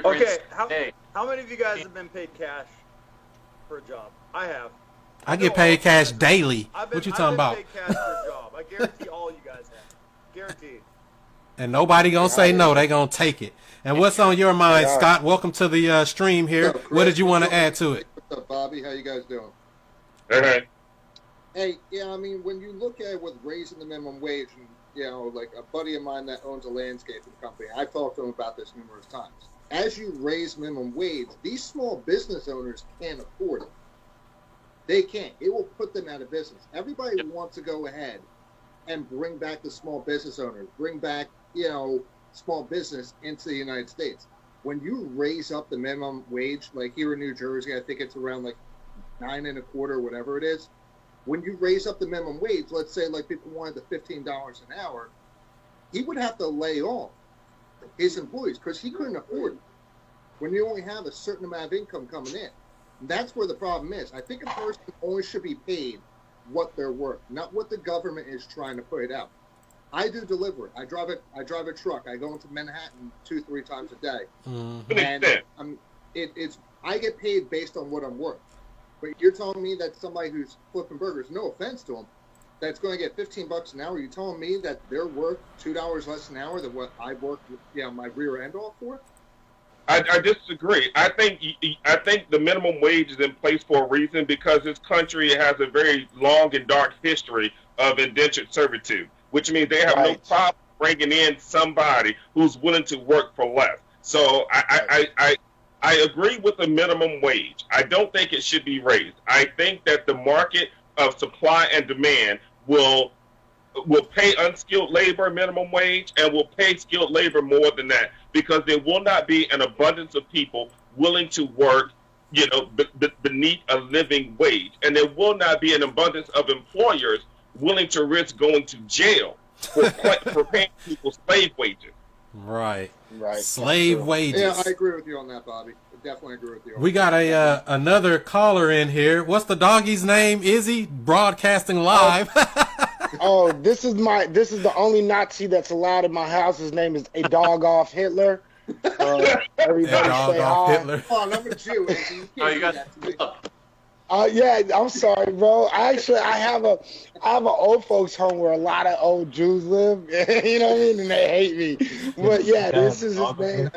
Okay, how many of you guys have been paid cash for a job? I have. I get paid cash daily. What you talking about? I've been paid cash for a job. I guarantee all you guys have. Guaranteed. And nobody gonna say no. They gonna take it. And what's on your mind, Scott? Welcome to the stream here. What did you want to add to it? What's up, Bobby? How you guys doing? Hey. Hey, yeah, I mean, when you look at it with raising the minimum wage, and like a buddy of mine that owns a landscaping company, I've talked to him about this numerous times. As you raise minimum wage, these small business owners can't afford it. They can't. It will put them out of business. Everybody wants to go ahead and bring back the small business owners, bring back, small business into the United States. When you raise up the minimum wage, like here in New Jersey, I think it's around like $9.25, whatever it is. When you raise up the minimum wage, let's say like people wanted the $15 an hour, he would have to lay off his employees because he couldn't afford it. When you only have a certain amount of income coming in. That's where the problem is. I think a person only should be paid what they're worth, not what the government is trying to put it out. I do delivery. I drive a truck. I go into Manhattan 2-3 times a day, and I get paid based on what I'm worth. But you're telling me that somebody who's flipping burgers, no offense to them, that's going to get $15 an hour. You're telling me that they're worth $2 less an hour than what I worked, my rear end off for? I disagree. I think the minimum wage is in place for a reason, because this country has a very long and dark history of indentured servitude, which means they have no problem bringing in somebody who's willing to work for less. So I agree with the minimum wage. I don't think it should be raised. I think that the market of supply and demand will pay unskilled labor minimum wage and will pay skilled labor more than that, because there will not be an abundance of people willing to work, beneath a living wage. And there will not be an abundance of employers willing to risk going to jail for paying people slave wages. Right. Slave wages. Yeah, I agree with you on that, Bobby. I definitely agree with you. We got another caller in here. What's the doggy's name? Izzy, broadcasting live. This is the only Nazi that's allowed in my house. His name is a dog off Hitler. Everybody say hi. Hitler. Oh, number 2. You got yeah, I'm sorry, bro. I have an old folks home where a lot of old Jews live. You know what I mean? And they hate me. But yeah, this is his name.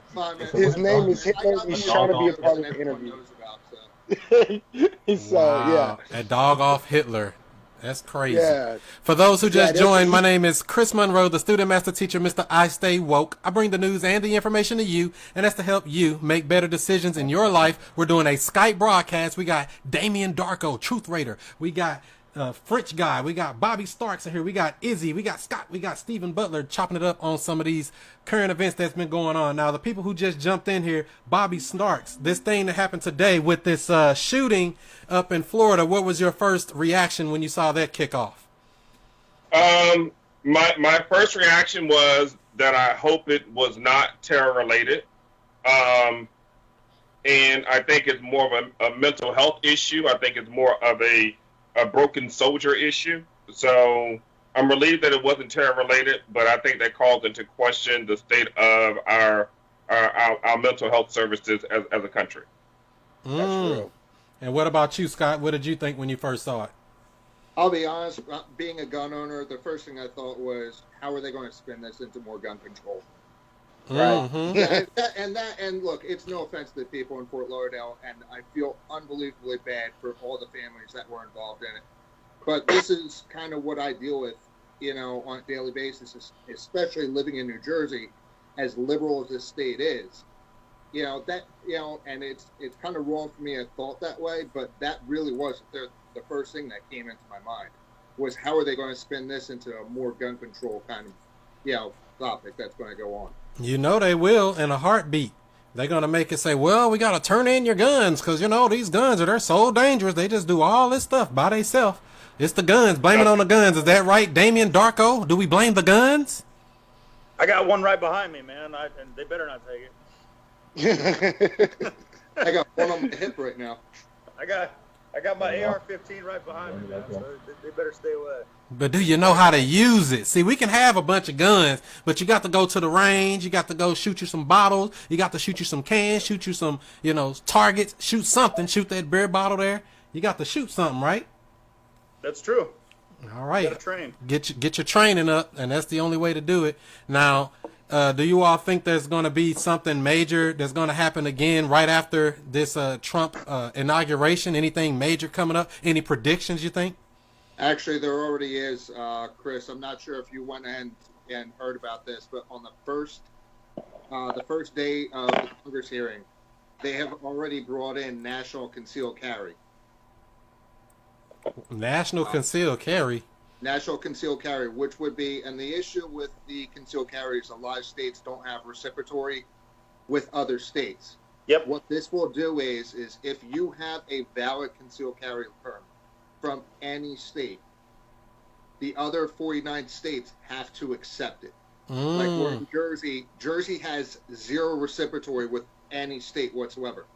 His name is Hitler. He's trying to be a part of the interview. Wow. A dog off Hitler. That's crazy. Yeah. For those who just joined, my name is Chris Monroe, the student master teacher, Mr. I Stay Woke. I bring the news and the information to you, and that's to help you make better decisions in your life. We're doing a Skype broadcast. We got Damien Darko, Truth Raider. We got French guy. We got Bobby Starks in here. We got Izzy. We got Scott. We got Stephen Butler chopping it up on some of these current events that's been going on. Now, the people who just jumped in here, Bobby Starks, this thing that happened today with this shooting up in Florida, what was your first reaction when you saw that kick off? My first reaction was that I hope it was not terror related. And I think it's more of a mental health issue. I think it's more of a broken soldier issue. So I'm relieved that it wasn't terror related, but I think that calls into question the state of our mental health services as a country. That's true. And what about you, Scott? What did you think when you first saw it? I'll be honest, being a gun owner, the first thing I thought was, how are they going to spin this into more gun control? Right. Mm-hmm. And look, it's no offense to the people in Fort Lauderdale, and I feel unbelievably bad for all the families that were involved in it. But this is kind of what I deal with, on a daily basis, especially living in New Jersey, as liberal as this state is. And it's kind of wrong for me to thought that way, but that really was the first thing that came into my mind was how are they going to spin this into a more gun control kind of, topic that's going to go on. You know they will in a heartbeat. They're going to make it say, well, we got to turn in your guns because, these guns they're so dangerous. They just do all this stuff by themselves. It's the guns. Blame it on the guns. Is that right, Damien Darko? Do we blame the guns? I got one right behind me, man, and they better not take it. I got one on my hip right now. I got my AR-15 right behind me, man, so they better stay away. But do you know how to use it? See, we can have a bunch of guns, but you got to go to the range. You got to go shoot you some bottles. You got to shoot you some cans, shoot you some, targets, shoot something, shoot that beer bottle there. You got to shoot something, right? That's true. All right. You gotta train. Get your training up, and that's the only way to do it. Now, do you all think there's going to be something major that's going to happen again right after this Trump inauguration? Anything major coming up? Any predictions, you think? Actually, there already is, Chris. I'm not sure if you went and heard about this, but on the first day of the Congress hearing, they have already brought in national concealed carry. National concealed carry? National concealed carry, which would be, and the issue with the concealed carry is a lot of states don't have reciprocity with other states. Yep. What this will do is if you have a valid concealed carry permit from any state, the other 49 states have to accept it. Like we're in Jersey has zero reciprocity with any state whatsoever.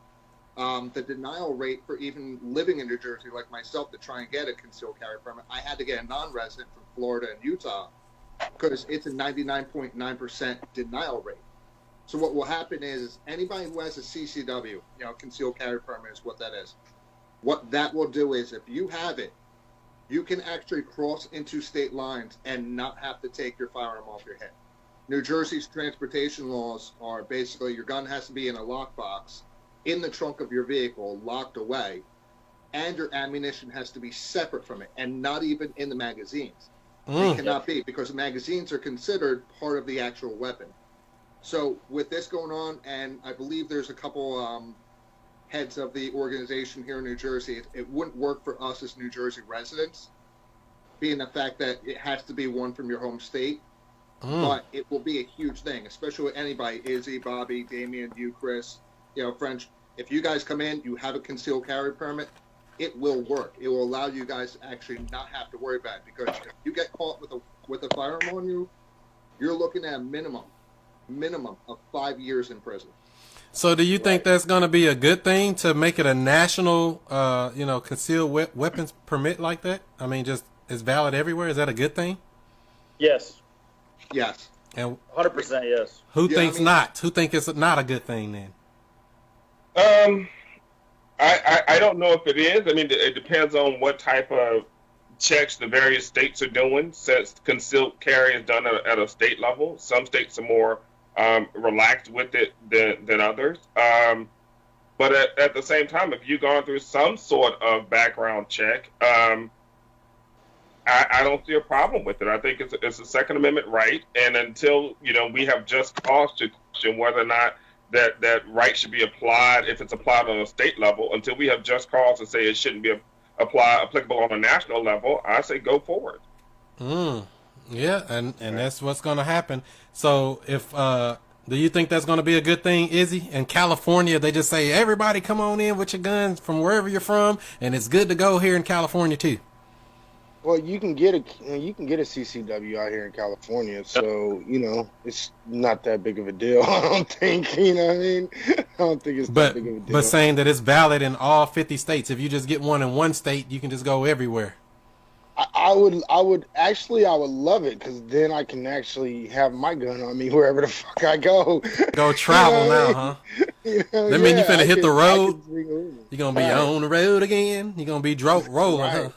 The denial rate for even living in New Jersey, like myself, to try and get a concealed carry permit, I had to get a non-resident from Florida and Utah because it's a 99.9% denial rate. So what will happen is anybody who has a CCW, concealed carry permit is what that is. What that will do is if you have it, you can actually cross into state lines and not have to take your firearm off your head. New Jersey's transportation laws are basically your gun has to be in a lockbox in the trunk of your vehicle, locked away, and your ammunition has to be separate from it and not even in the magazines. It cannot be because the magazines are considered part of the actual weapon. So with this going on, and I believe there's a couple heads of the organization here in New Jersey, it wouldn't work for us as New Jersey residents, being the fact that it has to be one from your home state. But it will be a huge thing, especially with anybody, Izzy, Bobby, Damien, you, Chris, French. If you guys come in, you have a concealed carry permit, it will work. It will allow you guys to actually not have to worry about it, because if you get caught with a firearm on you, you're looking at a minimum of 5 years in prison. So do you think that's going to be a good thing to make it a national, concealed weapons permit like that? I mean, just it's valid everywhere. Is that a good thing? Yes. Yes. And 100% yes. Who thinks not? Who think it's not a good thing then? I don't know if it is. I mean, it depends on what type of checks the various states are doing, since concealed carry is done at a state level. Some states are more relaxed with it than others. But at the same time, if you've gone through some sort of background check, I don't see a problem with it. I think it's a Second Amendment right, and until we have just cause to question whether or not that right should be applied, if it's applied on a state level, until we have just cause to say it shouldn't be applicable on a national level, I say go forward. Yeah, and that's what's going to happen. So if do you think that's going to be a good thing, Izzy? In California, they just say, everybody come on in with your guns from wherever you're from, and it's good to go here in California too. Well, you can get a CCW out here in California, so it's not that big of a deal. I don't think. You know what I mean? I don't think it's that big of a deal. But saying that it's valid in all 50 states, if you just get one in one state, you can just go everywhere. I would love it, because then I can actually have my gun on me wherever the fuck I go. Go travel now, huh? That mean you finna hit the road? You're going to be on the road again? You're going to be rolling, huh?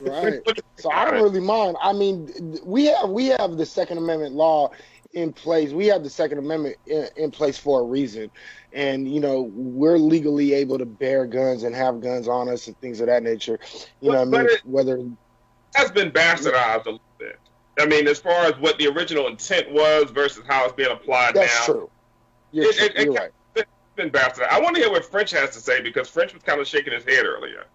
Right. So I don't really mind. I mean, we have the Second Amendment law in place. We have the Second Amendment in place for a reason. And, we're legally able to bear guns and have guns on us and things of that nature. Whether has been bastardized a little bit. I mean, as far as what the original intent was versus how it's being applied now. That's true. You're right. It's been bastardized. I want to hear what French has to say, because French was kind of shaking his head earlier.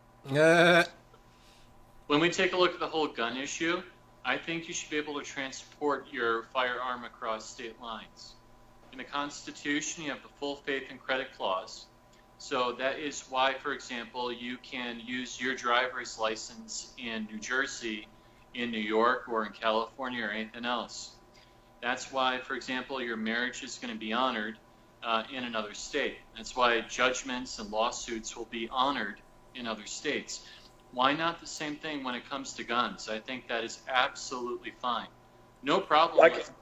When we take a look at the whole gun issue, I think you should be able to transport your firearm across state lines. In the Constitution, you have the full faith and credit clause. So that is why, for example, you can use your driver's license in New Jersey, in New York, or in California, or anything else. That's why, for example, your marriage is going to be honored in another state. That's why judgments and lawsuits will be honored in other states. Why not the same thing when it comes to guns? I think that is absolutely fine. No problem with.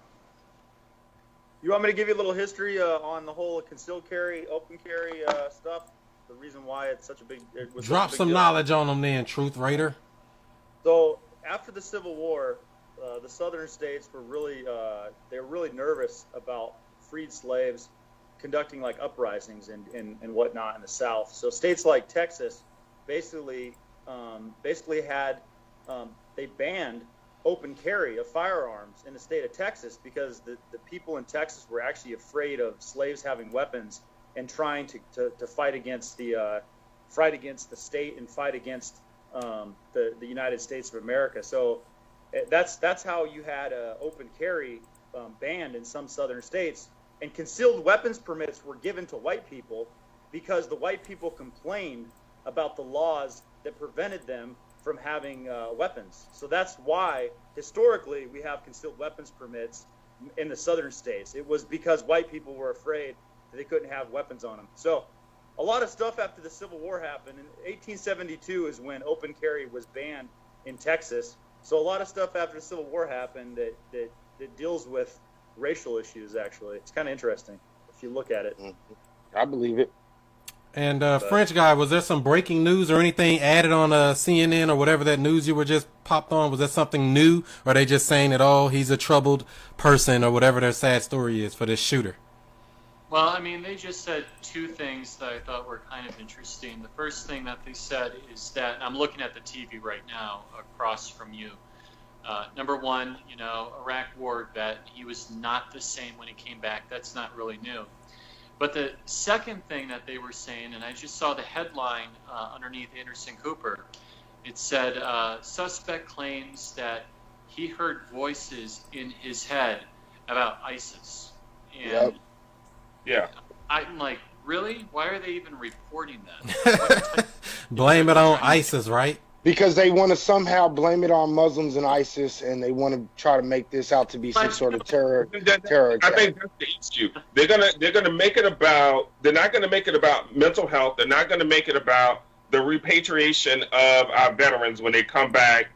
You want me to give you a little history on the whole concealed carry, open carry stuff? The reason why it's such a big... Drop some knowledge on them then, Truth Raider. So after the Civil War, the southern states were really nervous about freed slaves conducting like uprisings and whatnot in the South. So states like Texas basically had they banned open carry of firearms in the state of Texas, because the people in Texas were actually afraid of slaves having weapons and trying to fight against the state and fight against the United States of America. So that's how you had open carry banned in some southern states, and concealed weapons permits were given to white people because the white people complained about the laws that prevented them from having weapons. So that's why historically we have concealed weapons permits in the southern states. It was because white people were afraid that they couldn't have weapons on them. So a lot of stuff after the Civil War happened. In 1872 is when open carry was banned in Texas. So a lot of stuff after the Civil War happened that deals with racial issues, actually. It's kind of interesting if you look at it. I believe it. And French guy, was there some breaking news or anything added on CNN or whatever that news you were just popped on? Was that something new? Or are they just saying that, oh, he's a troubled person, or whatever their sad story is for this shooter? Well, I mean, they just said two things that I thought were kind of interesting. The first thing that they said is that, and I'm looking at the TV right now across from you. Number one, Iraq war vet, he was not the same when he came back. That's not really new. But the second thing that they were saying, and I just saw the headline underneath Anderson Cooper, it said, suspect claims that he heard voices in his head about ISIS. And yeah, I'm like, really? Why are they even reporting that? Blame it on ISIS, right? Because they want to somehow blame it on Muslims and ISIS, and they want to try to make this out to be some sort of terror attack. I think that's the issue. They're gonna make it about. They're not gonna make it about mental health. They're not gonna make it about the repatriation of our veterans when they come back,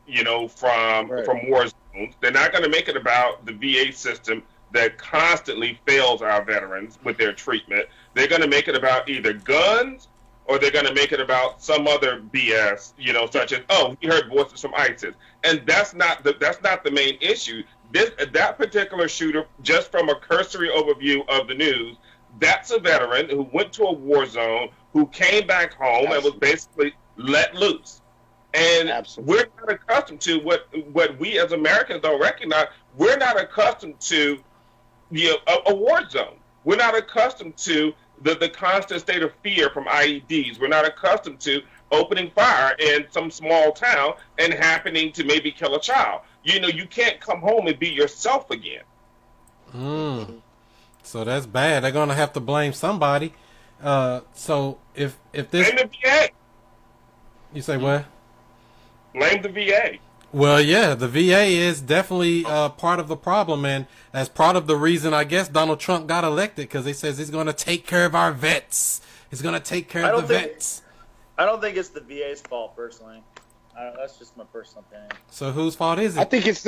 from war zones. They're not gonna make it about the VA system that constantly fails our veterans with their treatment. They're gonna make it about either guns, or they're going to make it about some other BS, such as, oh, we heard voices from ISIS. And that's not the main issue. That particular shooter, just from a cursory overview of the news, that's a veteran who went to a war zone, who came back home and was basically let loose. And we're not accustomed to what we as Americans don't recognize. We're not accustomed to a war zone. We're not accustomed to the constant state of fear from IEDs. We're not accustomed to opening fire in some small town and happening to maybe kill a child. You know, you can't come home and be yourself again. So that's bad. They're gonna have to blame somebody. So if this, blame the VA. You say what? Blame the VA. Well, yeah, the VA is definitely part of the problem, and that's part of the reason I guess Donald Trump got elected, because he says he's going to take care of our vets. He's going to take care of the vets. I don't think it's the VA's fault, personally. That's just my personal opinion. So whose fault is it? I think it's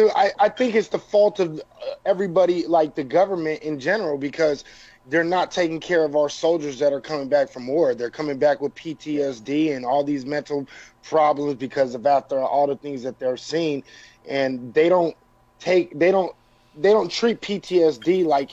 the fault of everybody, like the government in general, because they're not taking care of our soldiers that are coming back from war. They're coming back with PTSD and all these mental problems because of after all the things that they're seeing, and they don't treat PTSD like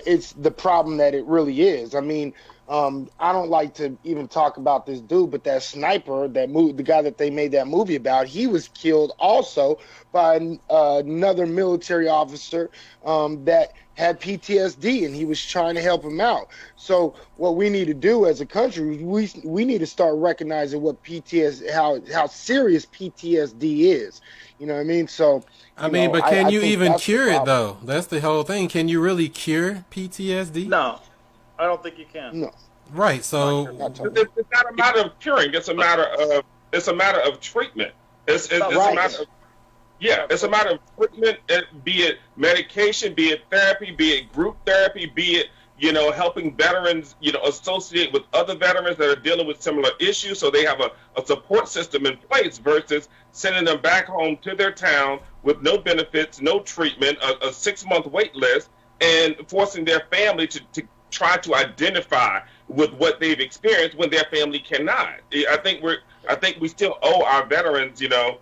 it's the problem that it really is. I mean, I don't like to even talk about this dude, but that sniper, the guy that they made that movie about, he was killed also by another military officer that had PTSD, and he was trying to help him out. So what we need to do as a country, we need to start recognizing what how serious PTSD is. You know what I mean? So but can you even cure it though? That's the whole thing. Can you really cure PTSD? No, I don't think you can. No. Right. So it's not a matter of curing. It's a matter of treatment. It's a matter of it's a matter of treatment, be it medication, be it therapy, be it group therapy, be it, you know, helping veterans, you know, associate with other veterans that are dealing with similar issues, so they have a support system in place versus sending them back home to their town with no benefits, no treatment, a 6-month wait list, and forcing their family to try to identify with what they've experienced when their family cannot. I think we still owe our veterans, you know,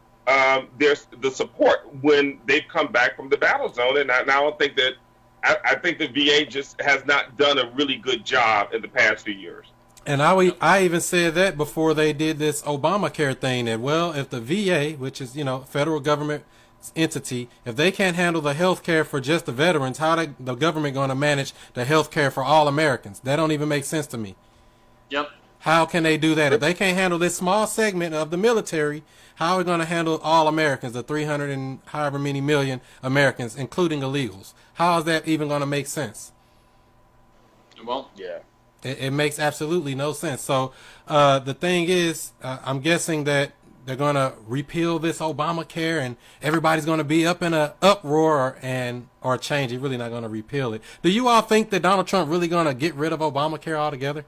there's the support when they've come back from the battle zone, and I don't think that. I think the VA just has not done a really good job in the past few years. And I even said that before they did this Obamacare thing, that, well, if the VA, which is, you know, federal government entity, if they can't handle the health care for just the veterans, how the government going to manage the health care for all Americans? That don't even make sense to me. Yep. How can they do that? If they can't handle this small segment of the military, how are we going to handle all Americans, the 300 and however many million Americans, including illegals? How is that even going to make sense? Well, yeah. It makes absolutely no sense. So the thing is, I'm guessing that they're going to repeal this Obamacare, and everybody's going to be up in an uproar or change. He's really not going to repeal it. Do you all think that Donald Trump really going to get rid of Obamacare altogether?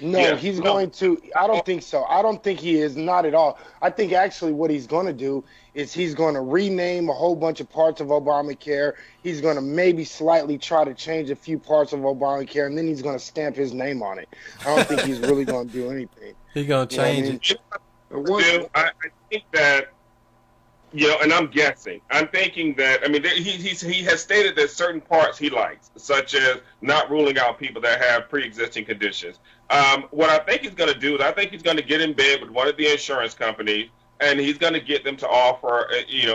No, he's going to. I don't think so. I don't think he is, not at all. I think actually what he's going to do is he's going to rename a whole bunch of parts of Obamacare. He's going to maybe slightly try to change a few parts of Obamacare, and then he's going to stamp his name on it. I don't think he's really going to do anything. He's going to change it. I think that, you know, and I'm guessing. I'm thinking that, I mean, he has stated that certain parts he likes, such as not ruling out people that have pre-existing conditions. What I think he's going to do is I think he's going to get in bed with one of the insurance companies, and he's going to get them to offer,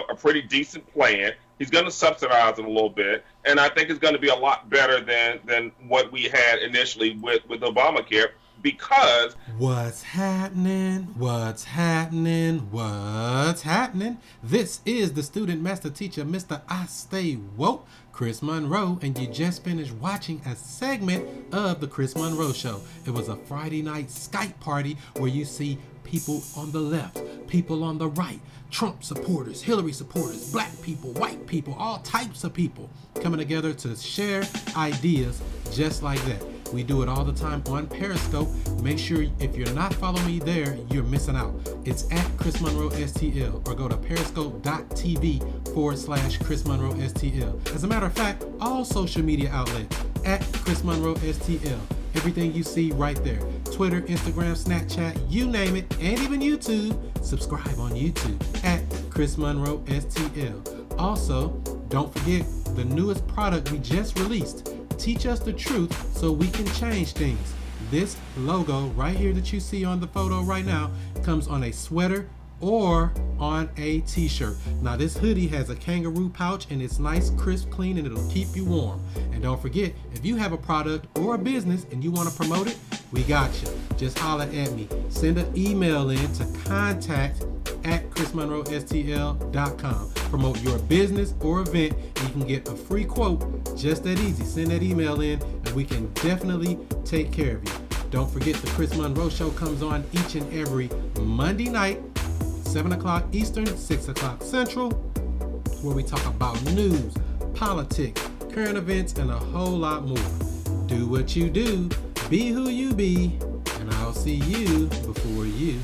a pretty decent plan. He's going to subsidize it a little bit, and I think it's going to be a lot better than what we had initially with Obamacare. Because what's happening? This is the student master teacher, Mr. I Stay Woke, Chris Monroe, and you just finished watching a segment of the Chris Monroe Show. It was a Friday night Skype party where you see people on the left, people on the right, Trump supporters, Hillary supporters, black people, white people, all types of people coming together to share ideas just like that. We do it all the time on Periscope. Make sure if you're not following me there, you're missing out. It's at ChrisMonroeSTL, or go to periscope.tv/ChrisMonroeSTL. As a matter of fact, all social media outlets at ChrisMonroeSTL. Everything you see right there. Twitter, Instagram, Snapchat, you name it, and even YouTube. Subscribe on YouTube at ChrisMonroeSTL. Also, don't forget the newest product we just released. Teach us the truth so we can change things. This logo right here that you see on the photo right now comes on a sweater or on a t-shirt. Now this hoodie has a kangaroo pouch, and it's nice, crisp, clean, and it'll keep you warm. And don't forget, if you have a product or a business and you want to promote it, we got you. Just holler at me. Send an email in to contact@ChrisMonroeSTL.com. Promote your business or event, and you can get a free quote just that easy. Send that email in, and we can definitely take care of you. Don't forget the Chris Monroe Show comes on each and every Monday night, 7 o'clock Eastern, 6 o'clock Central, where we talk about news, politics, current events, and a whole lot more. Do what you do, be who you be, and I'll see you before you